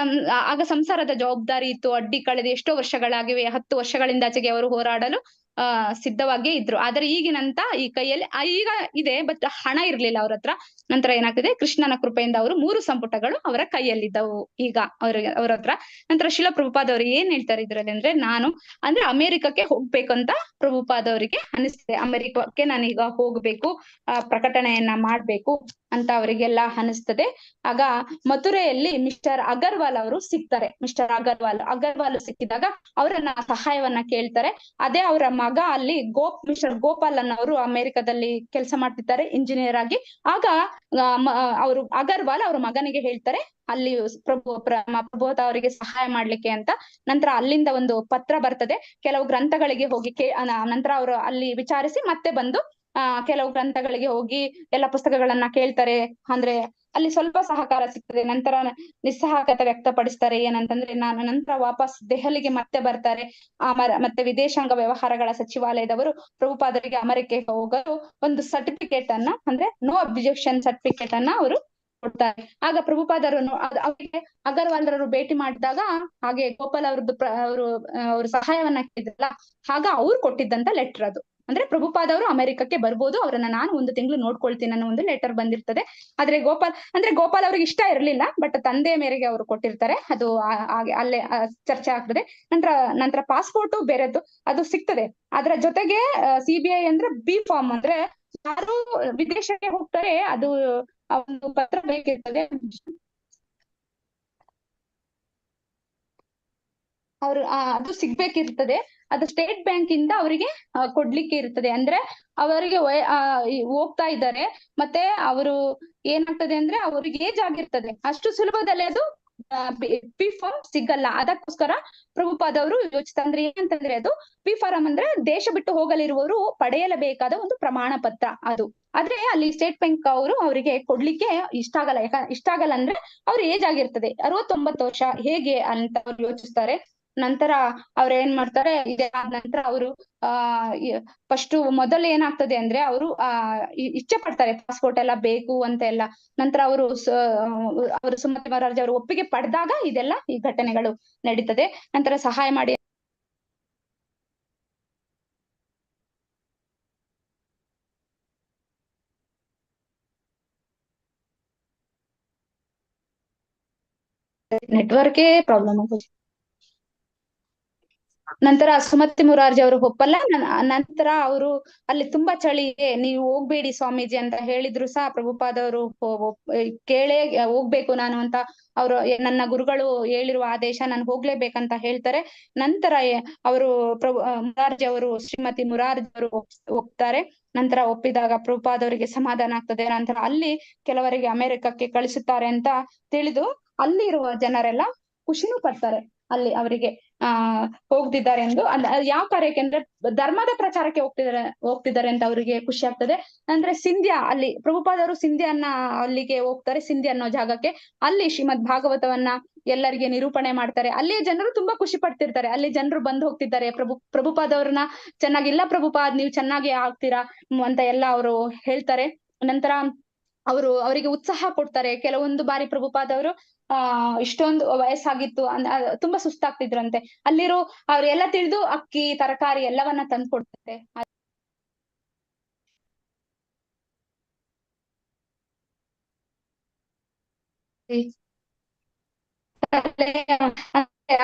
ಆಗ ಸಂಸಾರದ ಜವಾಬ್ದಾರಿ ಇತ್ತು, ಅಡ್ಡಿ ಕಳೆದು ಎಷ್ಟೋ ವರ್ಷಗಳಾಗಿವೆ. 10 ವರ್ಷಗಳಿಂದಾಚೆಗೆ ಅವರು ಹೋರಾಡಲು ಸಿದ್ಧವಾಗಿಯೇ ಇದ್ರು. ಆದ್ರೆ ಈಗಿನಂತ ಈ ಕೈಯಲ್ಲಿ ಈಗ ಇದೆ, ಬಟ್ ಹಣ ಇರ್ಲಿಲ್ಲ ಅವ್ರ ಹತ್ರ. ನಂತರ ಏನಾಗ್ತದೆ, ಕೃಷ್ಣನ ಕೃಪೆಯಿಂದ ಅವರು 3 ಸಂಪುಟಗಳು ಅವರ ಕೈಯಲ್ಲಿದ್ದವು ಈಗ ಅವ್ರ ಹತ್ರ. ನಂತರ ಶಿಲ ಪ್ರಭುಪಾದ್ ಅವ್ರು ಏನ್ ಹೇಳ್ತಾರೆ ಇದ್ರಲ್ಲಿ ಅಂದ್ರೆ, ನಾನು ಅಂದ್ರೆ ಅಮೆರಿಕಕ್ಕೆ ಹೋಗ್ಬೇಕಂತ ಪ್ರಭುಪಾದ್ ಅವರಿಗೆ ಅನಿಸ್ತಿದೆ. ಅಮೆರಿಕಕ್ಕೆ ನಾನೀಗ ಹೋಗ್ಬೇಕು, ಪ್ರಕಟಣೆಯನ್ನ ಮಾಡ್ಬೇಕು ಅಂತ ಅವರಿಗೆಲ್ಲ ಅನಿಸ್ತದೆ. ಆಗ ಮಥುರೆಯಲ್ಲಿ ಮಿಸ್ಟರ್ ಅಗರ್ವಾಲ್ ಅವರು ಸಿಗ್ತಾರೆ. ಅಗರ್ವಾಲ್ ಸಿಕ್ಕಿದಾಗ ಅವರನ್ನ ಸಹಾಯವನ್ನ ಕೇಳ್ತಾರೆ. ಅದೇ ಅವರ ಮಗ ಅಲ್ಲಿ ಮಿಸ್ಟರ್ ಗೋಪಾಲ್ ಅನ್ನೋರು ಅಮೆರಿಕದಲ್ಲಿ ಕೆಲಸ ಮಾಡ್ತಿದ್ದಾರೆ ಇಂಜಿನಿಯರ್ ಆಗಿ. ಆಗ ಅವರು ಅಗರ್ವಾಲ್ ಅವ್ರ ಮಗನಿಗೆ ಹೇಳ್ತಾರೆ ಅಲ್ಲಿ ಪ್ರಭುಪಾದ ಅವರಿಗೆ ಸಹಾಯ ಮಾಡ್ಲಿಕ್ಕೆ ಅಂತ. ನಂತರ ಅಲ್ಲಿಂದ ಒಂದು ಪತ್ರ ಬರ್ತದೆ. ಕೆಲವು ಗ್ರಂಥಗಳಿಗೆ ಹೋಗಿ ನಂತರ ಅವರು ಅಲ್ಲಿ ವಿಚಾರಿಸಿ ಮತ್ತೆ ಬಂದು ಕೆಲವು ಗ್ರಂಥಗಳಿಗೆ ಹೋಗಿ ಎಲ್ಲ ಪುಸ್ತಕಗಳನ್ನ ಕೇಳ್ತಾರೆ. ಅಂದ್ರೆ ಅಲ್ಲಿ ಸ್ವಲ್ಪ ಸಹಕಾರ ಸಿಗ್ತದೆ. ನಂತರ ನಿಸ್ಸಹಾಯಕತೆ ವ್ಯಕ್ತಪಡಿಸ್ತಾರೆ. ಏನಂತಂದ್ರೆ, ನಾನು ನಂತರ ವಾಪಸ್ ದೆಹಲಿಗೆ ಮತ್ತೆ ಬರ್ತಾರೆ. ಮತ್ತೆ ವಿದೇಶಾಂಗ ವ್ಯವಹಾರಗಳ ಸಚಿವಾಲಯದವರು ಪ್ರಭುಪಾದರಿಗೆ ಅಮೆರಿಕಕ್ಕೆ ಹೋಗಲು ಒಂದು ಸರ್ಟಿಫಿಕೇಟ್ ಅನ್ನ, ಅಂದ್ರೆ ನೋ ಅಬ್ಜೆಕ್ಷನ್ ಸರ್ಟಿಫಿಕೇಟ್ ಅನ್ನ ಅವರು ಕೊಡ್ತಾರೆ. ಆಗ ಪ್ರಭುಪಾದರು ಅವರಿಗೆ ಅಗರ್ವಾಲ್ರವರು ಭೇಟಿ ಮಾಡಿದಾಗ ಹಾಗೆ ಗೋಪಾಲ್ ಅವರು ಸಹಾಯವನ್ನ ಕೇಳಿದ್ರಲ್ಲ, ಆಗ ಅವ್ರು ಕೊಟ್ಟಿದ್ದಂತ ಲೆಟರ್ ಅದು. ಅಂದ್ರೆ ಪ್ರಭುಪಾದವರು ಅಮೆರಿಕಕ್ಕೆ ಬರ್ಬೋದು, ಅವರನ್ನ ನಾನು 1 ತಿಂಗಳು ನೋಡ್ಕೊಳ್ತೀನಿ ಅನ್ನೋ ಒಂದು ಲೆಟರ್ ಬಂದಿರ್ತದೆ. ಆದ್ರೆ ಗೋಪಾಲ್ ಅವ್ರಿಗೆ ಇಷ್ಟ ಇರ್ಲಿಲ್ಲ, ಬಟ್ ತಂದೆ ಮೇರೆಗೆ ಅವರು ಕೊಟ್ಟಿರ್ತಾರೆ. ಅದು ಅಲ್ಲೇ ಚರ್ಚೆ ಆಗ್ತದೆ. ನಂತರ ಪಾಸ್ಪೋರ್ಟ್ ಬೇರೆದ್ದು ಅದು ಸಿಗ್ತದೆ. ಅದರ ಜೊತೆಗೆ CBI ಅಂದ್ರೆ ಬಿ ಫಾರ್ಮ್, ಅಂದ್ರೆ ಯಾರು ವಿದೇಶಕ್ಕೆ ಹೋಗ್ತಾರೆ ಅದು ಒಂದು ಪತ್ರ ಬೇಕಿರ್ತದೆ. ಅದು ಸಿಗ್ಬೇಕಿರ್ತದೆ. ಅದು ಸ್ಟೇಟ್ ಬ್ಯಾಂಕ್ ಇಂದ ಅವರಿಗೆ ಕೊಡ್ಲಿಕ್ಕೆ ಇರ್ತದೆ. ಅಂದ್ರೆ ಅವರಿಗೆ ಹೋಗ್ತಾ ಇದ್ದಾರೆ, ಮತ್ತೆ ಅವರು ಏನಾಗ್ತದೆ ಅಂದ್ರೆ ಅವ್ರಿಗೆ ಏಜ್ ಆಗಿರ್ತದೆ. ಅಷ್ಟು ಸುಲಭದಲ್ಲಿ ಅದು ಪಿ ಫಾರ್ಮ್ ಸಿಗಲ್ಲ. ಅದಕ್ಕೋಸ್ಕರ ಪ್ರಭುಪಾದವರು ಯೋಚಿಸ್ತಂದ್ರೆ ಏನಂತಂದ್ರೆ, ಅದು ಪಿ ಫಾರಂ ಅಂದ್ರೆ ದೇಶ ಬಿಟ್ಟು ಹೋಗಲಿರುವವರು ಪಡೆಯಲೇಬೇಕಾದ ಒಂದು ಪ್ರಮಾಣ ಪತ್ರ ಅದು. ಆದ್ರೆ ಅಲ್ಲಿ ಸ್ಟೇಟ್ ಬ್ಯಾಂಕ್ ಅವರಿಗೆ ಕೊಡ್ಲಿಕ್ಕೆ ಇಷ್ಟ ಆಗಲ್ಲ. ಅಂದ್ರೆ ಅವ್ರ ಏಜ್ ಆಗಿರ್ತದೆ 69 ವರ್ಷ, ಹೇಗೆ ಅಂತ ಅವ್ರು ಯೋಚಿಸ್ತಾರೆ. ನಂತರ ಅವ್ರ ಏನ್ ಮಾಡ್ತಾರೆ, ಇದಾದ ನಂತರ ಅವರು ಫಸ್ಟ್ ಮೊದಲು ಏನಾಗ್ತದೆ ಅಂದ್ರೆ ಅವರು ಇಚ್ಛೆ ಪಡ್ತಾರೆ ಪಾಸ್ಪೋರ್ಟ್ ಎಲ್ಲ ಬೇಕು ಅಂತ ಎಲ್ಲ. ನಂತರ ಅವರು ಸುಮತಿ ಮಹಾರಾಜ್ ಅವರು ಒಪ್ಪಿಗೆ ಪಡೆದಾಗ ಇದೆಲ್ಲ ಈ ಘಟನೆಗಳು ನಡೀತದೆ. ನಂತರ ಸಹಾಯ ಮಾಡಿ ನೆಟ್ವರ್ಕೇ ಪ್ರಾಬ್ಲಮ್ ಆಗುತ್ತೆ. ನಂತರ ಸುಮತಿ ಮುರಾರ್ಜಿ ಅವರು ಒಪ್ಪಲ್ಲ. ನಂತರ ಅವರು ಅಲ್ಲಿ ತುಂಬಾ ಚಳಿ ಇದೆ, ನೀವು ಹೋಗ್ಬೇಡಿ ಸ್ವಾಮೀಜಿ ಅಂತ ಹೇಳಿದ್ರು ಸಹ ಪ್ರಭುಪಾದವರು ಕೇಳೇ ಹೋಗ್ಬೇಕು ನಾನು ಅಂತ ಅವರು ನನ್ನ ಗುರುಗಳು ಹೇಳಿರುವ ಆದೇಶ ನಾನು ಹೋಗ್ಲೇಬೇಕಂತ ಹೇಳ್ತಾರೆ. ನಂತರ ಅವರು ಮುರಾರ್ಜಿ ಅವರು ಶ್ರೀಮತಿ ಮುರಾರ್ಜಿ ಅವರು ಒಪ್ತಾರೆ. ನಂತರ ಒಪ್ಪಿದಾಗ ಪ್ರಭುಪಾದವರಿಗೆ ಸಮಾಧಾನ ಆಗ್ತದೆ. ನಂತರ ಅಲ್ಲಿ ಕೆಲವರಿಗೆ ಅಮೆರಿಕಕ್ಕೆ ಕಳಿಸುತ್ತಾರೆ ಅಂತ ತಿಳಿದು ಅಲ್ಲಿರುವ ಜನರೆಲ್ಲ ಖುಷಿನೂ ಪಡ್ತಾರೆ. ಅಲ್ಲಿ ಅವರಿಗೆ ಹೋಗ್ತಿದ್ದಾರೆ ಎಂದು ಯಾವ ಕಾರ್ಯಕ್ಕೆ ಅಂದ್ರೆ ಧರ್ಮದ ಪ್ರಚಾರಕ್ಕೆ ಹೋಗ್ತಿದ್ದಾರೆ ಅಂತ ಅವರಿಗೆ ಖುಷಿ ಆಗ್ತದೆ. ಅಂದ್ರೆ ಸಿಂಧ್ಯಾ, ಅಲ್ಲಿ ಪ್ರಭುಪಾದವರು ಸಿಂಧ್ಯನ್ನ ಅಲ್ಲಿಗೆ ಹೋಗ್ತಾರೆ, ಸಿಂಧ್ಯಾ ಅನ್ನೋ ಜಾಗಕ್ಕೆ. ಅಲ್ಲಿ ಶ್ರೀಮದ್ ಭಾಗವತವನ್ನ ಎಲ್ಲರಿಗೆ ನಿರೂಪಣೆ ಮಾಡ್ತಾರೆ. ಅಲ್ಲಿ ಜನರು ತುಂಬಾ ಖುಷಿ ಪಡ್ತಿರ್ತಾರೆ. ಅಲ್ಲಿ ಜನರು ಬಂದು ಹೋಗ್ತಿದ್ದಾರೆ, ಪ್ರಭುಪಾದವ್ರನ್ನ ಚೆನ್ನಾಗಿಲ್ಲ ಪ್ರಭುಪಾದ್ ನೀವು ಚೆನ್ನಾಗಿ ಆಗ್ತೀರಾ ಅಂತ ಎಲ್ಲ ಅವರು ಹೇಳ್ತಾರೆ. ನಂತರ ಅವರಿಗೆ ಉತ್ಸಾಹ ಕೊಡ್ತಾರೆ. ಕೆಲವೊಂದು ಬಾರಿ ಪ್ರಭುಪಾದವರು ಇಷ್ಟೊಂದು ವಯಸ್ಸಾಗಿತ್ತು ತುಂಬಾ ಸುಸ್ತಾಗ್ತಿದ್ರಂತೆ. ಅಲ್ಲಿರೋ ಅವ್ರೆಲ್ಲ ತಿಳಿದು ಅಕ್ಕಿ ತರಕಾರಿ ಎಲ್ಲವನ್ನ ತಂದು ಕೊಡ್ತಾರೆ.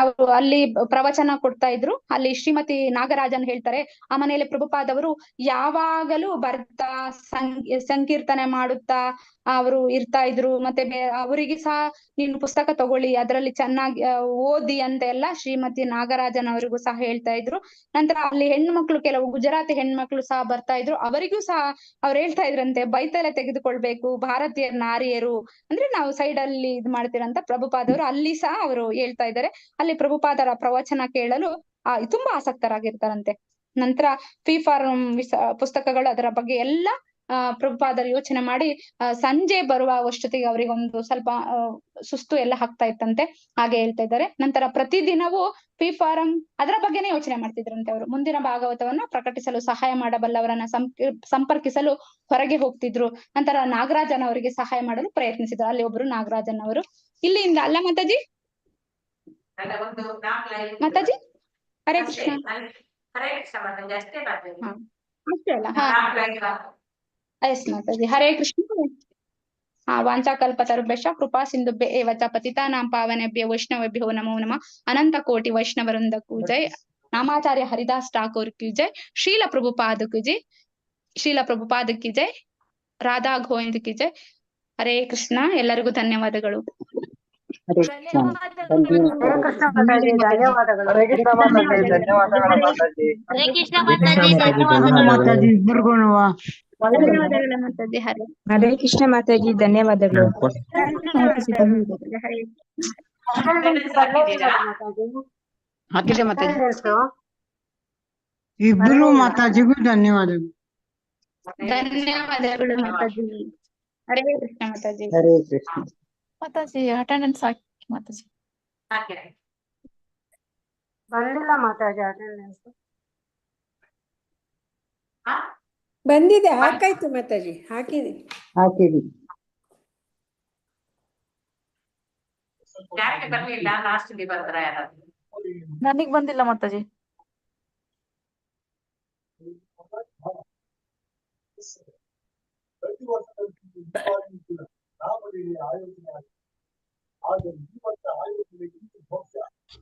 ಅವರು ಅಲ್ಲಿ ಪ್ರವಚನ ಕೊಡ್ತಾ ಇದ್ರು. ಅಲ್ಲಿ ಶ್ರೀಮತಿ ನಾಗರಾಜನ್ ಹೇಳ್ತಾರೆ, ಆ ಮನೆಯಲ್ಲಿ ಪ್ರಭುಪಾದವರು ಯಾವಾಗಲೂ ಬರ್ತಾ ಸಂಕೀರ್ತನೆ ಮಾಡುತ್ತಾ ಅವರು ಇರ್ತಾ ಇದ್ರು. ಮತ್ತೆ ಅವರಿಗೆ ಸಹ ನೀನು ಪುಸ್ತಕ ತಗೊಳ್ಳಿ, ಅದರಲ್ಲಿ ಚೆನ್ನಾಗಿ ಓದಿ ಅಂತ ಎಲ್ಲ ಶ್ರೀಮತಿ ನಾಗರಾಜನ್ ಅವರಿಗೂ ಸಹ ಹೇಳ್ತಾ ಇದ್ರು. ನಂತರ ಅಲ್ಲಿ ಹೆಣ್ಮಕ್ಳು, ಕೆಲವು ಗುಜರಾತಿ ಹೆಣ್ಮಕ್ಳು ಸಹ ಬರ್ತಾ ಇದ್ರು. ಅವರಿಗೂ ಸಹ ಅವ್ರು ಹೇಳ್ತಾ ಇದ್ರಂತೆ, ಬೈತಲೆ ತೆಗೆದುಕೊಳ್ಬೇಕು, ಭಾರತೀಯ ನಾರಿಯರು ಅಂದ್ರೆ ನಾವು ಸೈಡ್ ಅಲ್ಲಿ ಇದ್ ಮಾಡ್ತೀರಂತ ಪ್ರಭುಪಾದವರು ಅಲ್ಲಿ ಸಹ ಅವರು ಹೇಳ್ತಾ ಇದ್ದಾರೆ. ಅಲ್ಲಿ ಪ್ರಭುಪಾದರ ಪ್ರವಚನ ಕೇಳಲು ತುಂಬಾ ಆಸಕ್ತರಾಗಿರ್ತಾರಂತೆ. ನಂತರ ಫೀ ಫಾರ್ಮ್ ಪುಸ್ತಕಗಳು ಅದರ ಬಗ್ಗೆ ಎಲ್ಲ ಪ್ರಭುಪಾದರು ಯೋಚನೆ ಮಾಡಿ ಸಂಜೆ ಬರುವ ಅಷ್ಟೊತ್ತಿಗೆ ಅವರಿಗೆ ಒಂದು ಸ್ವಲ್ಪ ಸುಸ್ತು ಎಲ್ಲ ಆಗ್ತಾ ಇತ್ತಂತೆ, ಹಾಗೆ ಹೇಳ್ತಾ ಇದ್ದಾರೆ. ನಂತರ ಪ್ರತಿದಿನವೂ ಫೀ ಫಾರಂ ಅದರ ಬಗ್ಗೆನೇ ಯೋಚನೆ ಮಾಡ್ತಿದ್ರಂತೆ. ಅವರು ಮುಂದಿನ ಭಾಗವತವನ್ನ ಪ್ರಕಟಿಸಲು ಸಹಾಯ ಮಾಡಬಲ್ಲವರನ್ನ ಸಂಪರ್ಕಿಸಲು ಹೊರಗೆ ಹೋಗ್ತಿದ್ರು. ನಂತರ ನಾಗರಾಜನ್ ಅವರಿಗೆ ಸಹಾಯ ಮಾಡಲು ಪ್ರಯತ್ನಿಸಿದ್ರು. ಅಲ್ಲಿ ಒಬ್ರು ನಾಗರಾಜನ್ ಅವರು. ಇಲ್ಲಿಂದ ಅಲ್ಲ ಮಾತಾಜಿ, ಮಾತಾಜಿ ಹರೇ ಕೃಷ್ಣ. ಹರೇ ಕೃಷ್ಣ ಮಾತಾಜಿ, ಅಷ್ಟೇ ಮಾತಾಜಿ. ಅಷ್ಟೇ ಅಲ್ಲ? ಎಸ್ ಮಾತಾಜಿ, ಹರೇ ಕೃಷ್ಣ. ವಾಂಚಾಕಲ್ಪತರುಭ್ಯಶ್ಚ ಕೃಪಾ ಸಿಂಧುಭ್ಯ ಏವ ಚ ಪತಿತಾನಾಂ ಪಾವನೇಭ್ಯೋ ವೈಷ್ಣವೇಭ್ಯೋ ನಮೋ ನಮಃ. ಅನಂತ ಕೋಟಿ ವೈಷ್ಣವೃಂದಕ್ಕೂ ಜೈ. ನಾಮಾಚಾರ್ಯ ಹರಿದಾಸ್ ಠಾಕೂರ್ ಕಿ ಜೈ. ಶ್ರೀಲ ಪ್ರಭುಪಾದ ಕಿ ಜೈ. ಶ್ರೀಲ ಪ್ರಭುಪಾದ ಕಿ ಜೈ. ರಾಧಾ ಗೋವಿಂದ್ ಕಿ ಜೈ. ಹರೇ ಕೃಷ್ಣ. ಎಲ್ಲರಿಗೂ ಧನ್ಯವಾದಗಳು. ಹರೇ ಕೃಷ್ಣ. ಧನ್ಯವಾದಗಳು. ಹರೇ ಕೃಷ್ಣ ಮಾತಾಜಿ, ಧನ್ಯವಾದಗಳು ಮಾತಾಜಿ. ಹರೇ ಕೃಷ್ಣ ಮಾತಾಜಿ, ಧನ್ಯವಾದಗಳು. ಇಬ್ಬರಿಗೂ ಧನ್ಯವಾದಗಳು ಮಾತಾಜಿ. ಹರೇ ಹರೇ ಕೃಷ್ಣ ಮಾತಾಜಿ, ಧನ್ಯವಾದಗಳು. ಹಾಕಿದೆ ಮಾತಾಜಿ. ಇಬ್ರು ಮಾತಾಜಿಗೂ ಧನ್ಯವಾದಗಳು. ಧನ್ಯವಾದಗಳು ಮಾತಾಜಿ. ಹರೇ ಕೃಷ್ಣ ಮಾತಾಜಿ. ಹರೇ ಕೃಷ್ಣ ಮಾತಾಜಿ ಅಟೆಂಡೆನ್ಸ್ ಹಾಕಿ ಮಾತಾಜಿ. ಬಂದಿಲ್ಲ ಮಾತಾಜಿ ಅಟೆಂಡೆನ್ಸ್. ಬಂದಿದೆ, ಹಾಕಾಯ್ತು ಮಾತಾಜಿ, ಹಾಕಿದೆ. ಹಾಕಿದಿ. ಯಾರಿಗೆ ಬರ್ಲಿಲ್ಲ? ಲಾಸ್ಟ್ ಗೆ ಬರ್ತಾರ ಯಾರಾದ್ರೂ? ನನಗ್ ಬಂದಿಲ್ಲ ಮಾತಾಜಿ.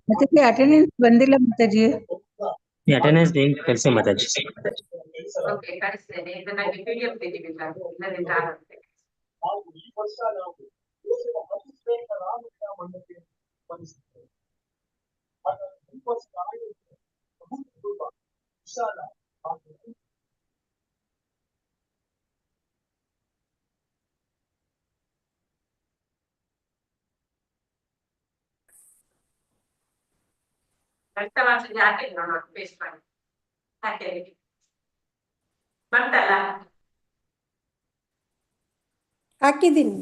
ಮತ್ತೆ ಅಟೆಂಡೆನ್ಸ್ ಬಂದಿಲ್ಲ ಮಾತಾಜಿ. ಅಟೆಂಡೆನ್ಸ್ ಕಳಿಸಿ ಮಾತಾಜಿ. ಓಕೆ, ಕಳಿಸ್ತೇನೆ. ಇದು ನನಗೆ PDF ತೆಗಿಬೇಕಾಗುತ್ತೆ, ಇಲ್ಲದಿದ್ರೆ ಆಗುತ್ತೆ. ರಕ್ತವಾಸಿಗೆ ಹಾಕಿದ್ ನೋಡು, ಪೇಸ್ಟ್ ಮಾಡಿ ಹಾಕಿ ಬಂತಲ್ಲ? ಹಾಕಿದ್ದೀನಿ.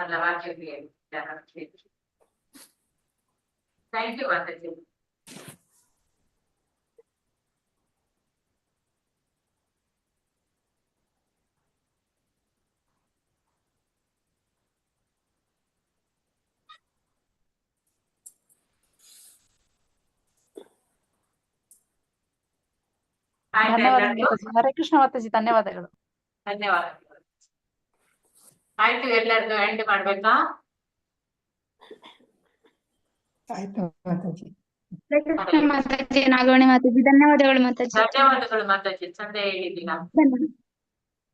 ಅಲ್ಲ, ವಾಕ್ಯ ಥ್ಯಾಂಕ್ ಯು ಮಾತಾಜಿ. ಹರೇ ಕೃಷ್ಣ ಮಾತಾಜಿ, ಧನ್ಯವಾದಗಳು. ಧನ್ಯವಾದಗಳು. ಆಯ್ತು, ಎಲ್ಲರದ್ದು ಎಂಡ್ ಮಾಡ್ಬೇಕಾ? ಆಯ್ತು ಮಾತಾಜಿ. ಹರೇ ಕೃಷ್ಣ ಮಾತಾಜಿ, ನಾಗವಣಿ ಮಾತಾಜಿ, ಧನ್ಯವಾದಗಳು ಮಾತಾಜಿ. ಧನ್ಯವಾದಗಳು ಮಾತಾಜಿ, ಚಂದ ಹೇಳಿದ್ದೀರಾ.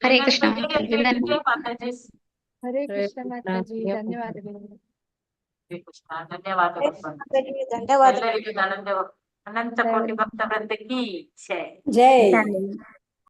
ಹರೇ ಕೃಷ್ಣ ಮಾತಾಜಿ, ವಿಜಯ ಮಾತಾಜಿ. ಹರೇ ಕೃಷ್ಣ ಮಾತಾಜಿ, ಧನ್ಯವಾದಗಳು. ಹರೇ ಕೃಷ್ಣ, ಧನ್ಯವಾದಗಳು. ಧನ್ಯವಾದ. ಎಲ್ಲರಿಗೂ ಅನಂತ ಕೋಟಿ ಭಕ್ತ ವೃಂದಕ್ಕೆ ಜೈ. ಜೈ. ಧನ್ಯವಾದ.